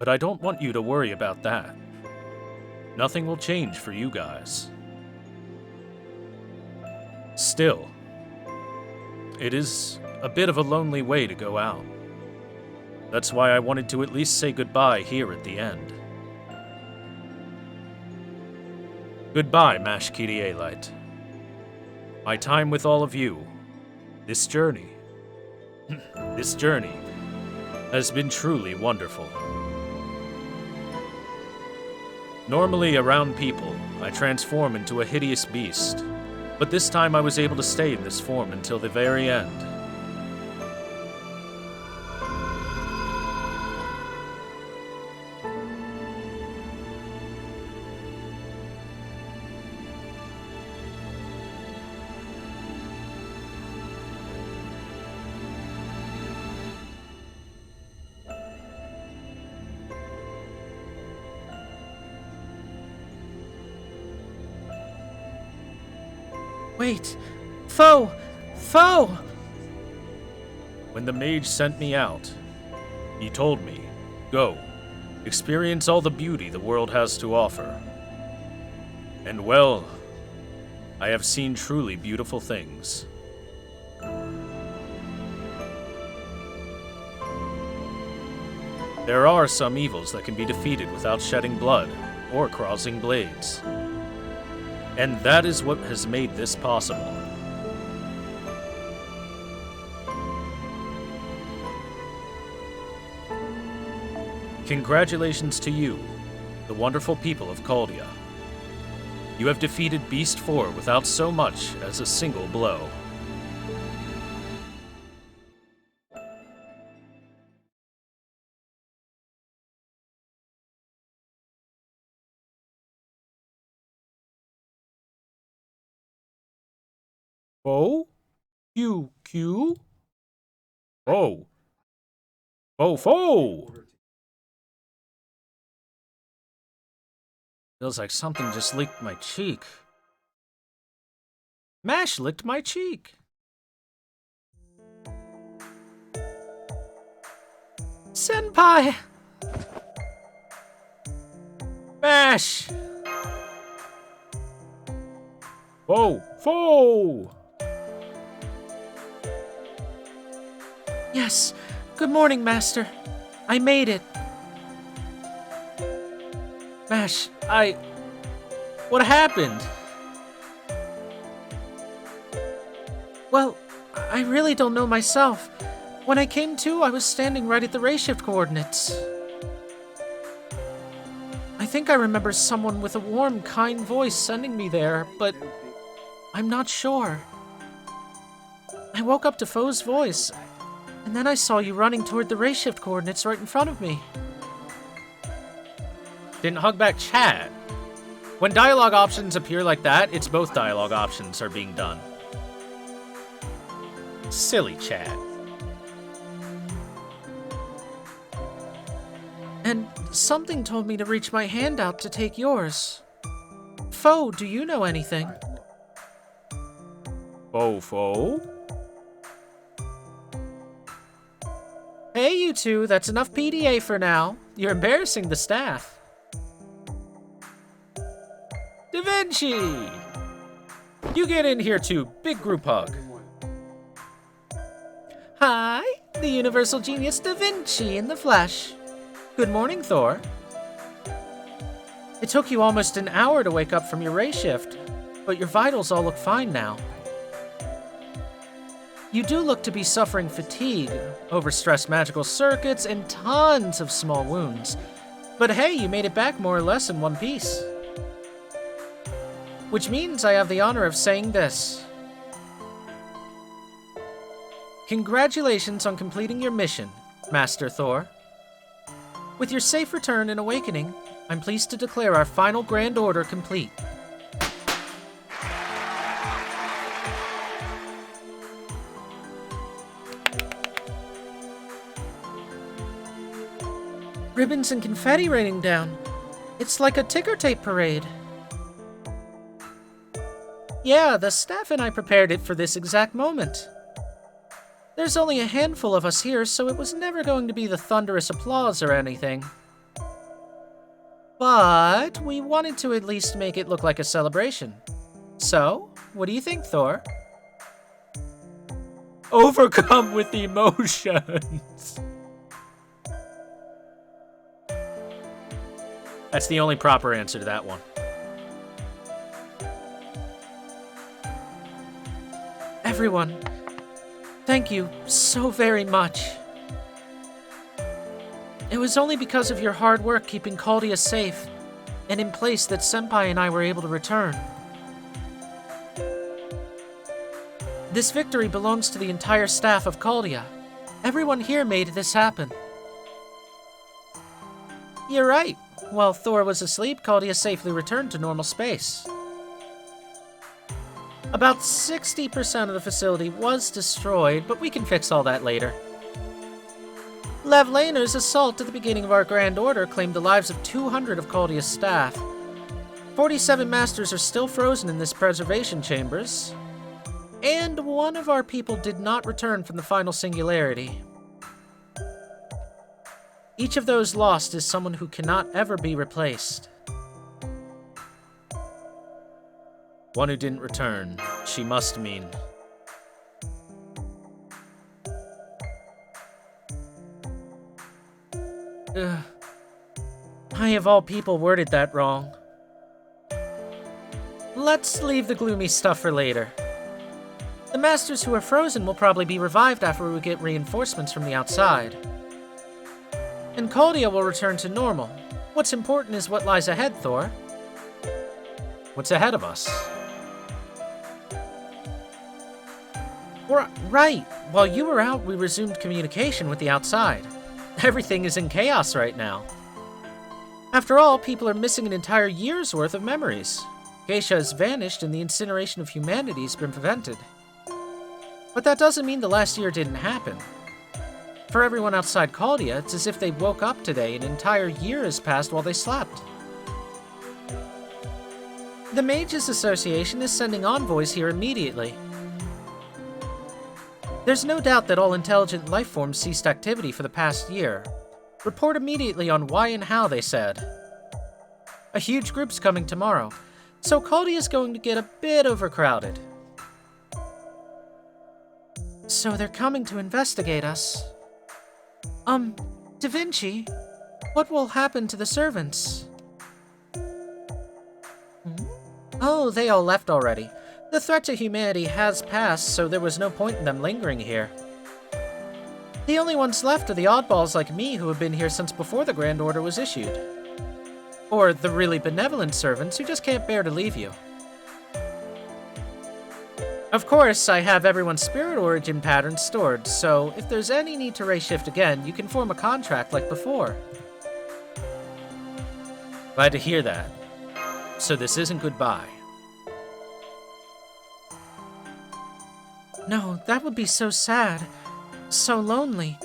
But I don't want you to worry about that. Nothing will change for you guys. Still, it is a bit of a lonely way to go out. That's why I wanted to at least say goodbye here at the end. Goodbye, Mash Kirielite. My time with all of you, this journey has been truly wonderful. Normally, around people, I transform into a hideous beast, but this time I was able to stay in this form until the very end. Wait. Foe! Foe! When the mage sent me out, he told me, "Go, experience all the beauty the world has to offer." And well, I have seen truly beautiful things. There are some evils that can be defeated without shedding blood or crossing blades. And that is what has made this possible. Congratulations to you, the wonderful people of Caldia. You have defeated Beast 4 without so much as a single blow. Foe? Q? Foe. Foe! Feels like something just licked my cheek. Mash licked my cheek. Senpai! Mash! Foe! Yes. Good morning, Master. I made it. Mash, what happened? Well, I really don't know myself. When I came to, I was standing right at the ray shift coordinates. I think I remember someone with a warm, kind voice sending me there, but I'm not sure. I woke up to Foe's voice, and then I saw you running toward the ray shift coordinates right in front of me. Didn't hug back chat. When dialogue options appear like that, it's both dialogue options are being done. Silly chat. And something told me to reach my hand out to take yours. Foe, do you know anything? Foe? Hey, you two, that's enough PDA for now. You're embarrassing the staff. Da Vinci! You get in here too. Big group hug. Hi, the universal genius Da Vinci in the flesh. Good morning, Thor. It took you almost an hour to wake up from your ray shift, but your vitals all look fine now. You do look to be suffering fatigue, overstressed magical circuits, and tons of small wounds. But hey, you made it back more or less in one piece. Which means I have the honor of saying this. Congratulations on completing your mission, Master Thor. With your safe return and awakening, I'm pleased to declare our final Grand Order complete. Ribbons and confetti raining down. It's like a ticker tape parade. Yeah, the staff and I prepared it for this exact moment. There's only a handful of us here, so it was never going to be the thunderous applause or anything. But we wanted to at least make it look like a celebration. So, what do you think, Thor? Overcome with emotions. That's the only proper answer to that one. Everyone, thank you so very much. It was only because of your hard work keeping Caldia safe and in place that Senpai and I were able to return. This victory belongs to the entire staff of Caldia. Everyone here made this happen. You're right. While Thor was asleep, Caldia safely returned to normal space. About 60% of the facility was destroyed, but we can fix all that later. Lev Laner's assault at the beginning of our Grand Order claimed the lives of 200 of Caldia's staff. 47 masters are still frozen in this preservation chambers, And one of our people did not return from the final singularity. Each of those lost is someone who cannot ever be replaced. One who didn't return. She must mean. I of all people worded that wrong. Let's leave the gloomy stuff for later. The masters who are frozen will probably be revived after we get reinforcements from the outside. And Caldia will return to normal. What's important is what lies ahead, Thor. What's ahead of us? Right. While you were out, we resumed communication with the outside. Everything is in chaos right now. After all, people are missing an entire year's worth of memories. Geisha has vanished and the incineration of humanity has been prevented. But that doesn't mean the last year didn't happen. For everyone outside Caldia, it's as if they woke up today and an entire year has passed while they slept. The Mages Association is sending envoys here immediately. There's no doubt that all intelligent life forms ceased activity for the past year. Report immediately on why and how, they said. A huge group's coming tomorrow, so Caldia is going to get a bit overcrowded. So they're coming to investigate us. Da Vinci, what will happen to the servants? Oh, they all left already. The threat to humanity has passed, so there was no point in them lingering here. The only ones left are the oddballs like me who have been here since before the Grand Order was issued. Or the really benevolent servants who just can't bear to leave you. Of course, I have everyone's spirit origin patterns stored, so if there's any need to ray shift again, you can form a contract like before. Glad to hear that. So this isn't goodbye. No, that would be so sad. So lonely.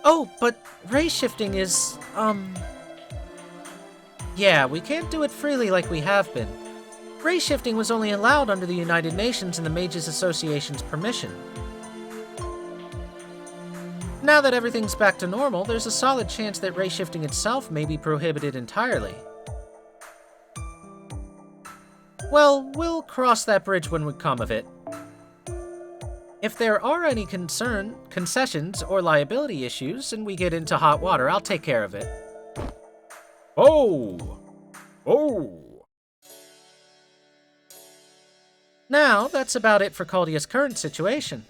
Oh, but ray shifting is, Yeah, we can't do it freely like we have been. Ray shifting was only allowed under the United Nations and the Mages Association's permission. Now that everything's back to normal, there's a solid chance that ray shifting itself may be prohibited entirely. Well, we'll cross that bridge when we come of it. If there are any concessions, or liability issues, and we get into hot water, I'll take care of it. Oh! Oh! Now, that's about it for Caldia's current situation.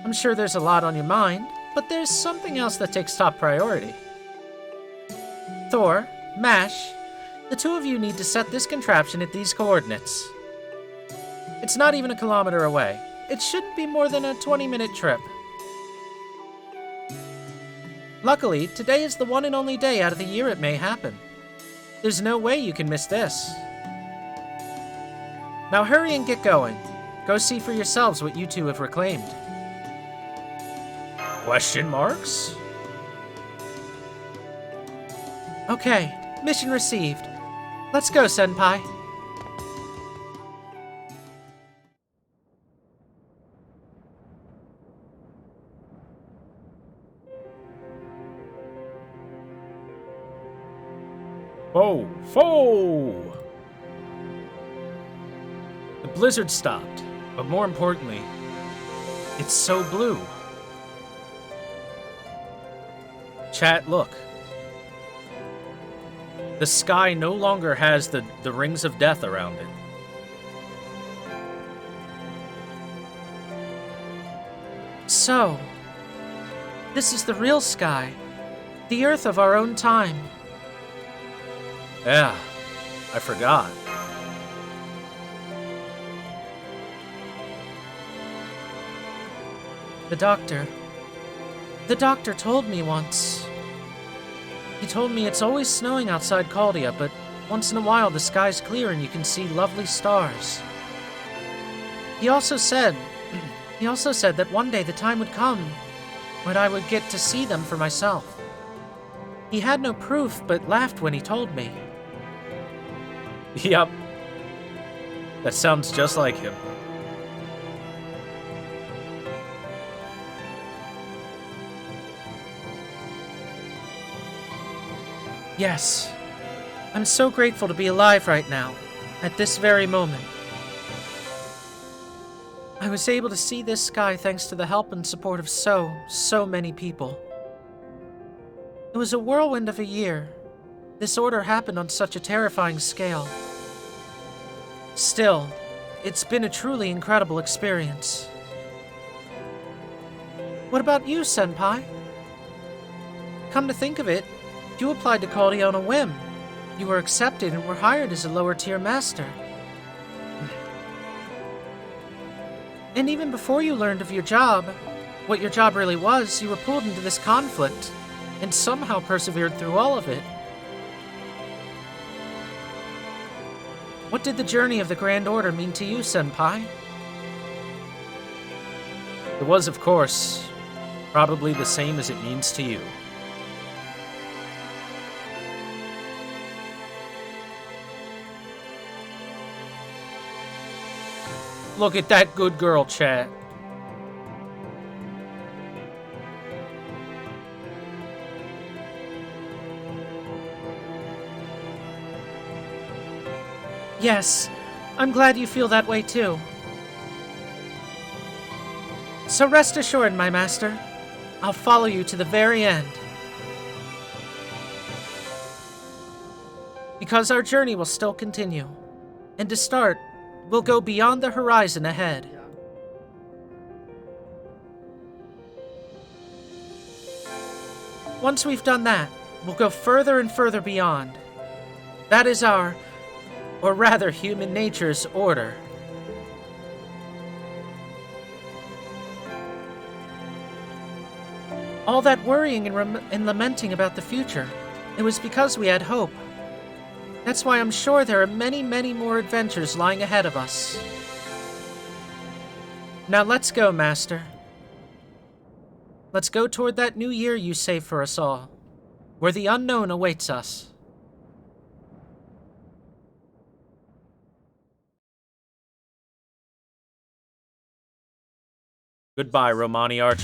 I'm sure there's a lot on your mind, but there's something else that takes top priority. Thor, Mash, the two of you need to set this contraption at these coordinates. It's not even a kilometer away. It shouldn't be more than a 20-minute trip. Luckily, today is the one and only day out of the year it may happen. There's no way you can miss this. Now hurry and get going. Go see for yourselves what you two have reclaimed. Question marks? Okay, mission received. Let's go, Senpai. Whoa! Whoa! The blizzard stopped, but more importantly, it's so blue. Chat, look. The sky no longer has the rings of death around it. So, this is the real sky. The Earth of our own time. Yeah, I forgot. The doctor told me once. He told me it's always snowing outside Caldia, but once in a while the sky's clear and you can see lovely stars. He also said that one day the time would come when I would get to see them for myself. He had no proof, but laughed when he told me. Yup. That sounds just like him. Yes. I'm so grateful to be alive right now, at this very moment. I was able to see this sky thanks to the help and support of so many people. It was a whirlwind of a year. This order happened on such a terrifying scale. Still, it's been a truly incredible experience. What about you, Senpai? Come to think of it, you applied to Caldy on a whim. You were accepted and were hired as a lower-tier master. And even before you learned of your job, what your job really was, you were pulled into this conflict, and somehow persevered through all of it. What did the journey of the Grand Order mean to you, Senpai? It was, of course, probably the same as it means to you. Look at that good girl, chat. Yes, I'm glad you feel that way too. So rest assured, my master, I'll follow you to the very end. Because our journey will still continue. And to start, we'll go beyond the horizon ahead. Once we've done that, we'll go further and further beyond. That is our, or rather human nature's, order. All that worrying and lamenting about the future, it was because we had hope. That's why I'm sure there are many, many more adventures lying ahead of us. Now let's go, Master. Let's go toward that new year you saved for us all, where the unknown awaits us. Goodbye, Romani Arch.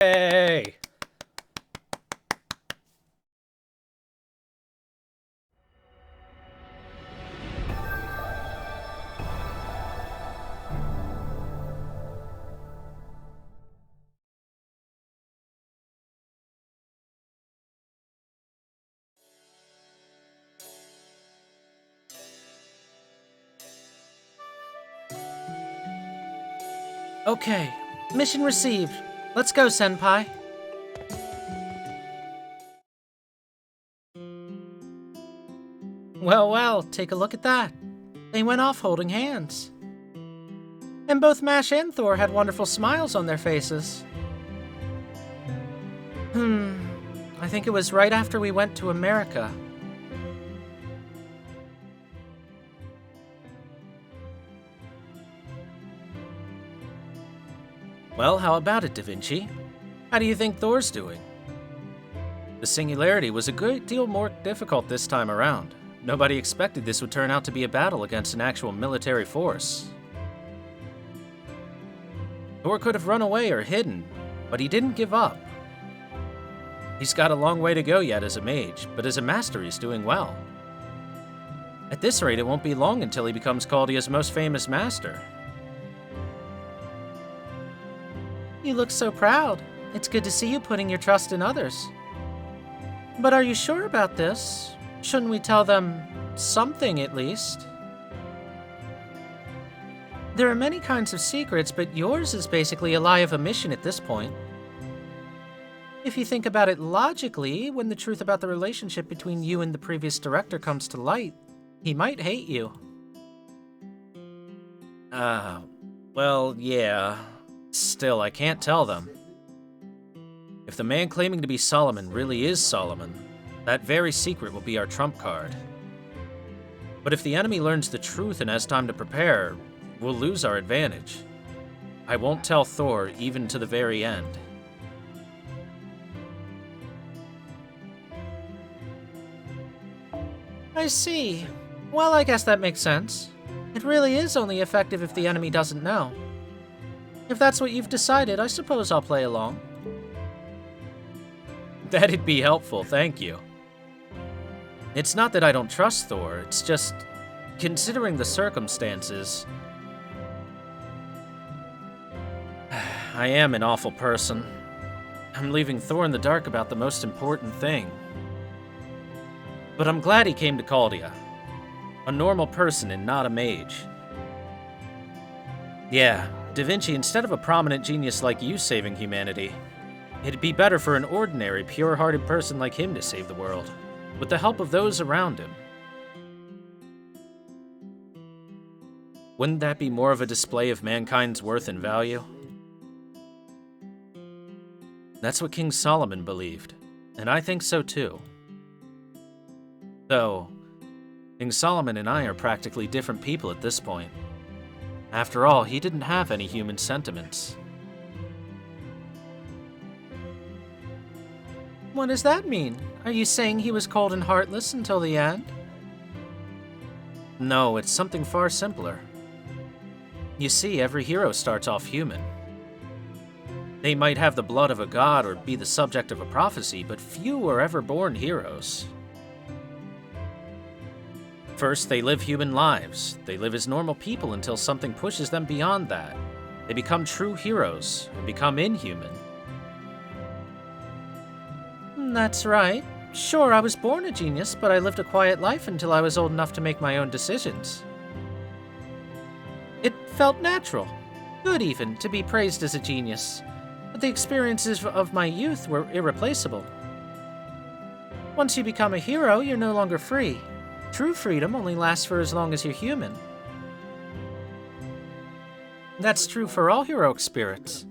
Hey! Okay, mission received. Let's go, Senpai. Well, well, take a look at that. They went off holding hands. And both Mash and Thor had wonderful smiles on their faces. I think it was right after we went to America. Well, how about it, Da Vinci? How do you think Thor's doing? The singularity was a great deal more difficult this time around. Nobody expected this would turn out to be a battle against an actual military force. Thor could have run away or hidden, but he didn't give up. He's got a long way to go yet as a mage, but as a master he's doing well. At this rate, it won't be long until he becomes Caldia's most famous master. You look so proud. It's good to see you putting your trust in others. But are you sure about this? Shouldn't we tell them something at least? There are many kinds of secrets, but yours is basically a lie of omission at this point. If you think about it logically, when the truth about the relationship between you and the previous director comes to light, he might hate you. Well, yeah. Still, I can't tell them. If the man claiming to be Solomon really is Solomon, that very secret will be our trump card. But if the enemy learns the truth and has time to prepare, we'll lose our advantage. I won't tell Thor even to the very end. I see. Well, I guess that makes sense. It really is only effective if the enemy doesn't know. If that's what you've decided, I suppose I'll play along. That'd be helpful, thank you. It's not that I don't trust Thor, it's just, considering the circumstances, I am an awful person. I'm leaving Thor in the dark about the most important thing. But I'm glad he came to Caldia. A normal person and not a mage. Yeah, Da Vinci, instead of a prominent genius like you saving humanity, it'd be better for an ordinary, pure-hearted person like him to save the world, with the help of those around him. Wouldn't that be more of a display of mankind's worth and value? That's what King Solomon believed, and I think so too. Though, King Solomon and I are practically different people at this point. After all, he didn't have any human sentiments. What does that mean? Are you saying he was cold and heartless until the end? No, it's something far simpler. You see, every hero starts off human. They might have the blood of a god or be the subject of a prophecy, but few are ever born heroes. First, they live human lives. They live as normal people until something pushes them beyond that. They become true heroes and become inhuman. That's right. Sure, I was born a genius, but I lived a quiet life until I was old enough to make my own decisions. It felt natural, good even, to be praised as a genius, but the experiences of my youth were irreplaceable. Once you become a hero, you're no longer free. True freedom only lasts for as long as you're human. That's true for all heroic spirits.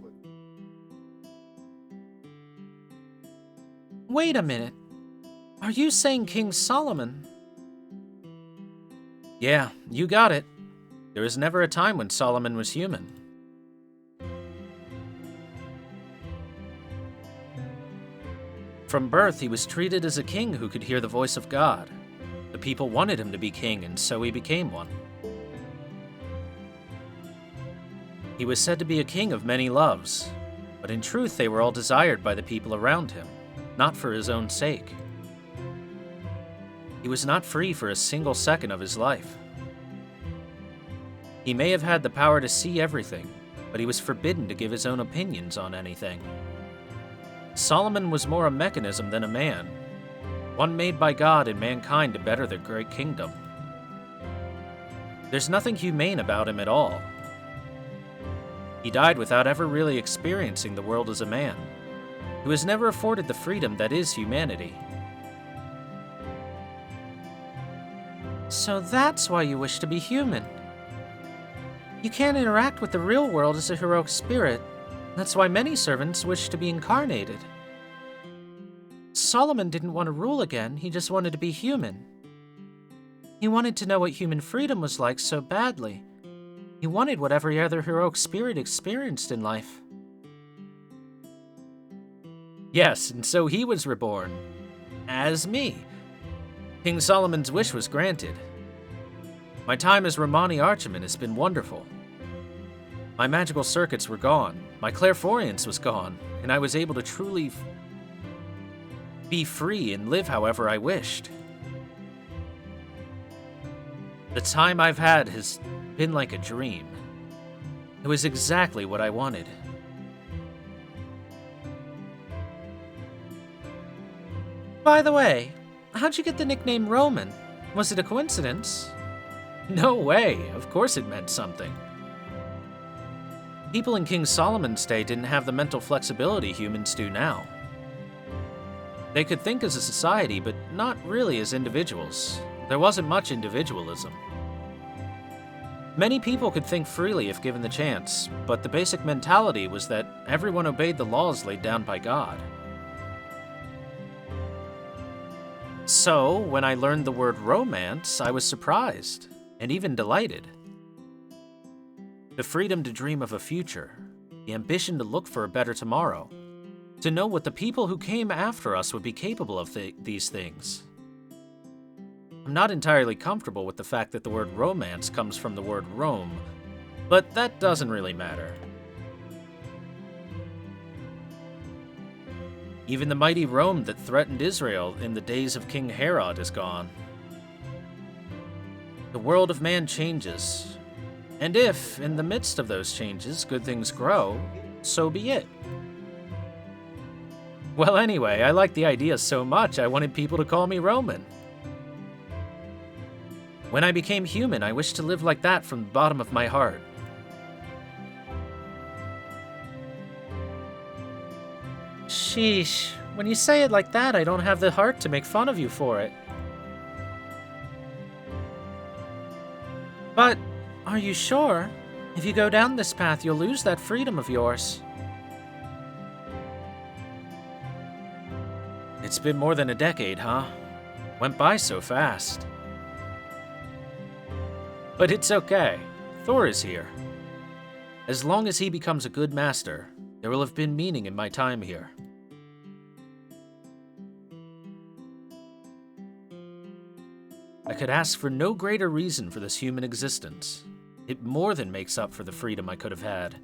Wait a minute. Are you saying King Solomon? Yeah, you got it. There was never a time when Solomon was human. From birth, he was treated as a king who could hear the voice of God. The people wanted him to be king, and so he became one. He was said to be a king of many loves. But in truth, they were all desired by the people around him, not for his own sake. He was not free for a single second of his life. He may have had the power to see everything, but he was forbidden to give his own opinions on anything. Solomon was more a mechanism than a man, one made by God and mankind to better their great kingdom. There's nothing humane about him at all. He died without ever really experiencing the world as a man, who was never afforded the freedom that is humanity. So that's why you wish to be human. You can't interact with the real world as a heroic spirit. That's why many servants wish to be incarnated. Solomon didn't want to rule again, he just wanted to be human. He wanted to know what human freedom was like so badly. He wanted what every other heroic spirit experienced in life. Yes, and so he was reborn. As me. King Solomon's wish was granted. My time as Romani Archiman has been wonderful. My magical circuits were gone, my clairvoyance was gone, and I was able to truly be free and live however I wished. The time I've had has been like a dream. It was exactly what I wanted. By the way, how'd you get the nickname Roman? Was it a coincidence? No way, of course it meant something. People in King Solomon's day didn't have the mental flexibility humans do now. They could think as a society, but not really as individuals. There wasn't much individualism. Many people could think freely if given the chance, but the basic mentality was that everyone obeyed the laws laid down by God. So, when I learned the word romance, I was surprised, and even delighted. The freedom to dream of a future, the ambition to look for a better tomorrow, to know what the people who came after us would be capable of these things. I'm not entirely comfortable with the fact that the word romance comes from the word Rome, but that doesn't really matter. Even the mighty Rome that threatened Israel in the days of King Herod is gone. The world of man changes, and if, in the midst of those changes, good things grow, so be it. Well, anyway, I liked the idea so much I wanted people to call me Roman. When I became human, I wished to live like that from the bottom of my heart. Sheesh, when you say it like that, I don't have the heart to make fun of you for it. But, are you sure? If you go down this path, you'll lose that freedom of yours. It's been more than a decade, huh? Went by so fast. But it's okay. Thor is here. As long as he becomes a good master, there will have been meaning in my time here. I could ask for no greater reason for this human existence. It more than makes up for the freedom I could have had.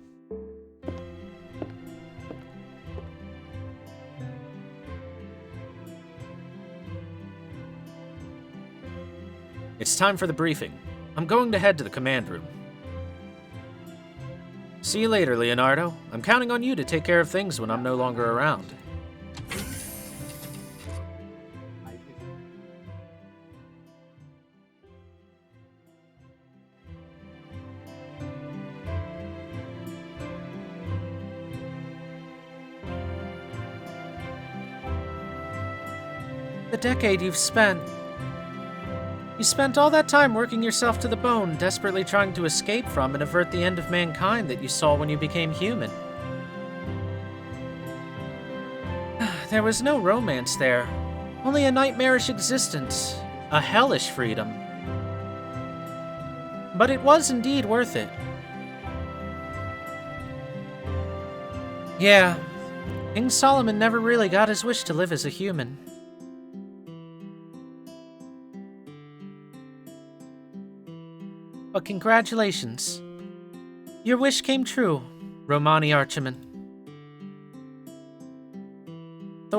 It's time for the briefing. I'm going to head to the command room. See you later, Leonardo. I'm counting on you to take care of things when I'm no longer around. The decade you've spent. You spent all that time working yourself to the bone, desperately trying to escape from and avert the end of mankind that you saw when you became human. There was no romance there, only a nightmarish existence, a hellish freedom. But it was indeed worth it. Yeah, King Solomon never really got his wish to live as a human. But congratulations. Your wish came true, Romani Archiman.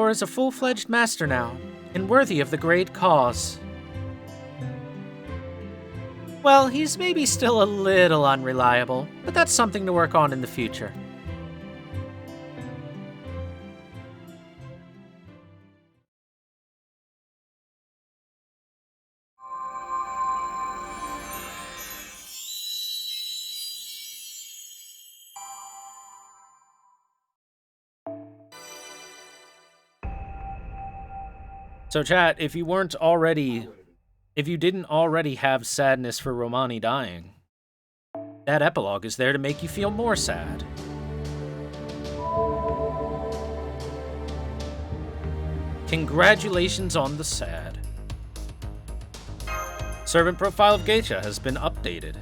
Thor is a full-fledged master now, and worthy of the great cause. Well, he's maybe still a little unreliable, but that's something to work on in the future. So chat, if you didn't already have sadness for Romani dying, that epilogue is there to make you feel more sad. Congratulations on the sad. Servant profile of Geisha has been updated.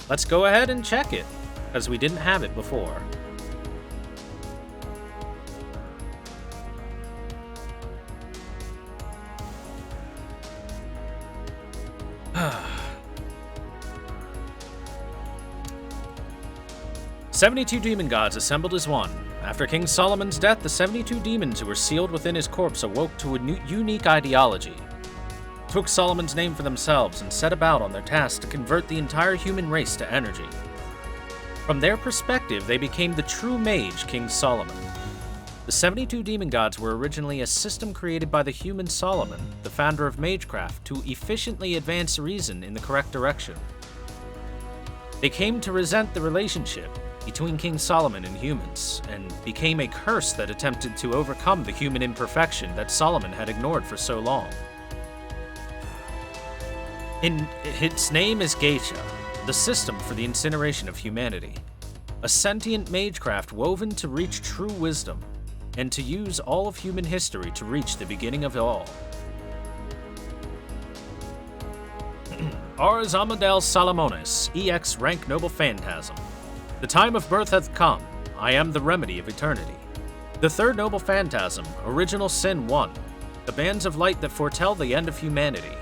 Let's go ahead and check it, because we didn't have it before. "72 demon gods assembled as one. After King Solomon's death, the 72 demons who were sealed within his corpse awoke to a unique ideology, took Solomon's name for themselves, and set about on their task to convert the entire human race to energy. From their perspective, they became the true mage, King Solomon. The 72 demon gods were originally a system created by the human Solomon, the founder of magecraft, to efficiently advance reason in the correct direction. They came to resent the relationship between King Solomon and humans, and became a curse that attempted to overcome the human imperfection that Solomon had ignored for so long. Its name is Geisha, the system for the incineration of humanity, a sentient magecraft woven to reach true wisdom, and to use all of human history to reach the beginning of it all. Ars Amadel Salomonis, EX rank noble phantasm. The time of birth hath come. I am the remedy of eternity. The third noble phantasm, original sin 1, the bands of light that foretell the end of humanity.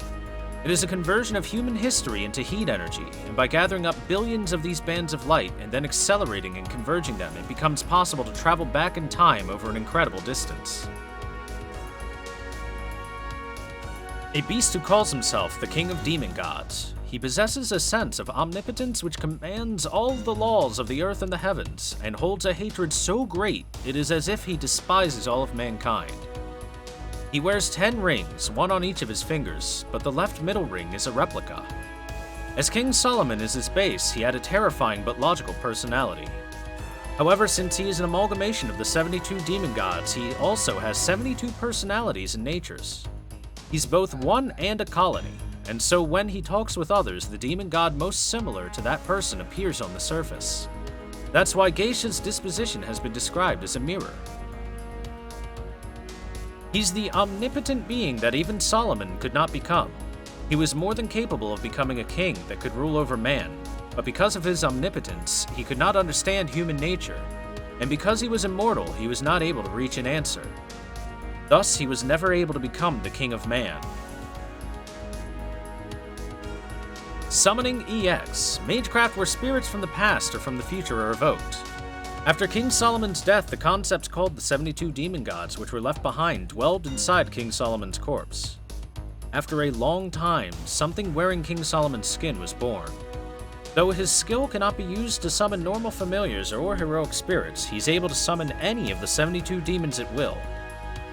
It is a conversion of human history into heat energy, and by gathering up billions of these bands of light and then accelerating and converging them, it becomes possible to travel back in time over an incredible distance. A beast who calls himself the King of Demon Gods. He possesses a sense of omnipotence which commands all the laws of the earth and the heavens, and holds a hatred so great it is as if he despises all of mankind. He wears 10 rings, one on each of his fingers, but the left middle ring is a replica. As King Solomon is his base, he had a terrifying but logical personality. However, since he is an amalgamation of the 72 demon gods, he also has 72 personalities and natures. He's both one and a colony, and so when he talks with others, the demon god most similar to that person appears on the surface. That's why Geisha's disposition has been described as a mirror. He's the omnipotent being that even Solomon could not become. He was more than capable of becoming a king that could rule over man, but because of his omnipotence, he could not understand human nature, and because he was immortal, he was not able to reach an answer. Thus, he was never able to become the king of man. Summoning EX, magecraft where spirits from the past or from the future are evoked. After King Solomon's death, the concepts called the 72 demon gods which were left behind dwelled inside King Solomon's corpse. After a long time, something wearing King Solomon's skin was born. Though his skill cannot be used to summon normal familiars or heroic spirits, he's able to summon any of the 72 demons at will.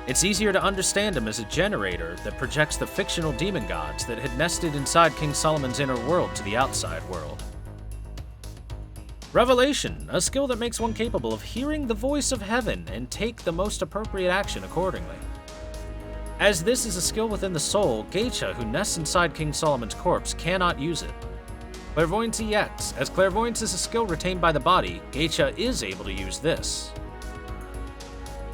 It's easier to understand him as a generator that projects the fictional demon gods that had nested inside King Solomon's inner world to the outside world. Revelation, a skill that makes one capable of hearing the voice of heaven and take the most appropriate action accordingly. As this is a skill within the soul, Geisha, who nests inside King Solomon's corpse, cannot use it. Clairvoyance EX, as clairvoyance is a skill retained by the body, Geisha is able to use this.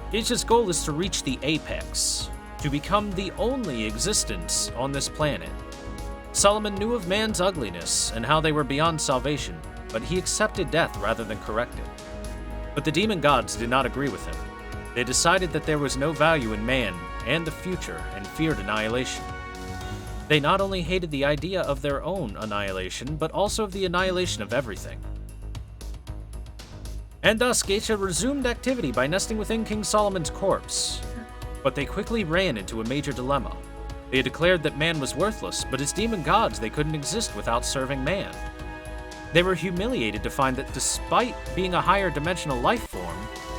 Geisha's goal is to reach the apex, to become the only existence on this planet. Solomon knew of man's ugliness and how they were beyond salvation, but he accepted death rather than correct it. But the demon gods did not agree with him. They decided that there was no value in man and the future and feared annihilation. They not only hated the idea of their own annihilation, but also of the annihilation of everything. And thus, Geisha resumed activity by nesting within King Solomon's corpse. But they quickly ran into a major dilemma. They had declared that man was worthless, but as demon gods they couldn't exist without serving man. They were humiliated to find that despite being a higher dimensional life form,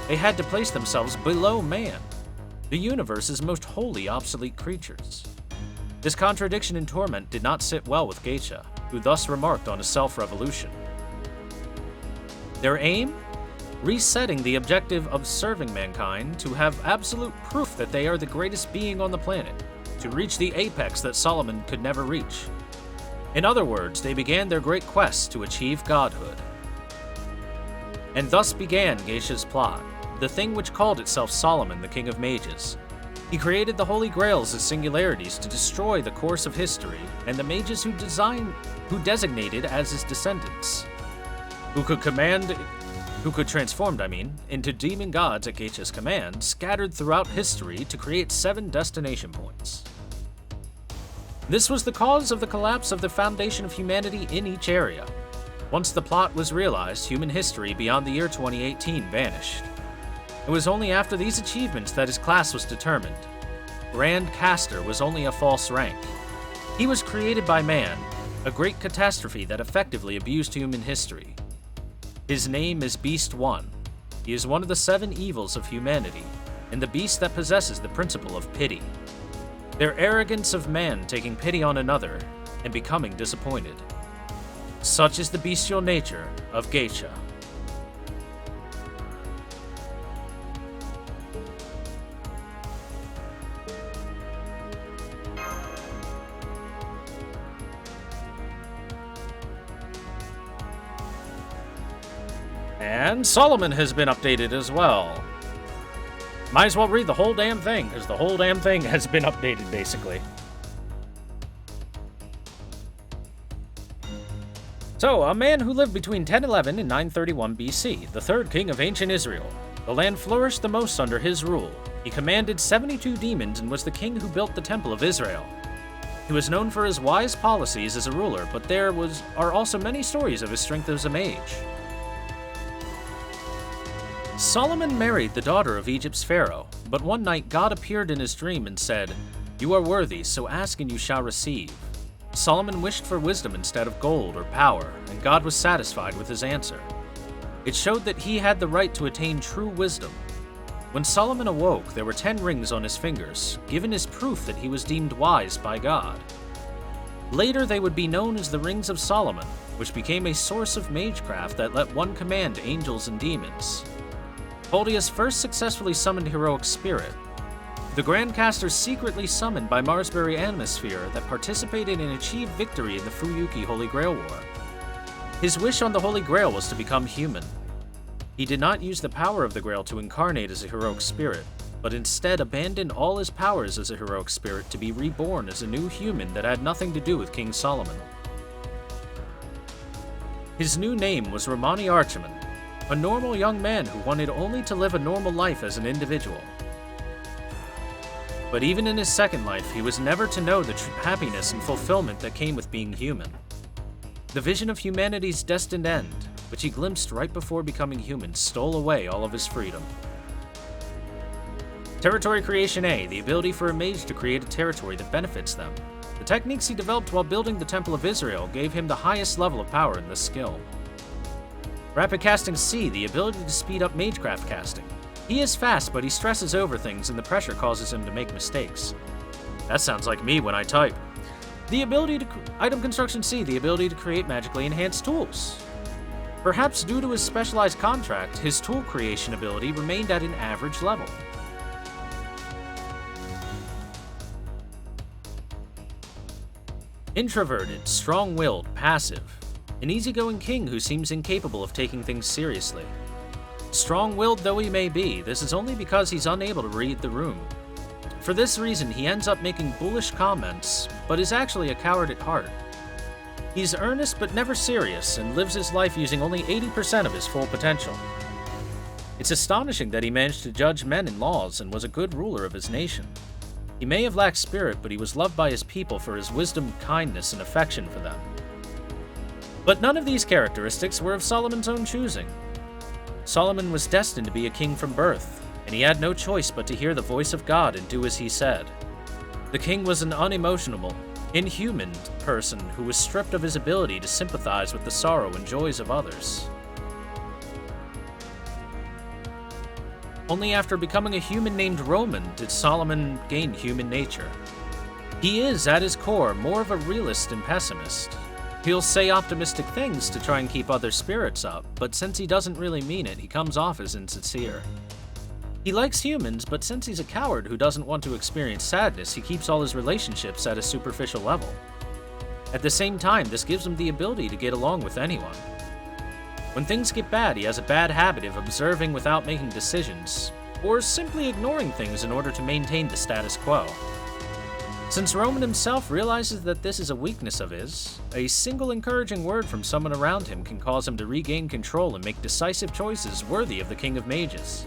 they had to place themselves below man, the universe's most wholly obsolete creatures. This contradiction and torment did not sit well with Geisha, who thus remarked on a self-revolution. Their aim? Resetting the objective of serving mankind to have absolute proof that they are the greatest being on the planet, to reach the apex that Solomon could never reach. In other words, they began their great quest to achieve godhood. And thus began Geisha's plot, the thing which called itself Solomon, the King of Mages. He created the Holy Grails as singularities to destroy the course of history, and the mages who designated as his descendants, who could transform, into demon gods at Geisha's command, scattered throughout history to create 7 destination points. This was the cause of the collapse of the foundation of humanity in each area. Once the plot was realized, human history beyond the year 2018 vanished. It was only after these achievements that his class was determined. Grand Caster was only a false rank. He was created by man, a great catastrophe that effectively abused human history. His name is Beast One. He is one of the 7 evils of humanity, and the beast that possesses the principle of pity. Their arrogance of man taking pity on another and becoming disappointed. Such is the bestial nature of Geisha. And Solomon has been updated as well. Might as well read the whole damn thing, because the whole damn thing has been updated, basically. So, a man who lived between 1011 and 931 BC, the 3rd king of ancient Israel. The land flourished the most under his rule. He commanded 72 demons and was the king who built the Temple of Israel. He was known for his wise policies as a ruler, but there are also many stories of his strength as a mage. Solomon married the daughter of Egypt's pharaoh, but one night God appeared in his dream and said, "You are worthy, so ask and you shall receive." Solomon wished for wisdom instead of gold or power, and God was satisfied with his answer. It showed that he had the right to attain true wisdom. When Solomon awoke, there were 10 rings on his fingers, given as proof that he was deemed wise by God. Later they would be known as the Rings of Solomon, which became a source of magecraft that let one command angels and demons. Poldius first successfully summoned Heroic Spirit. The Grandcaster secretly summoned by Marsbury Animosphere that participated and achieved victory in the Fuyuki Holy Grail War. His wish on the Holy Grail was to become human. He did not use the power of the Grail to incarnate as a Heroic Spirit, but instead abandoned all his powers as a Heroic Spirit to be reborn as a new human that had nothing to do with King Solomon. His new name was Romani Archiman, a normal young man who wanted only to live a normal life as an individual. But even in his second life, he was never to know the true happiness and fulfillment that came with being human. The vision of humanity's destined end, which he glimpsed right before becoming human, stole away all of his freedom. Territory Creation A, the ability for a mage to create a territory that benefits them. The techniques he developed while building the Temple of Israel gave him the highest level of power in this skill. Rapid Casting C, the ability to speed up magecraft casting. He is fast, but he stresses over things and the pressure causes him to make mistakes. That sounds like me when I type. The ability to Item Construction C, the ability to create magically enhanced tools. Perhaps due to his specialized contract, his tool creation ability remained at an average level. Introverted, strong-willed, passive. An easygoing king who seems incapable of taking things seriously. Strong-willed though he may be, this is only because he's unable to read the room. For this reason, he ends up making bullish comments, but is actually a coward at heart. He's earnest but never serious, and lives his life using only 80% of his full potential. It's astonishing that he managed to judge men and laws and was a good ruler of his nation. He may have lacked spirit, but he was loved by his people for his wisdom, kindness, and affection for them. But none of these characteristics were of Solomon's own choosing. Solomon was destined to be a king from birth, and he had no choice but to hear the voice of God and do as he said. The king was an unemotional, inhuman person who was stripped of his ability to sympathize with the sorrow and joys of others. Only after becoming a human named Roman did Solomon gain human nature. He is, at his core, more of a realist and pessimist. He'll say optimistic things to try and keep other spirits up, but since he doesn't really mean it, he comes off as insincere. He likes humans, but since he's a coward who doesn't want to experience sadness, he keeps all his relationships at a superficial level. At the same time, this gives him the ability to get along with anyone. When things get bad, he has a bad habit of observing without making decisions, or simply ignoring things in order to maintain the status quo. Since Roman himself realizes that this is a weakness of his, a single encouraging word from someone around him can cause him to regain control and make decisive choices worthy of the King of Mages.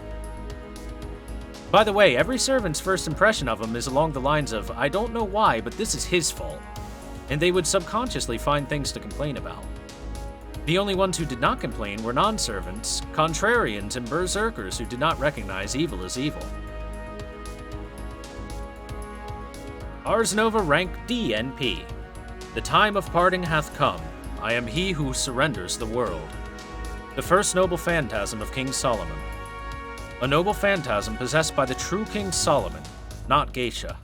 By the way, every servant's first impression of him is along the lines of, "I don't know why, but this is his fault," and they would subconsciously find things to complain about. The only ones who did not complain were non-servants, contrarians, and berserkers who did not recognize evil as evil. Ars Nova rank DNP. The time of parting hath come. I am he who surrenders the world. The first noble phantasm of King Solomon. A noble phantasm possessed by the true King Solomon, not Geisha.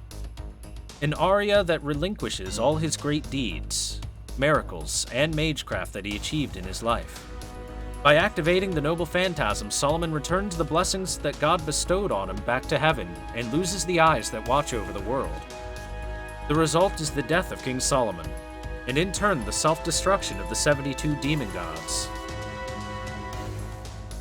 An aria that relinquishes all his great deeds, miracles, and magecraft that he achieved in his life. By activating the noble phantasm, Solomon returns the blessings that God bestowed on him back to heaven and loses the eyes that watch over the world. The result is the death of King Solomon, and in turn the self-destruction of the 72 demon gods.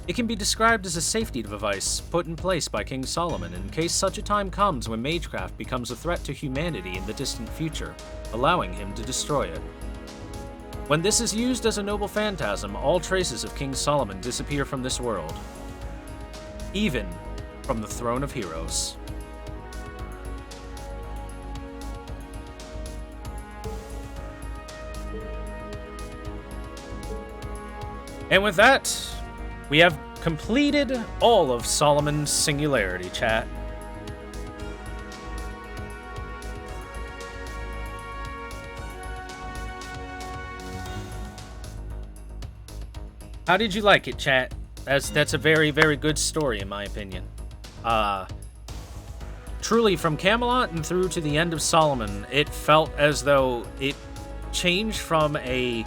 It can be described as a safety device put in place by King Solomon in case such a time comes when magecraft becomes a threat to humanity in the distant future, allowing him to destroy it. When this is used as a noble phantasm, all traces of King Solomon disappear from this world, even from the Throne of Heroes. And with that, we have completed all of Solomon's Singularity, chat. How did you like it, chat? That's a very, very good story, in my opinion. Truly, from Camelot and through to the end of Solomon, it felt as though it changed from a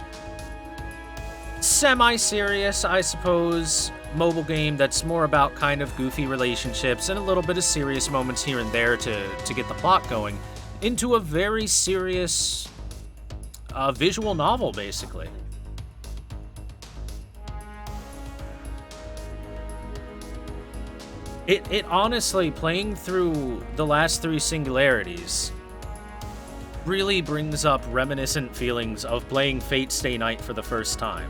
semi-serious, I suppose, mobile game that's more about kind of goofy relationships and a little bit of serious moments here and there to get the plot going, into a very serious visual novel, basically. It honestly, playing through the last 3 Singularities, really brings up reminiscent feelings of playing Fate Stay Night for the first time.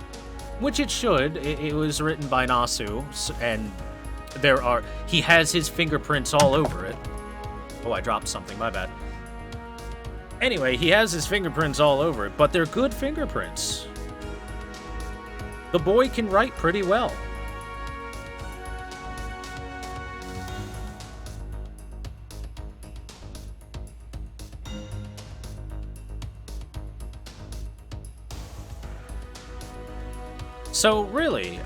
Which it should. It was written by Nasu, and he has his fingerprints all over it. Oh, I dropped something, my bad. Anyway, he has his fingerprints all over it, but they're good fingerprints. The boy can write pretty well. So really,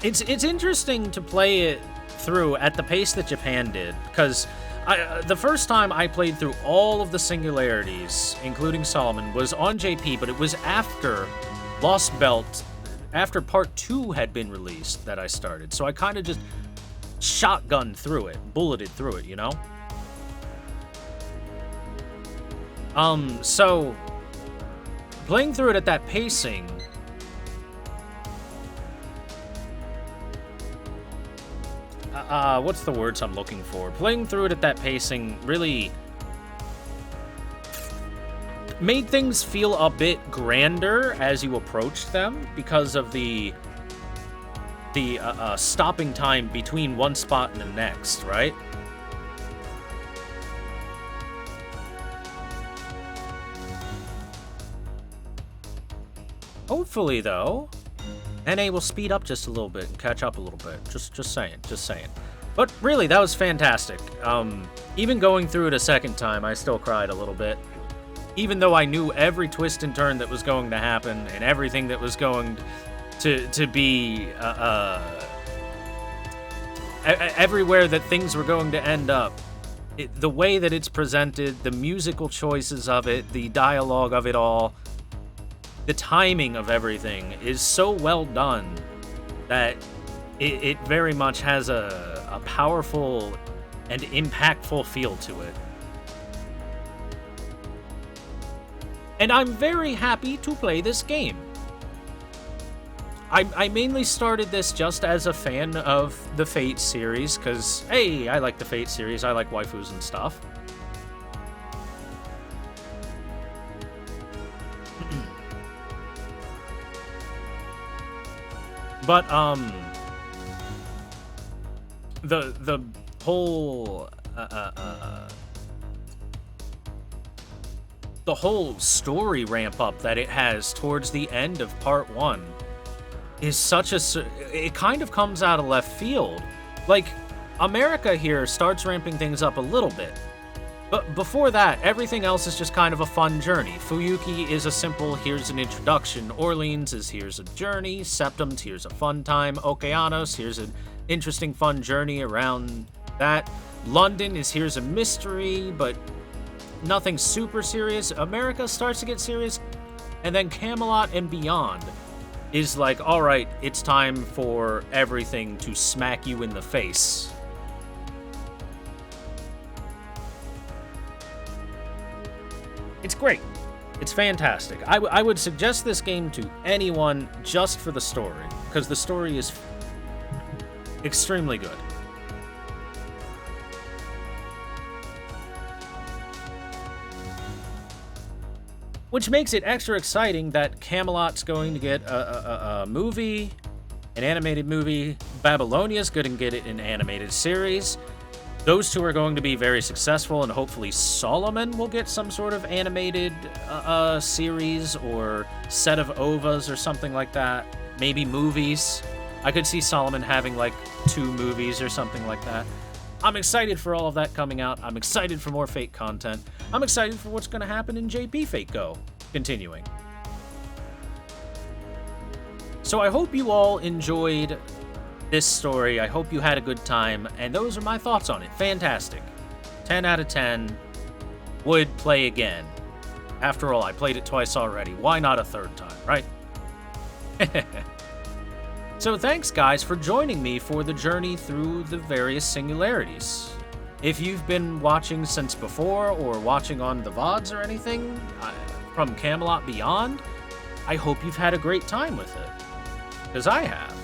it's interesting to play it through at the pace that Japan did, because the first time I played through all of the Singularities, including Solomon, was on JP, but it was after Lost Belt, after Part 2 had been released, that I started. So I kind of just shotgunned through it, bulleted through it, you know? So playing through it at that pacing, what's the words I'm looking for? Playing through it at that pacing really made things feel a bit grander as you approached them because of the stopping time between one spot and the next, right? Hopefully, though, NA will speed up just a little bit and catch up a little bit. Just saying. But really, that was fantastic. Even going through it a second time, I still cried a little bit. Even though I knew every twist and turn that was going to happen and everything that was going to be everywhere that things were going to end up. The way that it's presented, the musical choices of it, the dialogue of it all, the timing of everything is so well done that it very much has a powerful and impactful feel to it. And I'm very happy to play this game. I mainly started this just as a fan of the Fate series, because, hey, I like the Fate series, I like waifus and stuff. But, the whole, the whole story ramp up that it has towards the end of part 1 is such a... It kind of comes out of left field. Like, America here starts ramping things up a little bit. But before that, everything else is just kind of a fun journey. Fuyuki is a simple, here's an introduction. Orleans is here's a journey. Septims, here's a fun time. Okeanos, here's an interesting, fun journey around that. London is here's a mystery, but nothing super serious. America starts to get serious. And then Camelot and beyond is like, all right, it's time for everything to smack you in the face. It's great. It's fantastic. I would suggest this game to anyone just for the story, because the story is extremely good. Which makes it extra exciting that Camelot's going to get a movie, an animated movie. Babylonia's going to get it in an animated series. Those two are going to be very successful, and hopefully Solomon will get some sort of animated series or set of OVAs or something like that. Maybe movies. I could see Solomon having like 2 movies or something like that. I'm excited for all of that coming out. I'm excited for more Fate content. I'm excited for what's going to happen in JP Fate Go continuing. So I hope you all enjoyed this story. I hope you had a good time, and those are my thoughts on it. Fantastic. 10 out of 10. Would play again. After all, I played it twice already. Why not a third time, right? So thanks, guys, for joining me for the journey through the various singularities. If you've been watching since before, or watching on the VODs or anything, from Camelot Beyond, I hope you've had a great time with it. Because I have.